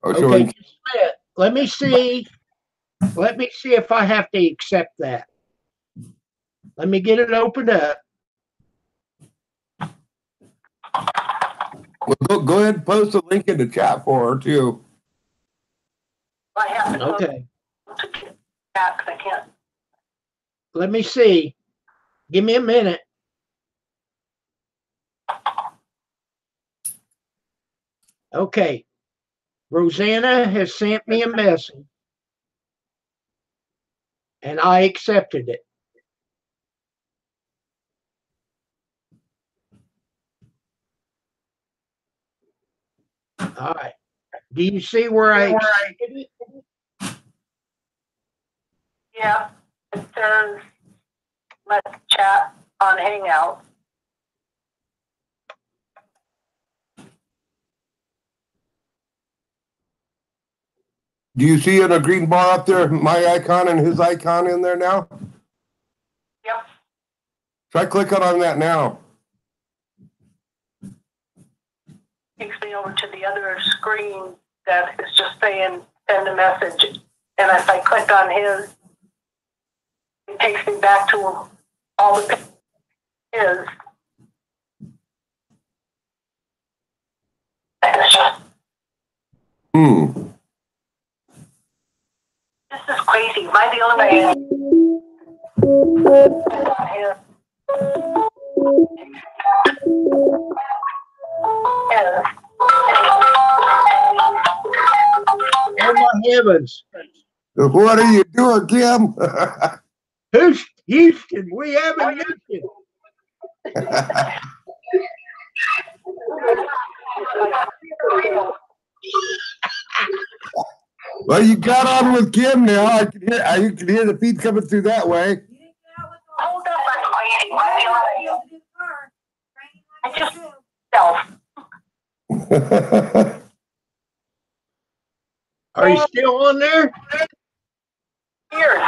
Okay, just a minute. Let me see if I have to accept that. Let me get it opened up. Well, go ahead and post a link in the chat for her too. I have to Okay. go to chat because I can't. Let me see. Give me a minute. Okay. Rosanna has sent me a message, and I accepted it. All right. Do you see where I accepted it? Yeah, it says let's chat on Hangout. Do you see in a green bar up there, my icon and his icon in there now? Yep. Try clicking on that now. Takes me over to the other screen that is just saying send a message. And if I click on his, it takes me back to all the his. This is crazy. Am I the only Oh my heavens. What are you doing, Kim? Who's Houston? We have a mission. Well, you got on with Kim now. I can hear the feed coming through that way. Hold up, that's crazy. Am I the only I just self. Are you still on there? Weird.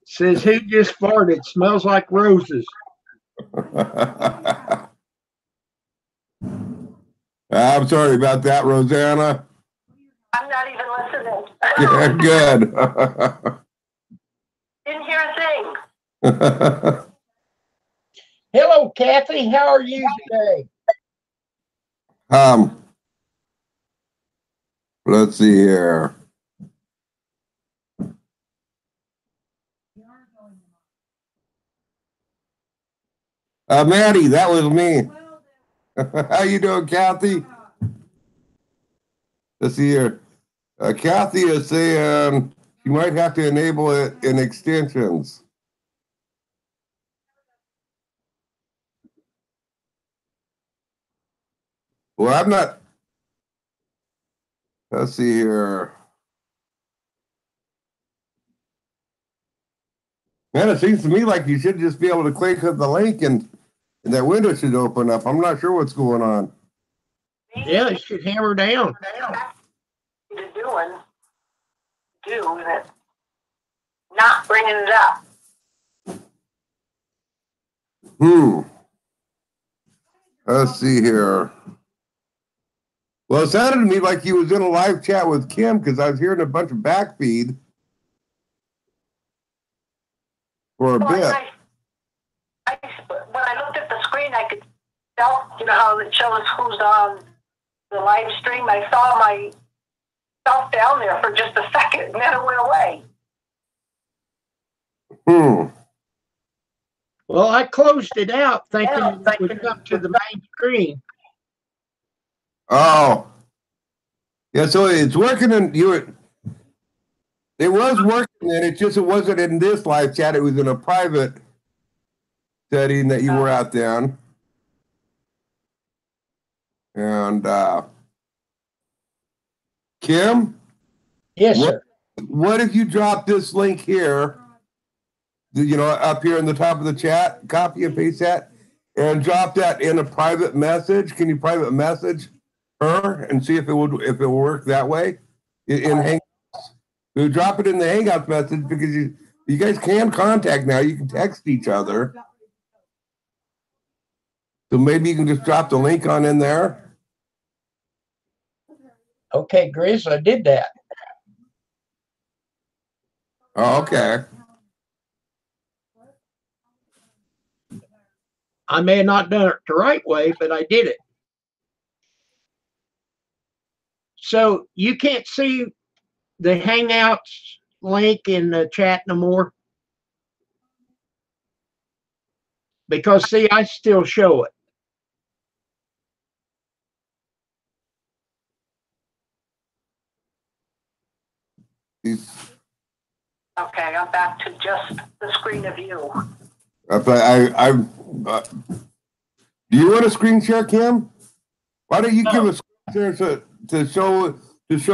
Says who just farted? Smells like roses. I'm sorry about that, Rosanna. I'm not even listening. Yeah, good. Didn't hear a thing. Hello, Kathy. How are you today? Let's see here. Maddie, that was me. How you doing, Kathy? Let's see here. Kathy is saying you might have to enable it in extensions. Well, I'm not. Let's see here. Man, it seems to me like you should just be able to click on the link and that window should open up. I'm not sure what's going on. Yeah, it should hammer down. Do that. Not bringing it up. Let's see here. Well, it sounded to me like he was in a live chat with Kim because I was hearing a bunch of backfeed for a bit. When I looked at the screen, I could tell, you know how it shows who's on the live stream. I saw myself down there for just a second, and then it went away. Well, I closed it out thinking it would come to the main screen. Oh. Yeah, so it's working and it was working and it wasn't in this live chat, it was in a private setting that you were out there. And Kim? Yes, sir. What if you drop this link here, you know, up here in the top of the chat, copy and paste that, and drop that in a private message? Can you private message her and see if it will work that way in Hangouts? So drop it in the Hangouts message because you guys can contact now. You can text each other. So maybe you can just drop the link on in there. Okay, Grizz, I did that. Oh, okay. I may have not done it the right way, but I did it. So you can't see the Hangouts link in the chat no more? Because, see, I still show it. Okay, I'm back to just the screen of you. Do you want a screen share, Kim? Why don't you give a screen share to show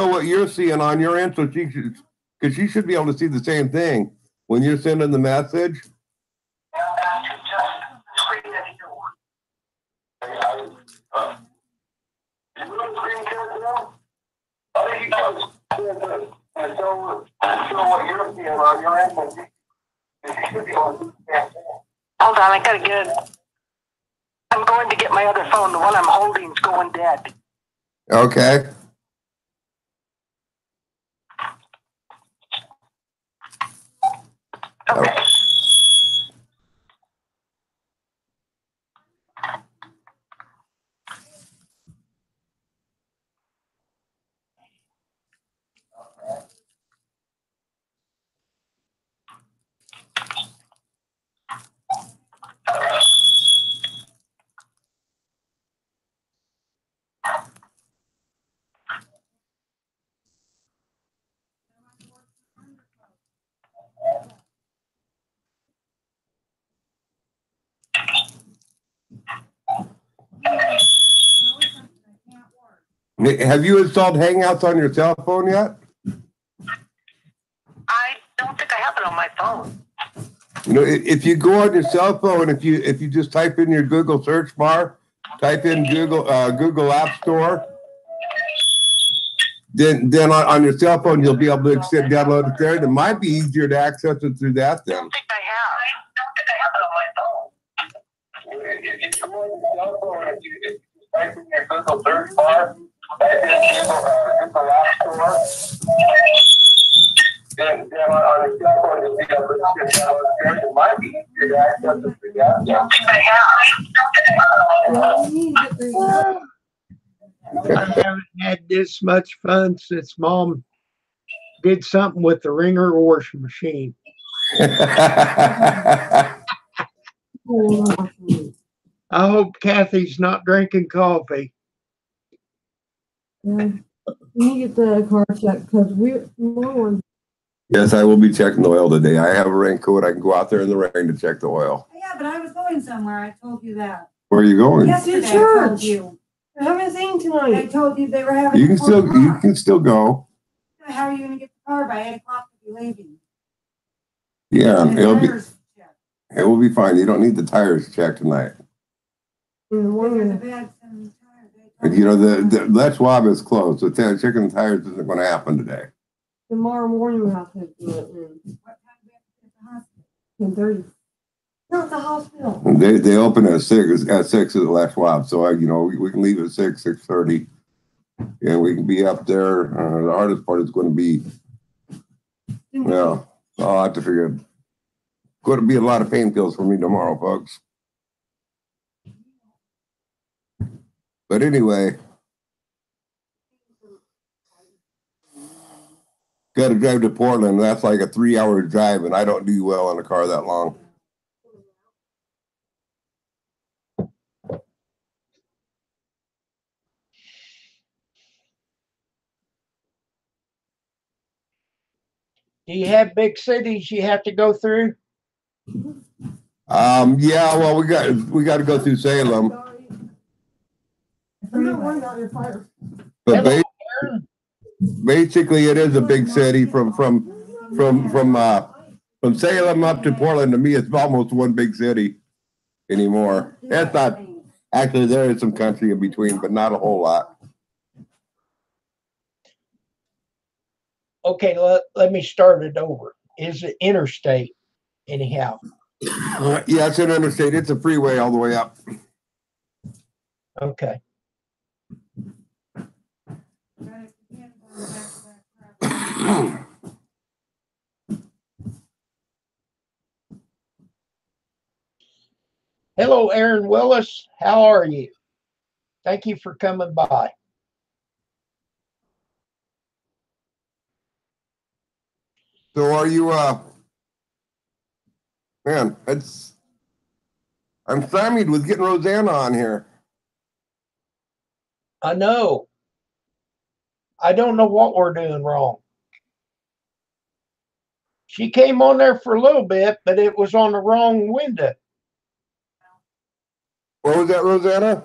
what you're seeing on your end, so because she should be able to see the same thing when you're sending the message. I'm back to just the screen of you. Show what you're seeing on your end. Hold on, I gotta get it. I'm going to get my other phone. The one I'm holding is going dead. Okay. Okay. Have you installed Hangouts on your cell phone yet? I don't think I have it on my phone. You know, if you go on your cell phone, if you just type in your Google search bar, type in Google App Store, then on your cell phone, you'll be able to download it there. It might be easier to access it through that I then. don't think I have. I don't think I have it on my phone. If you go on your cell phone and you type in your Google search bar, type in Google App Store, then on your cell phone, you'll be able to download it there. It might be easier to access it through that. I don't think I have. I haven't had this much fun since Mom did something with the wringer washing machine. I hope Kathy's not drinking coffee. Yeah. You get the car checked because we're more. Yes, I will be checking the oil today. I have a raincoat. I can go out there in the rain to check the oil. Yeah, but I was going somewhere. I told you that. Where are you going? Yesterday, I told you. We're having a thing I tonight. told you they were having. You can still go. How are you going to get the car by 8 o'clock to be leaving? Yeah, And it will be fine. You don't need the tires checked tonight. In the there's a morning. bad some tires. And you know that swab is closed, so checking the tires isn't going to happen today. Tomorrow morning we have to do it. What time do we have to get to the hospital? 10:30. Not the hospital. They open at 6. At 6 is the last swab, so we can leave at 6:30, and we can be up there. The hardest part is going to be, well, I'll have to figure it. Going to be a lot of pain pills for me tomorrow, folks. But anyway, got to drive to Portland. That's like a 3-hour drive, and I don't do well in a car that long. Do you have big cities you have to go through? Yeah, well, we got to go through Salem, I'm not worried about your fire. but Hello, basically it is a big city. From Salem up to Portland, to me, it's almost one big city anymore. That's not actually, there is some country in between, but not a whole lot. Okay, let me start it over. Is it interstate anyhow? Yeah, it's an interstate. It's a freeway all the way up. Okay. Hello, Aaron Willis. How are you? Thank you for coming by. So are you, man, I'm stymied with getting Rosanna on here. I know. I don't know what we're doing wrong. She came on there for a little bit, but it was on the wrong window. What was that, Rosanna?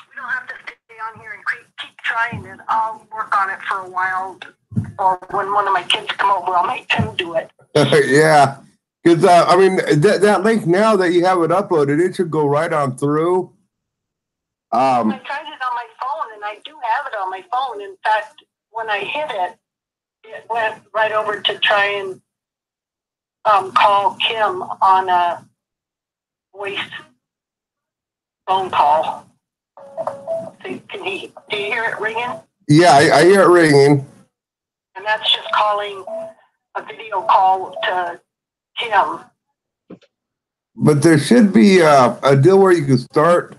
We don't have to stay on here and keep trying it. I'll work on it for a while. Or when one of my kids come over, I'll make them do it. Yeah. Because, I mean, that link now that you have it uploaded, it should go right on through. I tried it on my phone, and I do have it on my phone. In fact, when I hit it, it went right over to try and call Kim on a voice phone call. So do you hear it ringing? Yeah, I hear it ringing. And that's just calling a video call to Kim. But there should be a deal where you can start.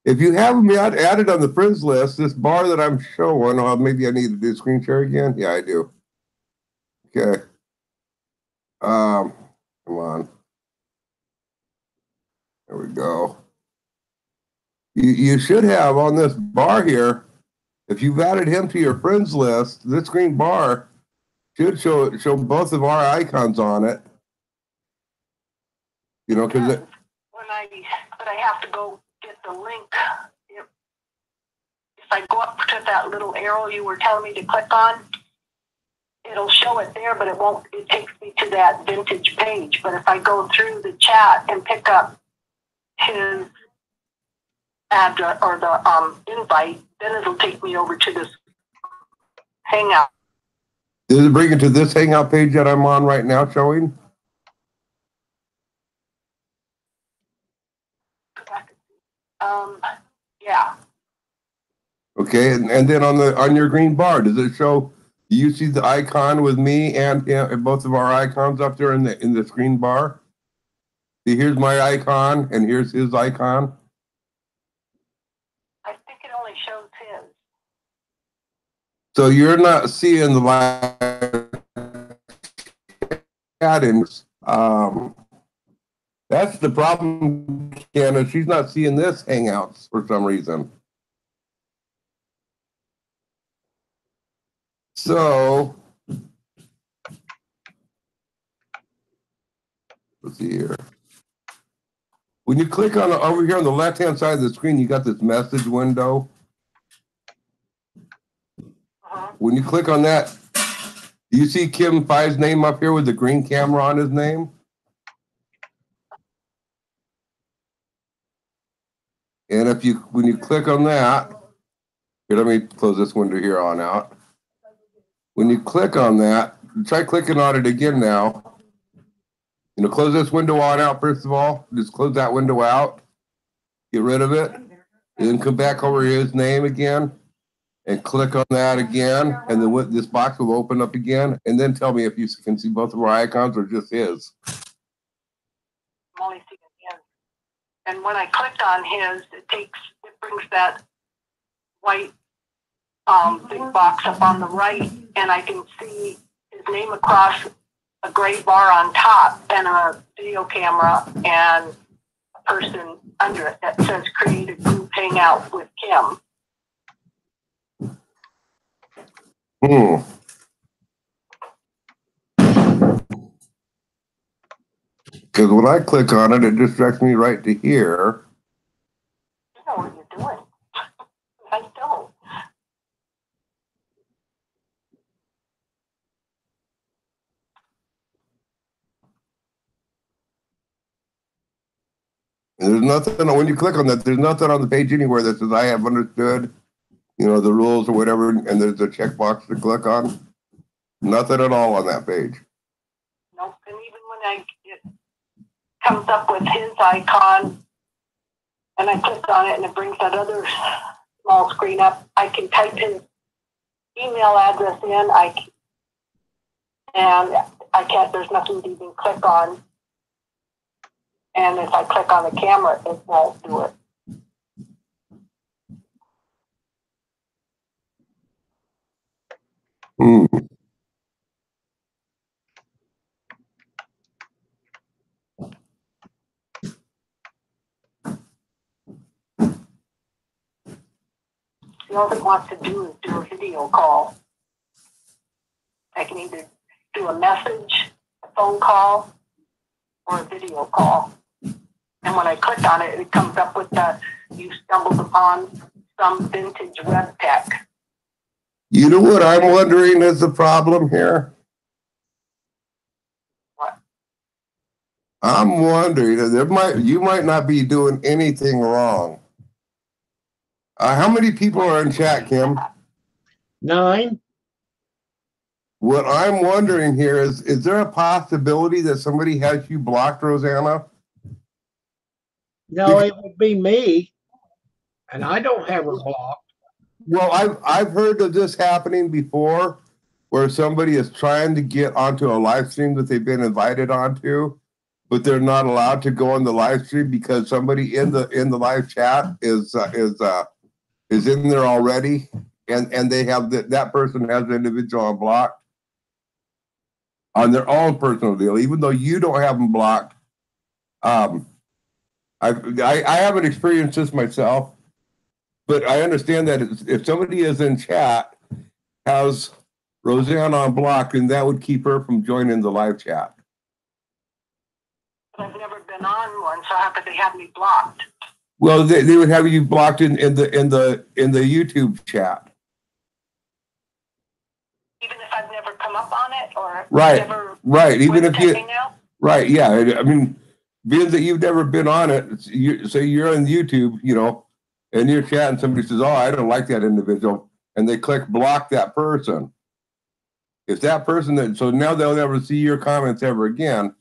If you have me added on the friends list, this bar that I'm showing, maybe I need to do screen share again. Yeah, I do. Okay. Come on. There we go. You should have on this bar here, if you've added him to your friends list, this green bar should show both of our icons on it. You know, because but I have to go get the link. If I go up to that little arrow you were telling me to click on, it'll show it there, but it won't. It takes me to that vintage page. But if I go through the chat and pick up his address or the invite, then it'll take me over to this Hangout. Does it bring it to this Hangout page that I'm on right now showing? Yeah. Okay, and then on your green bar, does it show? Do you see the icon with me and both of our icons up there in the screen bar? See, here's my icon and here's his icon. I think it only shows his. So you're not seeing the live chat-ins. That's the problem, Candace. She's not seeing this Hangouts for some reason. So let's see here. When you click on over here on the left-hand side of the screen, you got this message window. When you click on that, do you see Kim Fyffe's name up here with the green camera on his name? And if you, when you click on that, here, let me close this window here on out. When you click on that, try clicking on it again now. You know, close this window on out first of all. Just close that window out. Get rid of it. And then come back over his name again and click on that again. And then this box will open up again. And then tell me if you can see both of our icons or just his. I'm only seeing his. And when I clicked on his, it brings that white big box up on the right, and I can see his name across a gray bar on top and a video camera and a person under it that says create a group hangout with Kim. Because when I click on it, it just directs me right to here. You know what you're doing. I don't. And there's nothing, when you click on that, there's nothing on the page anywhere that says I have understood, you know, the rules or whatever, and there's a checkbox to click on. Nothing at all on that page. Nope. And even when it comes up with his icon, and I click on it and it brings that other small screen up, I can type his email address in, there's nothing to even click on. And if I click on the camera, it won't do it. All it wants to do is do a video call. I can either do a message, a phone call, or a video call. And when I click on it, it comes up with you stumbled upon some vintage web tech. You know what I'm wondering is the problem here? What? I'm wondering, you might not be doing anything wrong. How many people are in chat, Kim? 9. What I'm wondering here is there a possibility that somebody has you blocked, Rosanna? No, it would be me, and I don't have her blocked. Well, I've heard of this happening before, where somebody is trying to get onto a live stream that they've been invited onto, but they're not allowed to go on the live stream because somebody in the live chat is in there already, and they have that person has the individual unblocked on their own personal deal, even though you don't have them blocked. I haven't experienced this myself, but I understand that if somebody is in chat, has Roseanne on block, then that would keep her from joining the live chat. I've never been on one, so how could they have me blocked? Well, they would have you blocked in the YouTube chat. Even if I've never come up on it, or right. Even if you right, yeah. I mean, being that you've never been on it, say you're on YouTube, you know, in your chat and somebody says, oh, I don't like that individual, and they click block that person. If that person, so now they'll never see your comments ever again.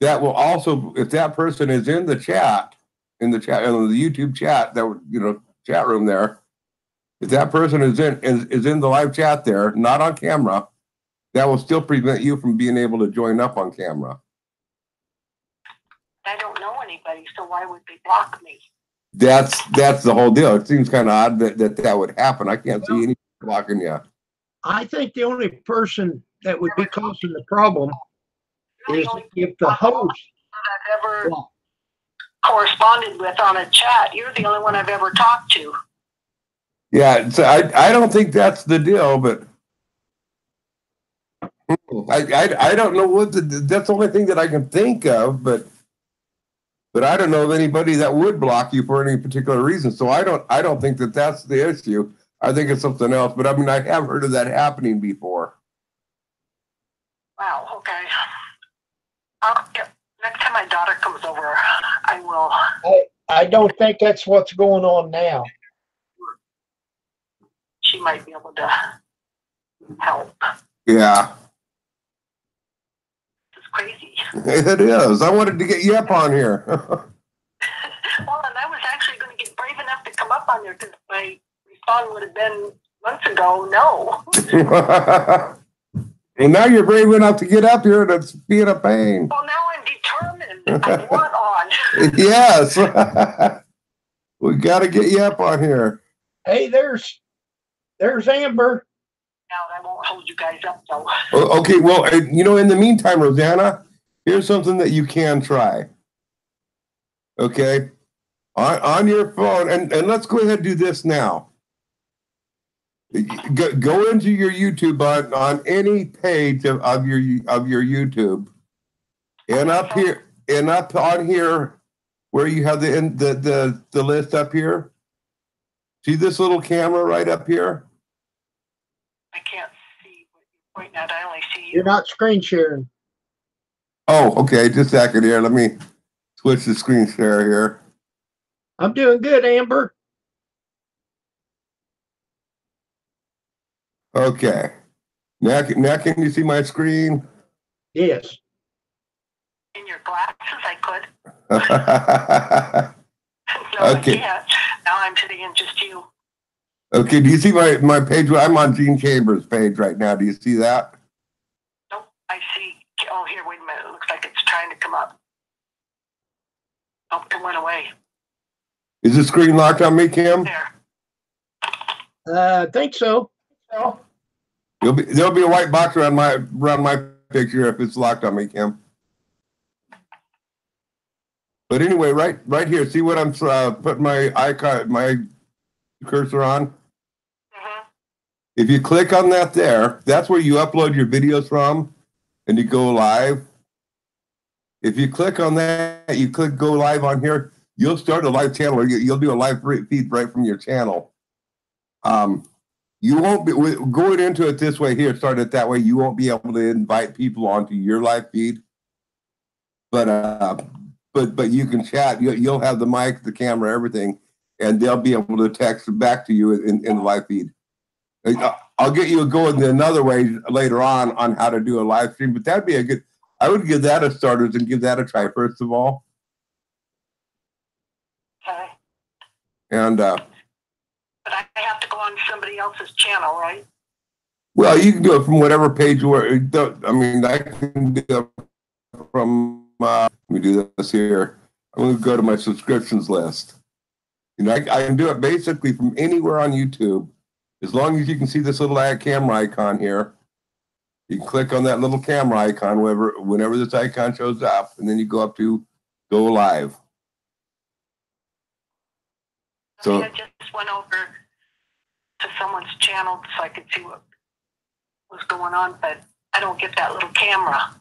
That will also, if that person is in the chat, in the YouTube chat, that chat room there, if that person is in the live chat there, not on camera, that will still prevent you from being able to join up on camera. I don't know anybody, so why would they block me? That's the whole deal. It seems kind of odd that would happen. I can't see any blocking you. I think the only person that would be causing the problem is if the host I've ever corresponded with on a chat. You're the only one I've ever talked to. Yeah, so I don't think that's the deal, but I don't know that's the only thing that I can think of, but I don't know of anybody that would block you for any particular reason. So I don't think that that's the issue. I think it's something else. But I mean, I have heard of that happening before. Wow. Okay. Next time my daughter comes over, I will. I don't think that's what's going on now. She might be able to help. Yeah. It's crazy. It is. I wanted to get you up on here. Well, and I was actually going to get brave enough to come up on there because my response would have been months ago, no. And now you're brave enough to get up here, and it's being a pain. Well, now I'm determined. I want on. Yes. We got to get you up on here. Hey, there's Amber. Now I won't hold you guys up though. Okay, well, in the meantime, Rosanna, here's something that you can try. Okay, on your phone, and let's go ahead and do this now. Go into your YouTube on any page of your YouTube, and up on here where you have the list up here. See this little camera right up here? I can't see what you're pointing at. I only see you. You're not screen sharing. Oh, okay. Just a second here. Let me switch the screen share here. I'm doing good, Amber. Okay. Now can you see my screen? Yes. In your glasses, I could. No, Okay. I can't. Now I'm sitting in just you. Okay. Do you see my page? I'm on Gene Chambers' page right now. Do you see that? Nope. I see. Oh, here. Wait a minute. It looks like it's trying to come up. Oh, it went away. Is the screen locked on me, Kim? There. I think so. There'll be a white box around my picture if it's locked on me, Kim. But anyway, right here, see what I'm putting my icon, my cursor on? Mm-hmm. If you click on that there, that's where you upload your videos from and you go live. If you click on that, you click go live on here, you'll start a live channel, or you'll do a live feed right from your channel. You won't be going into it this way here, start it that way. You won't be able to invite people onto your live feed. But you can chat. You'll have the mic, the camera, everything, and they'll be able to text back to you in the live feed. I'll get you going another way later on how to do a live stream, but that'd be a good. I would give that a starters and give that a try first of all. Okay. And but I have to go on somebody else's channel, right? well, you can do it from whatever page where. I mean, I can do it from. Let me do this here. I'm going to go to my subscriptions list. I can do it basically from anywhere on YouTube, as long as you can see this little camera icon here. You can click on that little camera icon whenever this icon shows up, and then you go up to go live. So I just went over to someone's channel so I could see what was going on, but I don't get that little camera.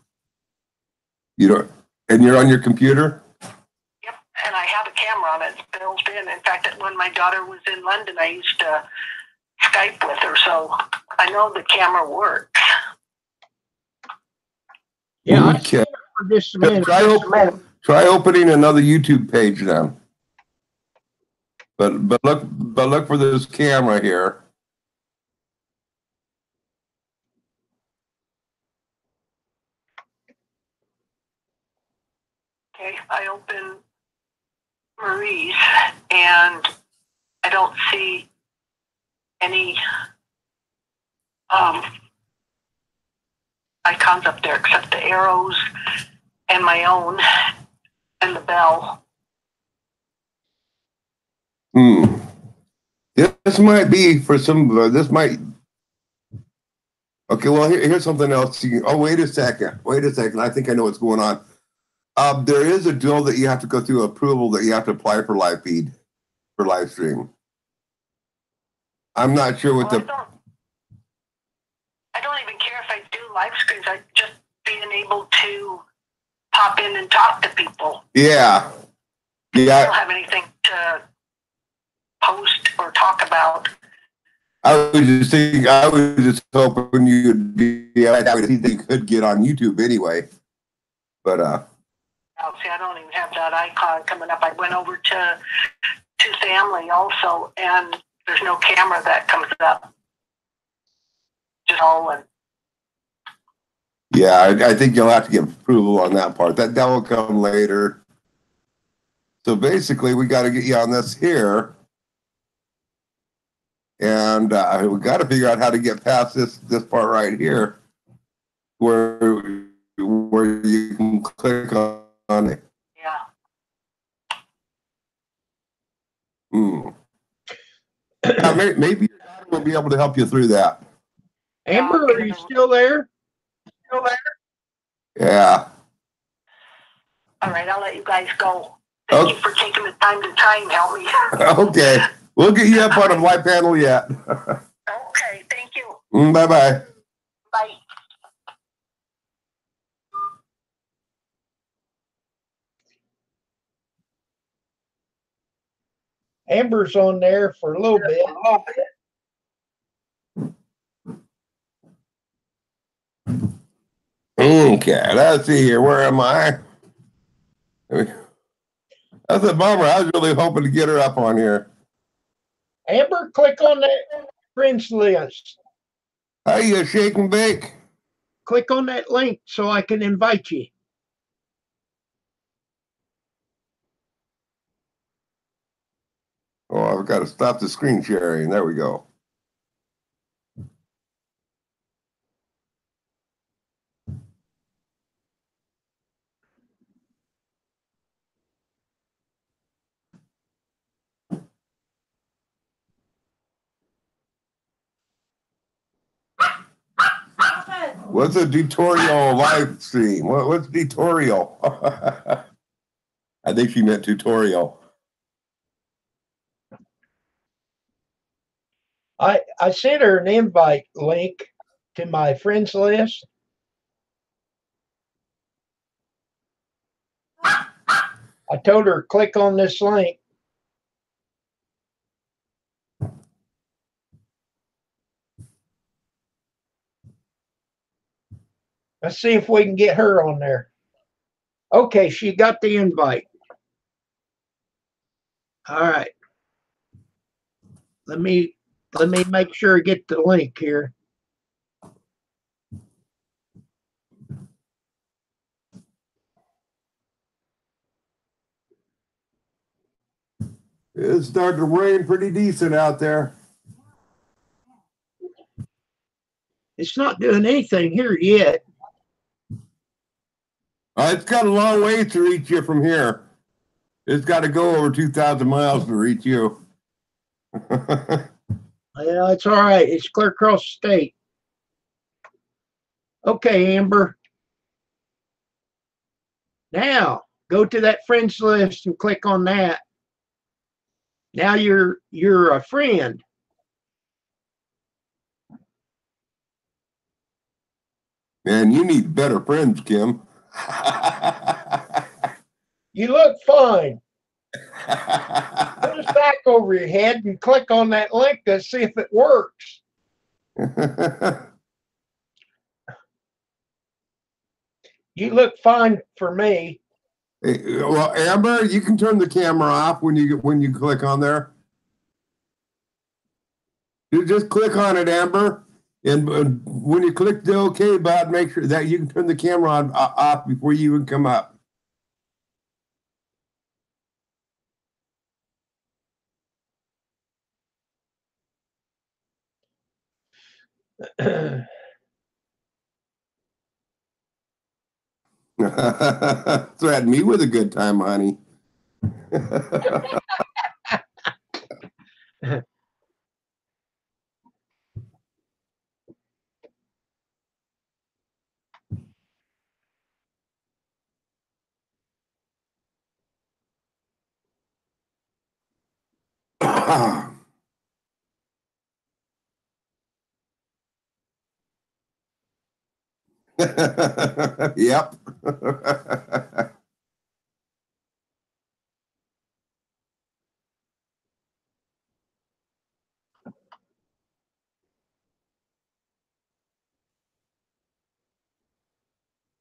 you don't, and you're on your computer? Yep, and I have a camera on it built in. In fact, when my daughter was in London, I used to Skype with her, so I know the camera works. Yeah, Okay. for just a minute. Try opening another YouTube page now. But look for this camera here. Okay, I open Marie's and I don't see any icons up there except the arrows and my own and the bell. This might be for some. This might. Okay, well here's something else. Oh, wait a second. Wait a second. I think I know what's going on. There is a deal that you have to go through approval that you have to apply for live feed, for live stream. I'm not sure what I don't even care if I do live streams. I just being able to pop in and talk to people. Yeah. I don't have anything to post or talk about. I was just hoping you'd be anything you could get on YouTube anyway. But see, I don't even have that icon coming up. I went over to family also, and there's no camera that comes up. Just all and yeah, I think you'll have to get approval on that part. That will come later. So basically, we got to get you on this here. And we got to figure out how to get past this part right here, where you can click on it. Yeah. Maybe your daughter will be able to help you through that. Amber, are you still there? Yeah. All right, I'll let you guys go. Thank you for taking the time to try and help me. Okay. We'll get you up on a live panel yet. Okay, thank you. Bye-bye. Bye. Amber's on there for a little bit. Okay, let's see here. Where am I? That's a bummer. I was really hoping to get her up on here. Amber, click on that friends list. How you shake and bake? Click on that link so I can invite you. Oh, I've got to stop the screen sharing. There we go. What's a tutorial live stream? What's tutorial? I think she meant tutorial. I sent her an invite link to my friends list. I told her, click on this link. Let's see if we can get her on there. Okay, she got the invite. All right. Let me make sure I get the link here. It's starting to rain pretty decent out there. It's not doing anything here yet. It's got a long way to reach you from here. It's got to go over 2,000 miles to reach you. Yeah, it's all right. It's clear across the state. Okay, Amber. Now go to that friends list and click on that. Now you're a friend. Man, you need better friends, Kim. You look fine. Put a sack over your head and click on that link to see if it works. You look fine for me. Well, Amber, you can turn the camera off when you click on there. You just click on it, Amber, and when you click the OK button, make sure that you can turn the camera on off before you even come up. Threaten me with a good time, honey. Yep.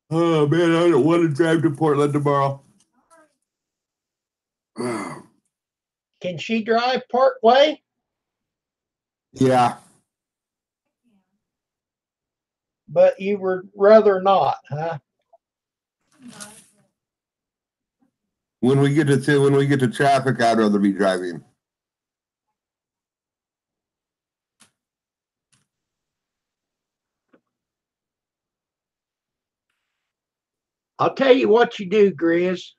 Oh man, I don't want to drive to Portland tomorrow. Can she drive part way? Yeah. But you would rather not, huh? When we get to traffic, I'd rather be driving. I'll tell you what you do, Grizz.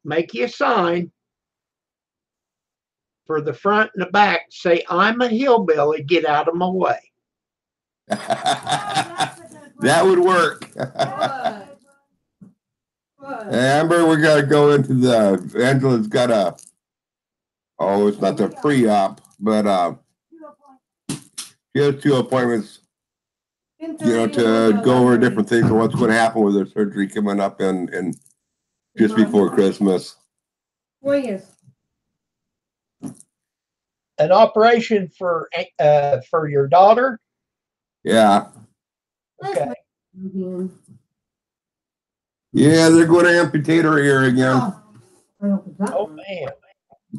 Make you a sign for the front and the back. Say, I'm a hillbilly. Get out of my way. That would work. Amber, we got to go into Angela's got it's not the pre-op, but she has 2 appointments, to go over different things and what's going to happen with her surgery coming up in just before Christmas. An operation for your daughter? Yeah. Okay. Yeah, they're going to amputate her ear again. Oh man.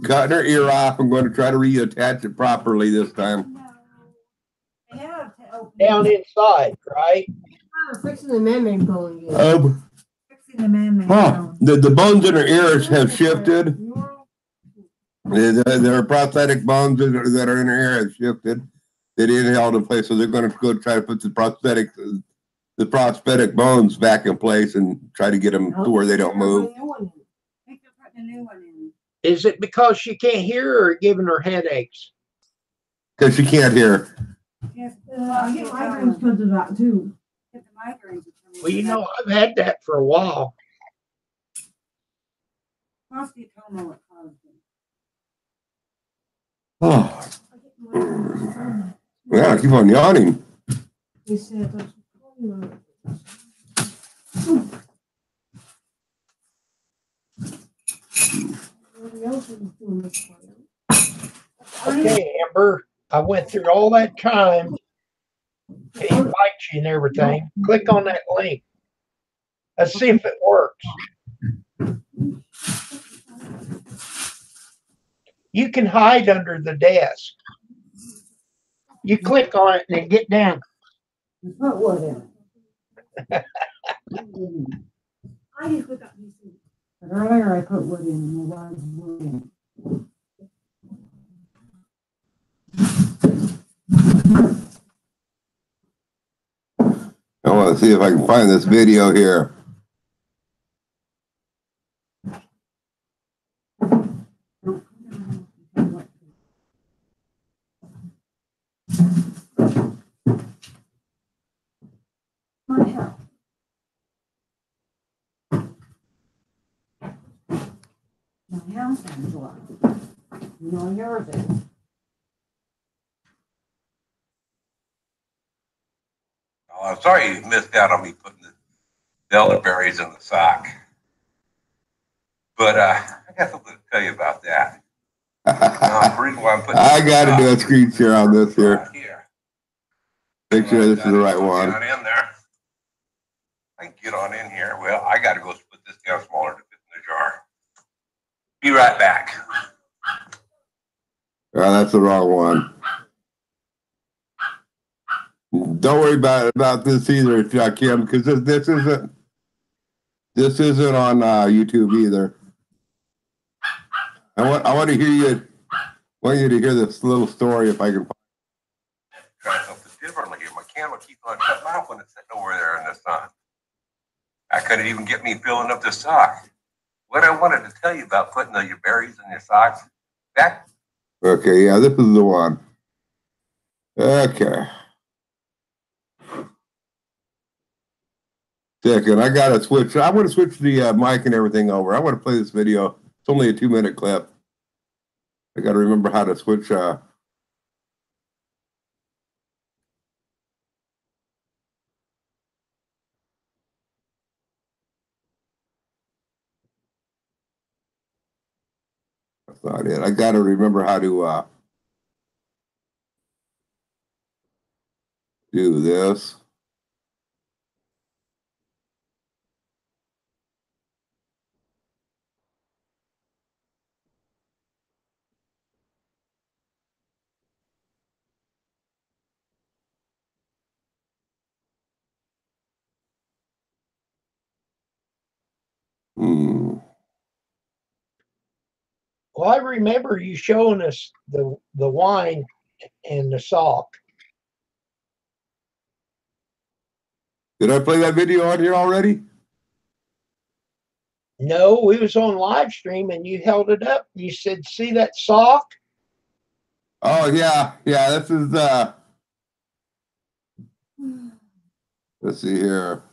Cutting her ear off. I'm going to try to reattach it properly this time. Down inside, right? Fixing the man going. The bones in her ears have shifted. There are prosthetic bones that are in her ear have shifted. They didn't held in place, so they're going to go try to put the prosthetic bones back in place and try to get them to where they don't move. Is it because she can't hear or giving her headaches? Because she can't hear. I get migraines because of that too. Well, I've had that for a while. Oh. Yeah, I keep on yawning. He said, Okay, Amber, I went through all that time to invite you and everything. Click on that link. Let's see if it works. You can hide under the desk. You click on it and then get down. put wood in it. But earlier I put wood in and the lines wood in. I want to see if I can find this video here. My house. My house, Angela. You know yours is. Oh, I'm sorry you missed out on me putting the elderberries in the sock. But I got something to tell you about that. The reason why I'm putting I got to do a screen share on this here. Make sure this is the right one. Get on in there. I can get on in here. Well, I got to go split this down smaller to fit in the jar. Be right back. Oh, that's the wrong one. Don't worry about this either, Kim, because this isn't on YouTube either. I want to hear you. Want you to hear this little story if I can. Try something differently here. My camera keeps on shutting off when it's sitting over there in the sun. I couldn't even get me filling up the sock. What I wanted to tell you about putting your berries in your socks back. Okay, yeah, this is the one. Okay. Second, I gotta switch. I want to switch the mic and everything over. I want to play this video. It's only a 2-minute clip. I got to remember how to switch. I That's not it. I got to remember how to do this. Well, I remember you showing us the wine and the sock. Did I play that video on here already? No, we was on live stream and you held it up. You said, "See that sock?" Oh yeah. This is let's see here.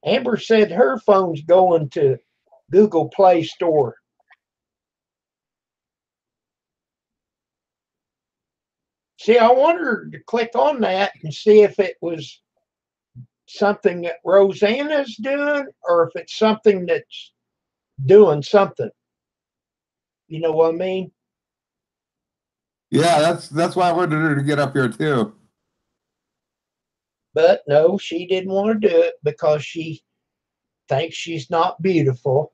Amber said her phone's going to Google Play Store. See, I wanted to click on that and see if it was something that Rosanna's doing or if it's something that's doing something. You know what I mean? Yeah, that's why I wanted her to get up here too. But no, she didn't want to do it because she thinks she's not beautiful.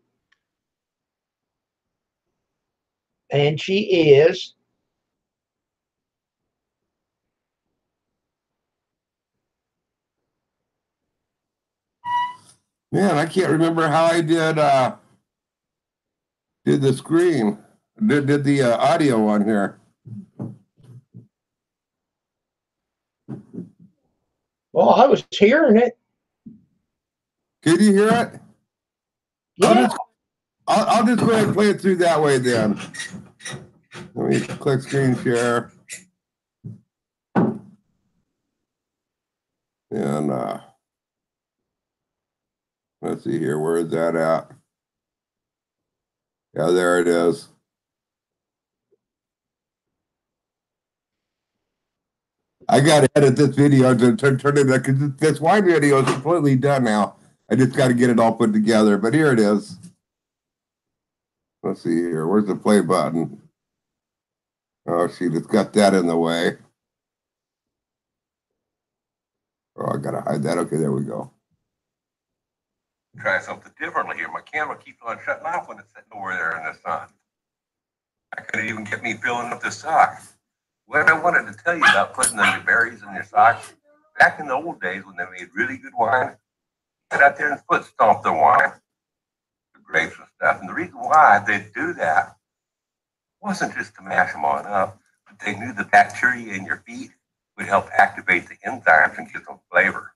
And she is. Man, I can't remember how I did the screen. Did the audio on here. Well, I was hearing it. Can you hear it? Yeah. I'll just go ahead and play it through that way then. Let me click screen share. And let's see here. Where is that at? Yeah, there it is. I got to edit this video to turn it because this wine video is completely done now. I just got to get it all put together. But here it is. Let's see here. Where's the play button? Oh, shoot. It's got that in the way. Oh, I got to hide that. Okay, there we go. Try something differently here. My camera keeps on shutting off when it's sitting over there in the sun. I couldn't even get me filling up the sock. What I wanted to tell you about putting your berries in your socks, back in the old days when they made really good wine, get out there and foot stomp the wine, the grapes and stuff. And the reason why they do that wasn't just to mash them on up, but they knew the bacteria in your feet would help activate the enzymes and give them flavor.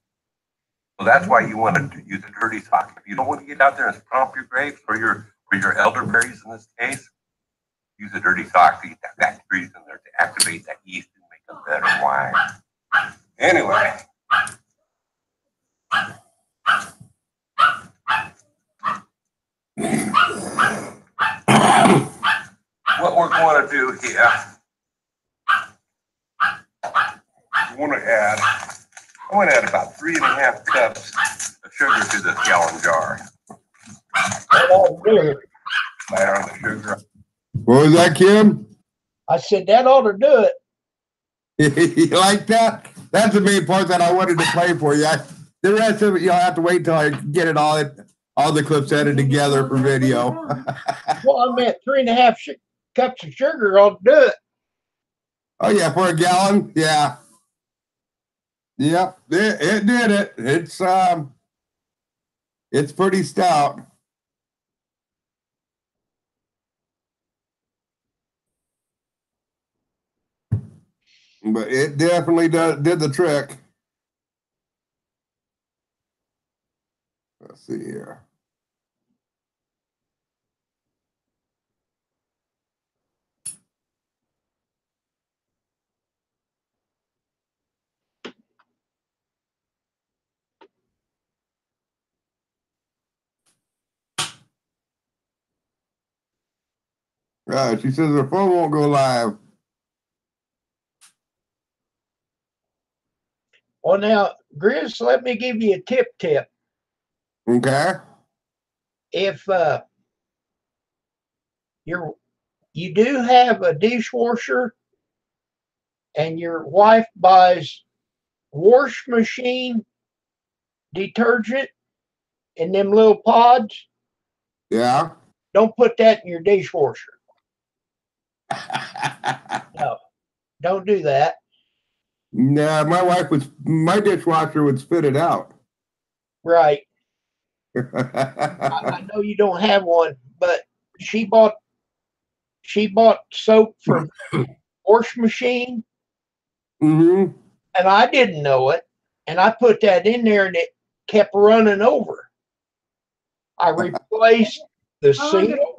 So that's why you want to use a dirty sock. If you don't want to get out there and stomp your grapes or your elderberries in this case, use a dirty sock to get that bacteria in there to activate that yeast and make a better wine. Anyway. What we're going to do here, I want to add about 3.5 cups of sugar to this gallon jar. Layer on the sugar. What was that, Kim? I said that ought to do it. You like that? That's the main part that I wanted to play for you. The rest of it, you'll have to wait till I get it all the clips edited together for video. Well, I meant 3.5 cups of sugar ought to do it. Oh yeah, for a gallon, yeah. Yep, it did it. It's pretty stout. But it definitely did the trick. Let's see here. She says her phone won't go live. Well, now, Grizz, let me give you a tip. Okay. If you do have a dishwasher and your wife buys wash machine detergent in them little pods, Yeah. don't put that in your dishwasher. No, don't do that. Nah, my dishwasher would spit it out. Right. I know you don't have one, but she bought soap for wash machine, Mm-hmm. and I didn't know it, and I put that in there, and it kept running over. I replaced the seal.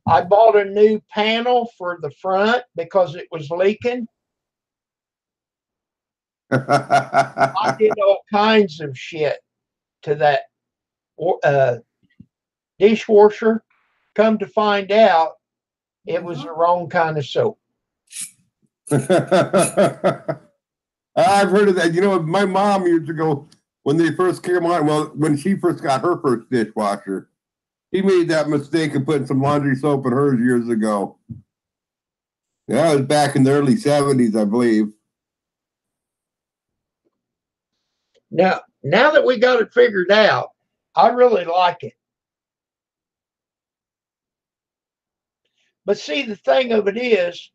I bought a new panel for the front because it was leaking. I did all kinds of shit to that dishwasher. Come to find out, it was the wrong kind of soap. I've heard of that. You know, my mom years ago, when they first came on, well, when she first got her first dishwasher, she made that mistake of putting some laundry soap in hers years ago. That was back in the early 70s, I believe. Now that we got it figured out, I really like it. But see, the thing of it is,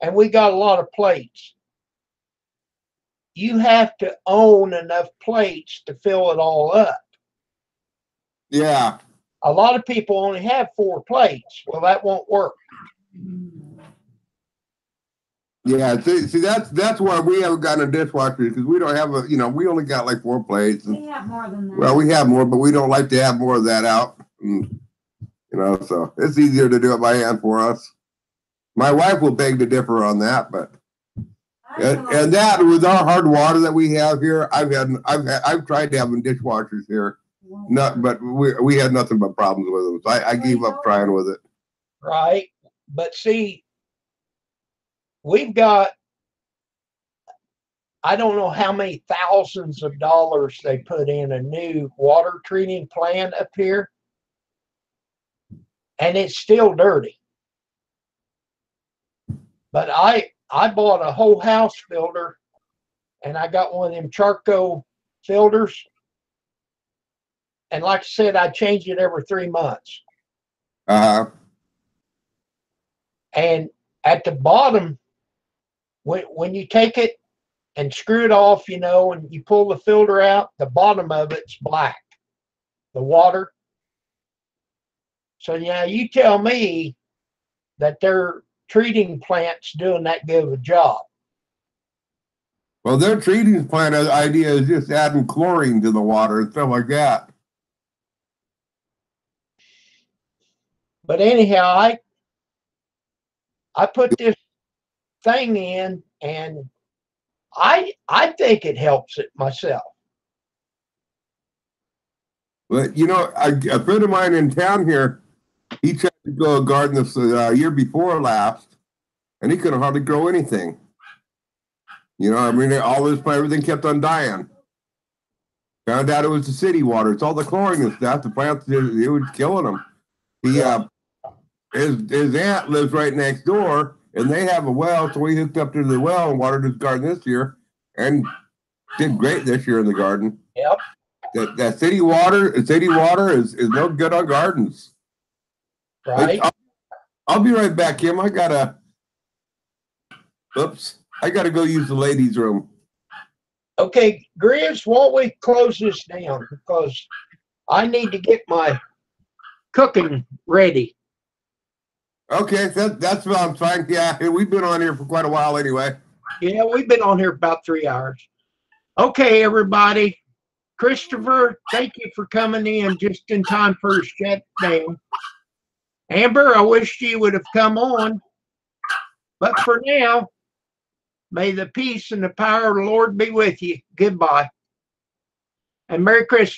and we got a lot of plates, you have to own enough plates to fill it all up. Yeah. A lot of people only have 4 plates. Well, that won't work. Yeah, see, that's why we haven't gotten a dishwasher, because we don't have we only got like 4 plates. We have more than that. Well, we have more, but we don't like to have more of that out. So it's easier to do it by hand for us. My wife will beg to differ on that, but and that with our hard water that we have here, I've tried to have dishwashers here, but we had nothing but problems with them. So I gave up trying with it. Right, but see, we've got, I don't know how many thousands of dollars they put in a new water treating plant up here, and it's still dirty. But I bought a whole house filter, and I got one of them charcoal filters. And like I said, I change it every 3 months. And at the bottom, when you take it and screw it off, and you pull the filter out, the bottom of it's black, the water. So now you tell me that their treating plant's doing that good of a job. Well, their treating plant idea is just adding chlorine to the water and stuff like that. But anyhow, I put this thing in, and I think it helps it myself. But a friend of mine in town here, he tried to grow a garden this year before last, and he couldn't hardly grow anything. All this everything kept on dying. Found out it was the city water. It's all the chlorine and stuff. The plants, it was killing them. His aunt lives right next door, and they have a well, so we hooked up to the well and watered his garden this year, and did great this year in the garden. Yep. That city water is no good on gardens. Right. I'll be right back, Kim. I gotta go use the ladies' room. Okay, Grizz, won't we close this down? Because I need to get my cooking ready. Okay, that's what I'm fine. Yeah, we've been on here for quite a while anyway. Yeah, we've been on here about 3 hours. Okay, everybody. Christopher, thank you for coming in just in time for a shutdown. Amber, I wish you would have come on. But for now, may the peace and the power of the Lord be with you. Goodbye. And Merry Christmas.